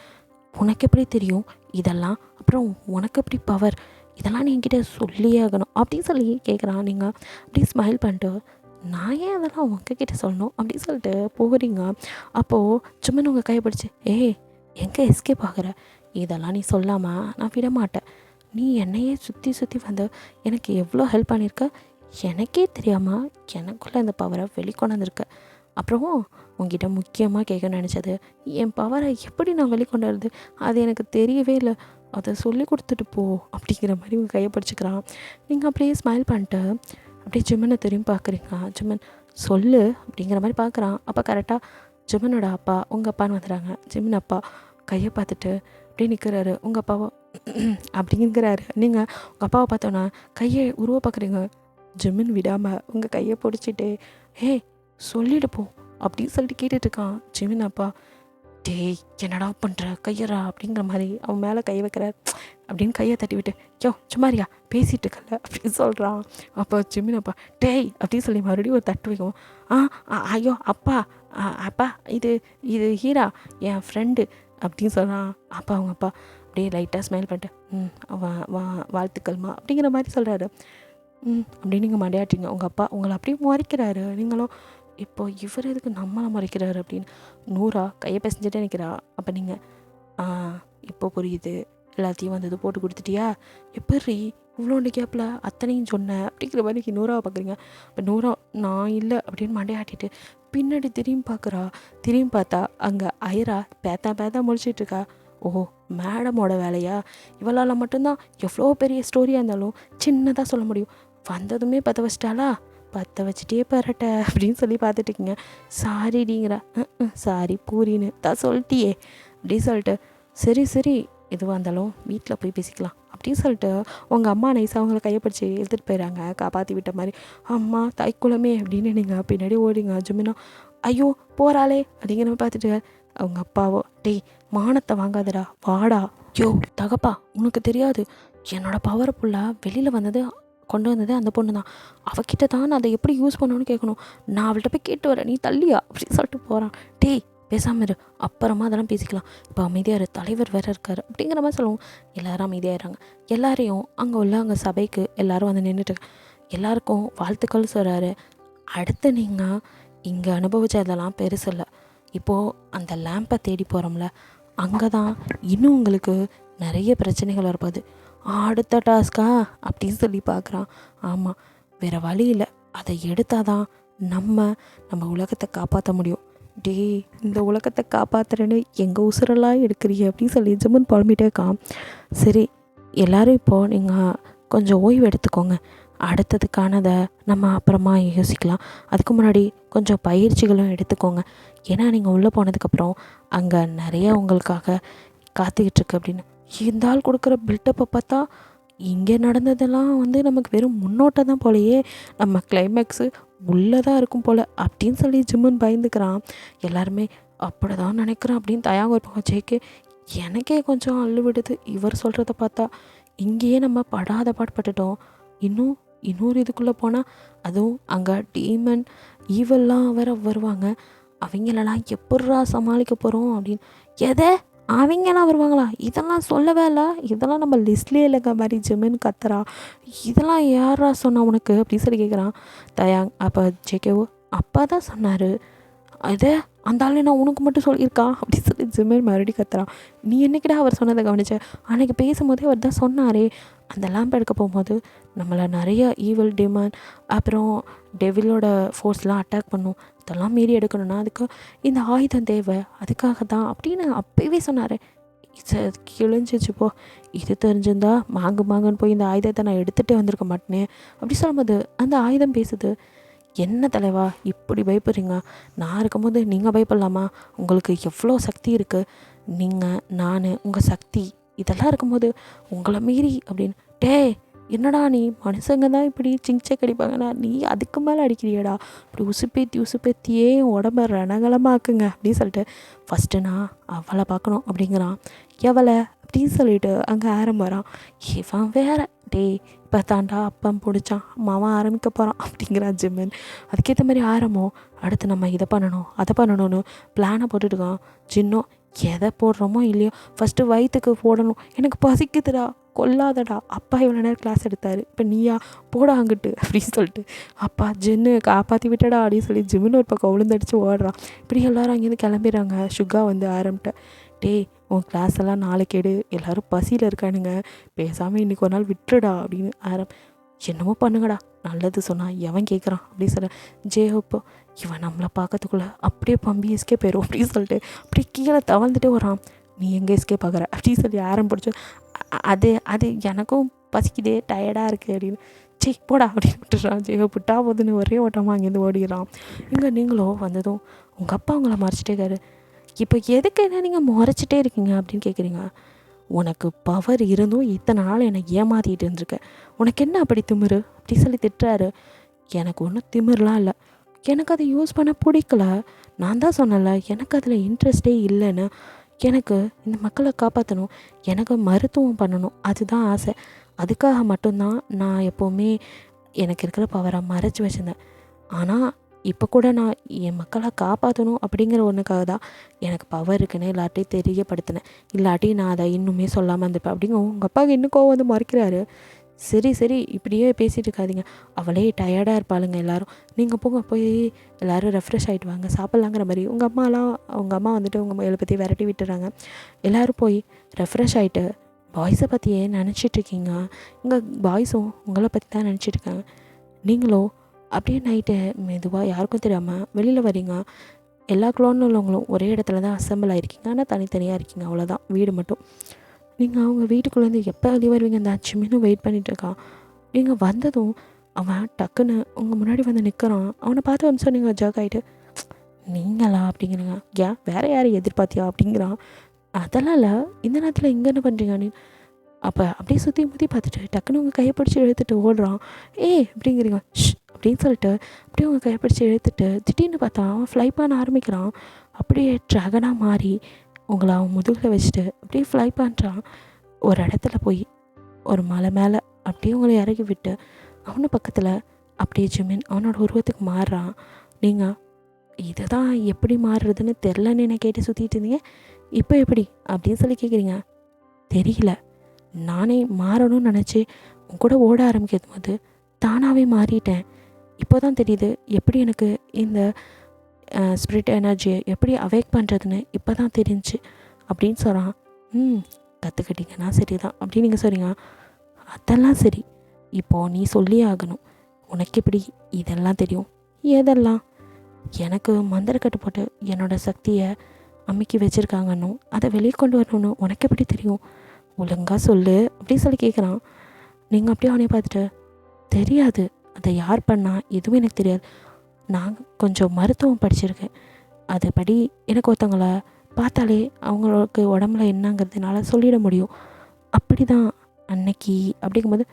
உனக்கு எப்படி தெரியும் இதெல்லாம், அப்புறம் உனக்கு எப்படி பவர், இதெல்லாம் நீ என்கிட்ட சொல்லியே ஆகணும் அப்படின்னு சொல்லி கேட்குறான். நீங்கள் அப்படியே ஸ்மைல் பண்ணிட்டு, நான் ஏன் அதெல்லாம் உங்ககிட்ட சொல்லணும் அப்படின்னு சொல்லிட்டு போகிறீங்க. அப்போது சும்மா உங்கள் கையை பிடிச்சி, எங்கே எஸ்கேப் ஆகிற, இதெல்லாம் நீ சொல்லாமல் நான் விட மாட்டேன், நீ என்னையே சுற்றி வந்து எனக்கு எவ்வளோ ஹெல்ப் பண்ணியிருக்க, எனக்கே தெரியாமல் எனக்குள்ளே இந்த பவரை வெளிக்கொண்டு வந்திருக்க. அப்புறம் உங்ககிட்ட முக்கியமாக கேட்க நினச்சது, என் பவரை எப்படி நான் வெளிக்கொண்டு வருது, அது எனக்கு தெரியவே இல்லை, அதை சொல்லி கொடுத்துட்டு போ அப்படிங்கிற மாதிரி உங்கள் கையை பிடிச்சிக்கிறான். நீங்கள் அப்படியே ஸ்மைல் பண்ணிட்டு அப்படியே ஜிம்மனை திரும்பி பார்க்குறீங்க. ஜிம்மன் சொல்லு அப்படிங்கிற மாதிரி பார்க்குறான். அப்போ கரெக்டாக ஜிம்மனோட அப்பா உங்கள் அப்பான்னு வந்துடுறாங்க. ஜிம்மன் அப்பா கையை பார்த்துட்டு அப்படியே நிற்கிறாரு. உங்கள் அப்பாவை அப்படிங்கிறாரு. நீங்கள் உங்கள் அப்பாவை பார்த்தோன்னா கையை உருவ பார்க்குறீங்க. ஜிம்மன் விடாமல் உங்கள் கையை பிடிச்சிட்டு சொல்லிட்டு போ அப்படின்னு சொல்லிட்டு கேட்டுட்ருக்கான். ஜிம்மன் அப்பா டேய் என்னடா பண்ணுற கையறா அப்படிங்கிற மாதிரி அவன் மேலே கை வைக்கிறார். அப்படின்னு கையை தட்டி விட்டு யோ சும்மாரியா பேசிகிட்டு இருக்கல அப்படின்னு சொல்கிறான். அப்போ ஜிமின் அப்பா டேய் அப்படின்னு சொல்லி மறுபடியும் ஒரு தட்டு வைக்கும். ஐயோ அப்பா அப்பா இது இது ஹீரா என் ஃப்ரெண்டு அப்படின்னு சொல்கிறான். அப்பா அவங்க அப்பா அப்படியே லைட்டாக ஸ்மைல் பண்ணிட்டு வாழ்த்துக்கள்மா அப்படிங்கிற மாதிரி சொல்கிறாரு. அப்படின்னு நீங்கள் மண்டையாட்டிங்க. உங்கள் அப்பா உங்களை அப்படியே முறைக்கிறாரு. நீங்களும் இப்போ இவர் எதுக்கு நம்மளை முறைக்கிறாரு அப்படின்னு நூறா கையை பேசிஞ்சிட்டே நிற்கிறா. அப்போ நீங்கள் இப்போ புரியுது, எல்லாத்தையும் வந்தது போட்டு கொடுத்துட்டியா, எப்படி இவ்வளோண்டு கேப்பில் அத்தனையும் சொன்னேன் அப்படிங்கிற மாதிரி நூறாவை பார்க்குறீங்க. இப்போ நூறா நான் இல்லை அப்படின்னு மண்டையாட்டிட்டு பின்னாடி திரும்பி பார்க்குறா. திரும்பி பார்த்தா அங்கே ஐரா பேத்தா முடிச்சிட்ருக்கா. ஓஹோ மேடமோட வேலையா? இவளால் மட்டும்தான் எவ்வளோ பெரிய ஸ்டோரியாக இருந்தாலும் சின்னதாக சொல்ல முடியும். வந்ததுமே பற்ற வச்சிட்டாளா? பற்ற வச்சுட்டே பரட்ட அப்படின்னு சொல்லி பார்த்துட்டுருக்கீங்க. சாரிடிங்கிற சாரி பூரின்னு தான் சொல்லிட்டியே அப்படின்னு சொல்லிட்டு சரி எதுவாக இருந்தாலும் வீட்டில் போய் பேசிக்கலாம் அப்படின்னு சொல்லிட்டு உங்கள் அம்மா நைஸாக அவங்கள கையப்பிடிச்சி எடுத்துகிட்டு போயிடறாங்க. காப்பாற்றி விட்ட மாதிரி அம்மா தாய்க்குளமே அப்படின்னு நீங்கள் பின்னாடி ஓடிங்க. ஜுமினா ஐயோ போகிறாளே அப்படிங்கிற பார்த்துட்டு அவங்க அப்பாவோ டேய் மானத்தை வாங்காதடா வாடா. யோ தகப்பா உனக்கு தெரியாது, என்னோட பவர் ஃபுல்லாக வெளியில் வந்தது கொண்டு வந்தது அந்த பொண்ணு தான். அவகிட்ட தான் நான் அதை எப்படி யூஸ் பண்ணணும்னு கேட்கணும். நான் அவள்கிட்ட போய் கேட்டு வரேன், நீ தள்ளியா அப்படின்னு சொல்லிட்டு போகிறான். டேய் பேசாமல் இரு, அப்புறமா அதெல்லாம் பேசிக்கலாம், இப்போ அமைதியாக தலைவர் வேறு இருக்கார் அப்படிங்கிற மாதிரி சொல்லுவோம். எல்லோரும் அமைதியாகிறாங்க. எல்லாரையும் அங்கே உள்ள அங்கே சபைக்கு எல்லோரும் வந்து நின்றுட்டு எல்லாருக்கும் வாழ்த்துக்கள் சொல்கிறாரு. அடுத்து நீங்கள் இங்கே அனுபவிச்சதெல்லாம் பெருசில்லை. இப்போது அந்த லேம்பை தேடி போகிறோம்ல, அங்கே தான் இன்னும் உங்களுக்கு நிறைய பிரச்சனைகள் வரப்போகுது. அடுத்த டாஸ்கா அப்படின்னு சொல்லி பார்க்குறான். ஆமாம் வேறு வழி இல்லை, அதை எடுத்தால் தான் நம்ம உலகத்தை காப்பாற்ற முடியும். டே இந்த உலகத்தை காப்பாற்றுறேன்னு எங்கள் உசுரெல்லாம் எடுக்கிறீங்க அப்படின்னு சொல்லி ஜிம்மன் புலம்பிகிட்டே இருக்கான். சரி எல்லோரும் இப்போது நீங்கள் கொஞ்சம் ஓய்வு எடுத்துக்கோங்க, அடுத்ததுக்கானதை நம்ம அப்புறமா யோசிக்கலாம். அதுக்கு முன்னாடி கொஞ்சம் பயிற்சிகளும் எடுத்துக்கோங்க. ஏன்னா நீங்கள் உள்ளே போனதுக்கப்புறம் அங்கே நிறைய உங்களுக்காக காத்துக்கிட்டு இருக்கு அப்படின்னு. இந்த ஆள் கொடுக்குற பில்டப்பை பார்த்தா இங்கே நடந்ததெல்லாம் நமக்கு வெறும் முன்னோட்டம் தான் போலையே, நம்ம கிளைமேக்ஸு உள்ளே தான் இருக்கும் போல் அப்படின்னு சொல்லி ஜிம்முன்னு பயந்துக்கிறான். எல்லாருமே அப்படி தான் நினைக்கிறேன் அப்படின்னு தயாங்க இருப்பாங்க. ஜேகே எனக்கே கொஞ்சம் அள்ளு விடுது இவர் சொல்கிறத பார்த்தா. இங்கேயே நம்ம படாத பாடுபட்டுட்டோம், இன்னொரு இதுக்குள்ளே போனால் அதுவும் அங்கே டீமன் ஈவெல்லாம் வருவாங்க. அவங்களெல்லாம் எப்பட்றா சமாளிக்க போகிறோம் அப்படின்னு. எதை அவங்கெல்லாம் வருவாங்களா? இதெல்லாம் சொல்லவே இல்லை, இதெல்லாம் நம்ம லிஸ்ட்லேயே இல்லைங்க மாதிரி ஜிம்முன்னு கத்துறா. இதெல்லாம் யாரா சொன்னா உனக்கு அப்படின்னு சொல்லி கேட்குறான் தயாங். அப்போ ஜேகேவோ அப்பா தான் சொன்னார், அதே அந்த ஆள் நான் உனக்கு மட்டும் சொல்லியிருக்கா அப்படின்னு சொல்லி ஜிம்மின் மறுபடியும் கத்துறான். நீ என்னைக்கிட்ட அவர் சொன்னதை கவனிச்ச? அன்றைக்கி பேசும்போதே அவர் தான் சொன்னாரே, அந்த லேம்ப் எடுக்க போகும்போது நம்மளை நிறைய ஈவல் டிமாண்ட் அப்புறம் டெவிலோட ஃபோர்ஸ்லாம் அட்டாக் பண்ணும், இதெல்லாம் மீறி எடுக்கணும்னா அதுக்கு இந்த ஆயுதம் தேவை, அதுக்காக தான் அப்படின்னு அப்போவே சொன்னார். கிழிஞ்சிச்சு போ, இது தெரிஞ்சிருந்தா மாங்குன்னு போய் இந்த ஆயுதத்தை நான் எடுத்துகிட்டே வந்திருக்க மாட்டேனே அப்படி சொல்லும்போது அந்த ஆயுதம் பேசுது. என்ன தலைவா இப்படி பயப்படுறீங்க? நான் இருக்கும்போது நீங்கள் பயப்படலாமா? உங்களுக்கு எவ்வளோ சக்தி இருக்குது, நான் உங்கள் சக்தி இதெல்லாம் இருக்கும்போது உங்களை மீறி அப்படின்னு. என்னடா நீ மனுஷங்க தான் இப்படி சிங்சக் அடிப்பாங்கண்ணா, நீ அதுக்கு மேலே அடிக்கிறியடா, இப்படி உசுப்பேத்தியே உடம்ப ரணகலமாக்குங்க அப்படின்னு சொல்லிட்டு ஃபஸ்ட்டு நான் அவளை பார்க்கணும் அப்படிங்கிறான். எவளை அப்படின்னு சொல்லிட்டு அங்கே ஆரம்பறான். இவன் வேற இப்போ தாண்டா அப்பம் பிடிச்சான் மாவன் ஆரம்பிக்க போகிறான் அப்படிங்கிறான் ஜிம்மன். அதுக்கேற்ற மாதிரி ஆரம்பம். அடுத்து நம்ம இதை பண்ணணும் அதை பண்ணணும்னு பிளானை போட்டுட்டுருக்கான். ஜின்னும் எதை போடுறோமோ இல்லையோ ஃபஸ்ட்டு வயிற்றுக்கு போடணும், எனக்கு பசிக்குதுடா கொல்லாதடா, அப்பா இவ்வளோ நேரம் கிளாஸ் எடுத்தார், இப்போ நீயா போடா அங்கிட்டு அப்படின்னு சொல்லிட்டு அப்பா ஜின்னு காப்பாற்றி விட்டடா அப்படின்னு சொல்லி ஜிம்முன்னு ஒரு பக்கம் விழுந்தடிச்சு ஓடுறான். இப்படி எல்லோரும் அங்கேருந்து கிளம்பிடுறாங்க. சுகா ஆரம்பிட்ட உன் கிளாஸ் எல்லாம் நாளைக்கு எடு, எல்லோரும் பசியில் இருக்கானுங்க, பேசாமல் இன்றைக்கி ஒரு நாள் விட்டுடா அப்படின்னு என்னமோ பண்ணுங்கடா, நல்லது சொன்னால் எவன் கேட்குறான் அப்படின்னு சொல்ல ஜேஹப்போ இவன் நம்மளை பார்க்கறதுக்குள்ளே அப்படியே பம்பி எஸ்கே போயிடும் அப்படின்னு சொல்லிட்டு அப்படியே கீழே தவழ்ந்துட்டே வரான். நீ எங்கே எஸ்கே பார்க்குற அப்படின்னு சொல்லி ஆரம்பிச்சு அது எனக்கும் பசிக்குதே டயர்டாக இருக்குது அப்படின்னு போடா அப்படின்னு விட்டுறான். விட்டா போதுன்னு ஒரே ஓட்டமாக அங்கேருந்து ஓடிடுறான். இங்கே நீங்களும் வந்ததும் உங்கள் அப்பா உங்களை மறைச்சிட்டே இருக்காரு. இப்போ எதுக்கு என்ன நீங்கள் முறைச்சிட்டே இருக்கீங்க அப்படின்னு கேட்குறீங்க. உனக்கு பவர் இருந்தும் இத்தனை நாள் என்னை ஏமாற்றிட்டு இருந்திருக்க, உனக்கு என்ன அப்படி திமிரு அப்படி சொல்லி திட்டுறாரு. எனக்கு ஒன்றும் திமிர்லாம் இல்லை, எனக்கு அதை யூஸ் பண்ண பிடிக்கல, நான் தான் சொன்னல எனக்கு அதில் இன்ட்ரெஸ்டே இல்லைன்னு. எனக்கு இந்த மக்களை காப்பாற்றணும், எனக்கு மருத்துவம் பண்ணணும், அதுதான் ஆசை. அதுக்காக மட்டும்தான் நான் எப்போவுமே எனக்கு இருக்கிற பவரை மறைச்சி வச்சுருந்தேன். ஆனால் இப்போ கூட நான் என் மக்களை காப்பாற்றணும் அப்படிங்கிற ஒன்றுக்காக தான் எனக்கு பவர் இருக்குன்னு எல்லார்ட்டையும் தெரியப்படுத்தினேன். இல்லாட்டி நான் அதை இன்னுமே சொல்லாமல் இருந்திருப்பேன் அப்படிங்க. உங்கள் அப்பாவுக்கு இன்னும் கோவம் வந்து மறைக்கிறாரு. சரி சரி இப்படியே பேசிகிட்டு இருக்காதீங்க, அவளே டயர்டாக இருப்பாளுங்க எல்லாரும். நீங்கள் போங்க, போய் எல்லோரும் ரெஃப்ரெஷ் ஆகிட்டு வாங்க, சாப்பிட்லாங்கிற மாதிரி உங்கள் அம்மா வந்துட்டு உங்கள் மேலே பற்றி விரட்டி விட்டுறாங்க. எல்லோரும் போய் ரெஃப்ரெஷ் ஆகிட்டு பாய்ஸை பற்றியே நினச்சிட்ருக்கீங்க. இங்கே பாய்ஸும் உங்களை பற்றி தான் நினச்சிட்ருக்காங்க. நீங்களும் அப்படியே நைட்டு மெதுவாக யாருக்கும் தெரியாமல் வெளியில் வரீங்க. எல்லா குளோனில் உள்ளவங்களும் ஒரே இடத்துல தான் அசம்பிள் ஆகிருக்கீங்க, ஆனால் தனித்தனியாக இருக்கீங்க, அவ்வளோதான். வீடு மட்டும். நீங்கள் அவங்க வீட்டுக்குள்ளேருந்து எப்போ வெளியே வருவீங்க அந்த அச்சுமினும் வெயிட் பண்ணிகிட்ருக்கான். நீங்கள் வந்ததும் அவன் டக்குன்னு உங்கள் முன்னாடி வந்து நிற்கிறான். அவனை பார்த்து வந்து சொன்னீங்க ஜர்க் ஆகிட்டு, நீங்களா அப்படிங்கிறீங்க. ஏன் வேறு யாரை எதிர்பார்த்தியா அப்படிங்கிறான். அதெல்லாம் இல்லை, இந்த நேரத்தில் இங்கே என்ன பண்ணுறீங்க நீ? அப்போ அப்படியே சுற்றி முற்றி பார்த்துட்டு டக்குன்னு உங்கள் கையை பிடிச்சி இழுத்துட்டு ஓடுறான். அப்படிங்கிறீங்க. அப்படின்னு சொல்லிட்டு அப்படியே உங்கள் கையை பிடிச்சி இழுத்துட்டு திடீர்னு பார்த்தா அவன் ஃப்ளை பண்ண ஆரம்பிக்கிறான். அப்படியே ட்ராகனாக மாறி உங்களை அவன் முதுகில் வச்சுட்டு அப்படியே ஃப்ளை பண்ணுறான். ஒரு இடத்துல போய் ஒரு மலை மேலே அப்படியே உங்களை இறக்கி விட்டு அவனு பக்கத்தில் அப்படியே ஜிமின் அவனோட உருவத்துக்கு மாறுறான். நீங்கள் இதுதான் எப்படி மாறுறதுன்னு தெரிலன்னு என்னை கேட்டு சுற்றிட்டு இருந்தீங்க, இப்போ எப்படி அப்படின்னு சொல்லி கேட்குறீங்க. தெரியல, நானே மாறணும்னு நினச்சி உன் கூட ஓட ஆரம்பிக்கும் போது தானாகவே மாறிட்டேன். இப்போ தான் தெரியுது எப்படி எனக்கு இந்த ஸ்பிரிட் எனர்ஜியை எப்படி அவேக் பண்ணுறதுன்னு இப்போ தான் தெரிஞ்சு அப்படின்னு சொல்கிறான். கற்றுக்கிட்டீங்கன்னா சரி தான் அப்படின்னு நீங்கள் சொல்கிறீங்க. அதெல்லாம் சரி, இப்போது நீ சொல்லியே ஆகணும். உனக்கு எப்படி இதெல்லாம் தெரியும்? எதெல்லாம்? எனக்கு மந்திரக்கட்டு போட்டு என்னோடய சக்தியை அமுக்கி வச்சுருக்காங்கன்னு அதை வெளியே கொண்டு வரணும்னு உனக்கு எப்படி தெரியும்? ஒழுங்காக சொல்லு அப்படின்னு சொல்லி கேட்குறான். நீங்கள் அப்படியே அவனையே பார்த்துட்டு, தெரியாது, அதை யார் பண்ணால் எதுவும் எனக்கு தெரியாது. நான் கொஞ்சம் மருத்துவம் படிச்சிருக்கேன், அதுபடி எனக்கு ஒருத்தவங்கள பார்த்தாலே அவங்களுக்கு உடம்புல என்னங்கிறதுனால சொல்லிட முடியும். அப்படி தான் அன்னைக்கு அப்படிங்கும்போது,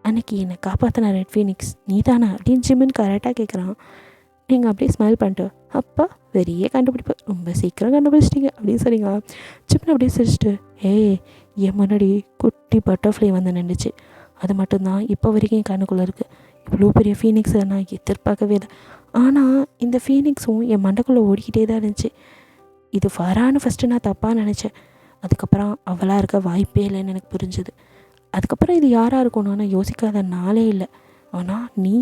அன்னைக்கு என்னை காப்பாற்றின ரெட் ஃபீனிக்ஸ் நீ தானே அப்படின்னு ஜிமின் கரெக்டாக கேட்குறான். நீங்கள் அப்படியே ஸ்மைல் பண்ணிட்டு, அப்பா வெறியே கண்டுபிடிப்பேன், ரொம்ப சீக்கிரம் கண்டுபிடிச்சிட்டிங்க அப்படின்னு சொன்னீங்க. ஜிமின் அப்படியே சிரிச்சிட்டு, என் முன்னாடி குட்டி பட்டர்ஃப்ளை வந்து நின்றுச்சு, அது மட்டும்தான் இப்போ வரைக்கும் என் கண்ணுக்குள்ளே இருக்குது. இவ்வளோ பெரிய ஃபீனிக்ஸை நான் எதிர்பார்க்கவே இல்லை. ஆனால் இந்த ஃபீனிக்ஸும் என் மண்டைக்குள்ளே ஓடிக்கிட்டே தான் இருந்துச்சு. இது ஃபரான்னு ஃபஸ்ட்டு நான் தப்பாக நினச்சேன். அதுக்கப்புறம் அவளாக இருக்க வாய்ப்பே இல்லைன்னு எனக்கு புரிஞ்சுது. அதுக்கப்புறம் இது யாராக இருக்கணும் நான் யோசிக்காத நாளே இல்லை. ஆனால் நீ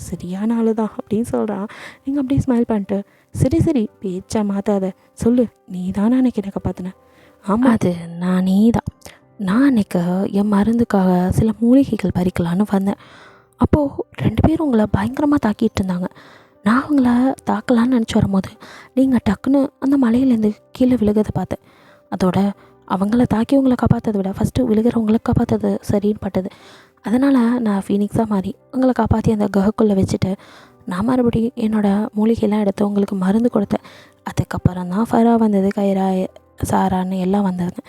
சரியான ஆள் தான் அப்படின்னு சொல்கிறான். நீங்கள் அப்படியே ஸ்மைல் பண்ணிட்டு, சரி சரி பேச்சா மாற்றாத, சொல்லு, நீ தானே அன்னைக்கு எனக்கு பார்த்தினேன்? ஆமாம், அது நானே தான். நான் அன்றைக்கி என் மருந்துக்காக சில மூலிகைகள் பறிக்கலான்னு வந்தேன். அப்போது 2 பேரும் உங்களை பயங்கரமாக தாக்கிட்டு இருந்தாங்க. நான் அவங்கள தாக்கலான்னு நினச்சி வரும்போது நீங்கள் டக்குன்னு அந்த மலையிலேருந்து கீழே விழுகிறத பார்த்தேன். அதோட அவங்கள தாக்கி உங்களை காப்பாற்றதை விட ஃபஸ்ட்டு விழுகிறவங்களை காப்பாற்றுறது சரின்னு பட்டது. அதனால் நான் ஃபீனிக்ஸாக மாறி உங்களை காப்பாற்றி அந்த குகைக்குள்ளே வச்சுட்டு நான் மறுபடியும் என்னோடய மூலிகைலாம் எடுத்து உங்களுக்கு மருந்து கொடுத்தேன். அதுக்கப்புறம் தான் ஃபரா வந்தது, கைரா, சாரான்னு எல்லாம் வந்தது.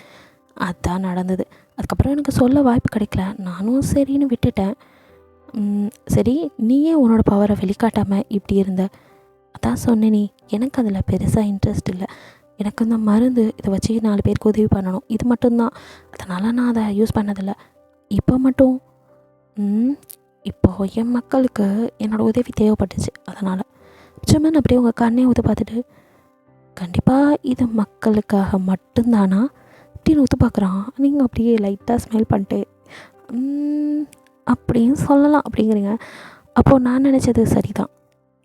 அதுதான் நடந்தது. அதுக்கப்புறம் எனக்கு சொல்ல வாய்ப்பு கிடைக்கல, நானும் சரின்னு விட்டுட்டேன். சரி, நீயே உன்னோட பவரை வெளிக்காட்டாமல் இப்படி இருந்த? அதான் சொன்னேனே, எனக்கு அதில் பெருசாக இன்ட்ரெஸ்ட் இல்லை. எனக்கு அந்த மருந்து இதை வச்சு 4 பேருக்கு உதவி பண்ணணும், இது மட்டும்தான். அதனால் நான் அதை யூஸ் பண்ணதில்லை. இப்போ மட்டும் இப்போது என் மக்களுக்கு என்னோடய உதவி தேவைப்பட்டுச்சு, அதனால். சும்மா அப்படியே உங்கள் கண்ணே ஊற்ற பார்த்துட்டு, கண்டிப்பாக இது மக்களுக்காக மட்டும்தானா அப்படின்னு ஊற்று பார்க்குறான். நீங்கள் அப்படியே லைட்டாக ஸ்மெல் பண்ணிட்டு அப்படின்னு சொல்லலாம் அப்படிங்கிறீங்க. அப்போது நான் நினச்சது சரிதான்.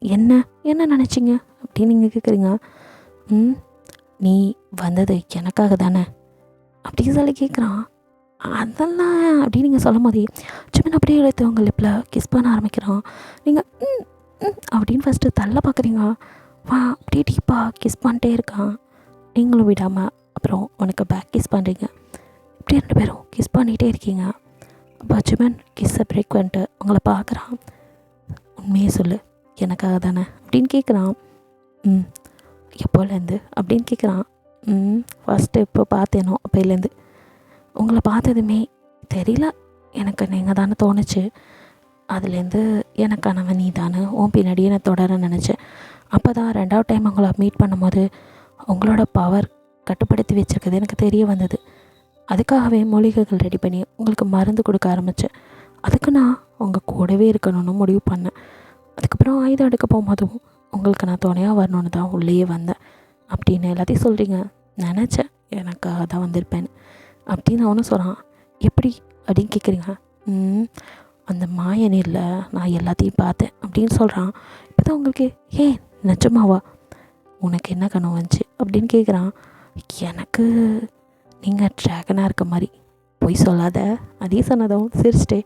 என்ன நினச்சிங்க அப்படின்னு நீங்கள் கேட்குறீங்க. நீ வந்தது எனக்காக தானே அப்படின்னு சொல்லி கேட்குறான். அதெல்லாம் அப்படின்னு நீங்கள் சொல்லும் போதே சும்மா அப்படியே எடுத்து உங்கள் லிப்பில் கிஸ் பண்ண ஆரம்பிக்கிறான். நீங்கள் அப்படின்னு ஃபஸ்ட்டு தள்ள பார்க்குறீங்க. அப்படியே டீப்பாக கிஸ் பண்ணிட்டே இருக்கான். நீங்களும் விடாமல் அப்புறம் உனக்கு பேக் கிஸ் பண்ணுறீங்க. இப்படி 2 பேரும் கிஸ் பண்ணிகிட்டே இருக்கீங்க. அப்போ ஜிமன் கிஸ்ஸை பிரேக் பண்ணிட்டு உங்களை பார்க்குறான். உண்மையே சொல்லு, எனக்காக தானே அப்படின்னு கேட்குறான். எப்போலேருந்து அப்படின்னு கேட்குறான். ஃபஸ்ட்டு எப்போ பார்த்தேனோ அப்போலேருந்து. உங்களை பார்த்ததுமே தெரியல, எனக்கு நீங்கள் தானே தோணுச்சு. அதுலேருந்து எனக்கானவன் நீ தானே, உன் பின்னாடியே நான் தொடர நினச்சேன். அப்போ தான் 2வது டைம் உங்களை மீட் பண்ணும்போது உங்களோட பவர் கட்டுப்படுத்தி வச்சுருக்குது எனக்கு தெரிய வந்தது. அதுக்காகவே மூலிகைகள் ரெடி பண்ணி உங்களுக்கு மருந்து கொடுக்க ஆரம்பித்தேன். அதுக்கு நான் உங்கள் கூடவே இருக்கணும்னு முடிவு பண்ணேன். அதுக்கப்புறம் ஆயுதம் எடுக்க போகும்போதும் உங்களுக்கு நான் துணையாக வரணுன்னு தான் உள்ளேயே வந்தேன் அப்படின்னு எல்லாத்தையும் சொல்கிறீங்க. நினச்சேன் எனக்காக தான் வந்திருப்பேன்னு அப்படின்னு அவனும் சொல்கிறான். எப்படி அப்படின்னு கேட்குறீங்க. அந்த மாய நீரில் நான் எல்லாத்தையும் பார்த்தேன் அப்படின்னு சொல்கிறான். இப்போ தான் உங்களுக்கு நிஜமாவா உனக்கு என்ன கனவு வந்துச்சு அப்படின்னு கேட்குறான். எனக்கு நீங்கள் ட்ராகனாக இருக்க மாதிரி போய் சொல்லாத அதே சொன்னதும் சிரிச்சிட்டே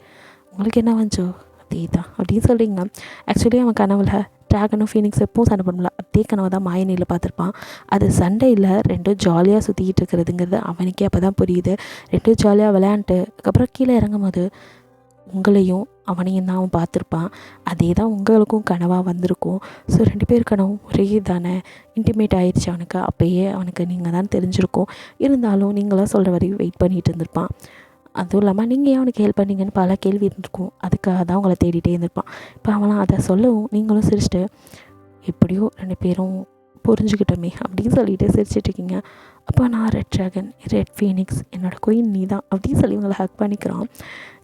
உங்களுக்கு என்ன வந்துச்சோ அதே தான் அப்படின்னு சொல்கிறீங்க. ஆக்சுவலி அவன் கனவில் ட்ராகனும் ஃபீனிக்ஸ் எப்பவும் சண்டை பண்ணல, அதே கனவை தான் மாயனியில் பார்த்துருப்பான். அது சண்டையில் ரெண்டும் ஜாலியாக சுற்றிக்கிட்டு இருக்கிறதுங்கிறது அவனுக்கே அப்போ தான் புரியுது. ரெண்டும் ஜாலியாக விளையாண்டுட்டு அதுக்கப்புறம் கீழே இறங்கும் போது உங்களையும் அவனையும் தான் அவன் பார்த்துருப்பான். அதே தான் உங்களுக்கும் கனவாக வந்திருக்கும். ஸோ 2 பேர் கனவும் ஒரே தானே, இன்டிமேட் ஆகிடுச்சு அவனுக்கு. அப்போயே அவனுக்கு நீங்கள் தான் தெரிஞ்சிருக்கும். இருந்தாலும் நீங்களாம் சொல்கிற வரைக்கும் வெயிட் பண்ணிகிட்டு இருந்திருப்பான். அதுவும் இல்லாமல் நீங்கள் ஏன் அவனுக்கு ஹெல்ப் பண்ணீங்கன்னு பல கேள்வி இருந்திருக்கும். அதுக்காக தான் உங்களை தேடிகிட்டே இருந்திருப்பான். இப்போ அவன் அதை சொல்லவும் நீங்களும் சிரிச்சிட்டு எப்படியோ 2 பேரும் புரிஞ்சுக்கிட்டோமே அப்படின்னு சொல்லிட்டு சிரிச்சிட்ருக்கீங்க. அப்போ நான் ரெட் ட்ராகன், ரெட் ஃபீனிக்ஸ், என்னோடய குயின் நீ தான் அப்படின்னு சொல்லி உங்களை ஹக் பண்ணிக்கிறான்.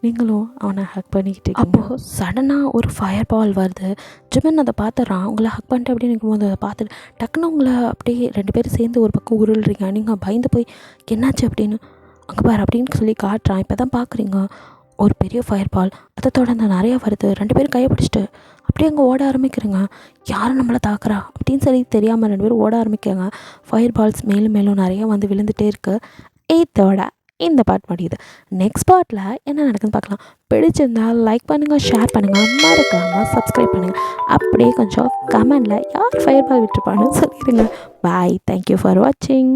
நீங்களும் அவனை ஹக் பண்ணிக்கிட்டு அப்போது சடனாக ஒரு ஃபயர் பால் வருது. ஜிமன் அதை பார்த்துட்றான். உங்களை ஹக் பண்ணிட்டு அப்படின்னு இருக்கும்போது அதை பார்த்துட்டு டக்குன்னு உங்களை அப்படியே 2 பேரும் சேர்ந்து ஒரு பக்கம் உருள்றீங்க. நீங்கள் பயந்து போய் என்னாச்சு அப்படின்னு அங்கே பாரு அப்படின்னு சொல்லி காட்டுறான். இப்போ தான் பார்க்குறீங்க ஒரு பெரிய ஃபயர் பால், அதை தொடர்ந்து நிறையா வருது. 2 பேரும் கையை பிடிச்சிட்டு அப்படியே அங்கே ஓட ஆரம்பிக்கிறேங்க. யாரும் நம்மளை தாக்குறா அப்படின்னு சொல்லி தெரியாமல் 2 பேரும் ஓட ஆரம்பிக்கிறாங்க. ஃபயர் பால்ஸ் மேலும் மேலும் நிறையா வந்து விழுந்துகிட்டே இருக்குது. இதோட இந்த பார்ட் முடியுது. நெக்ஸ்ட் பார்ட்டில் என்ன நடக்குதுன்னு பார்க்கலாம். பிடிச்சிருந்தால் லைக் பண்ணுங்கள், ஷேர் பண்ணுங்கள், மறக்காமல் சப்ஸ்கிரைப் பண்ணுங்கள். அப்படியே கொஞ்சம் கமெண்டில் யார் ஃபயர் பால் விட்டுருப்பான்னு சொல்லிடுங்க. பாய், தேங்க்யூ ஃபார் வாட்சிங்.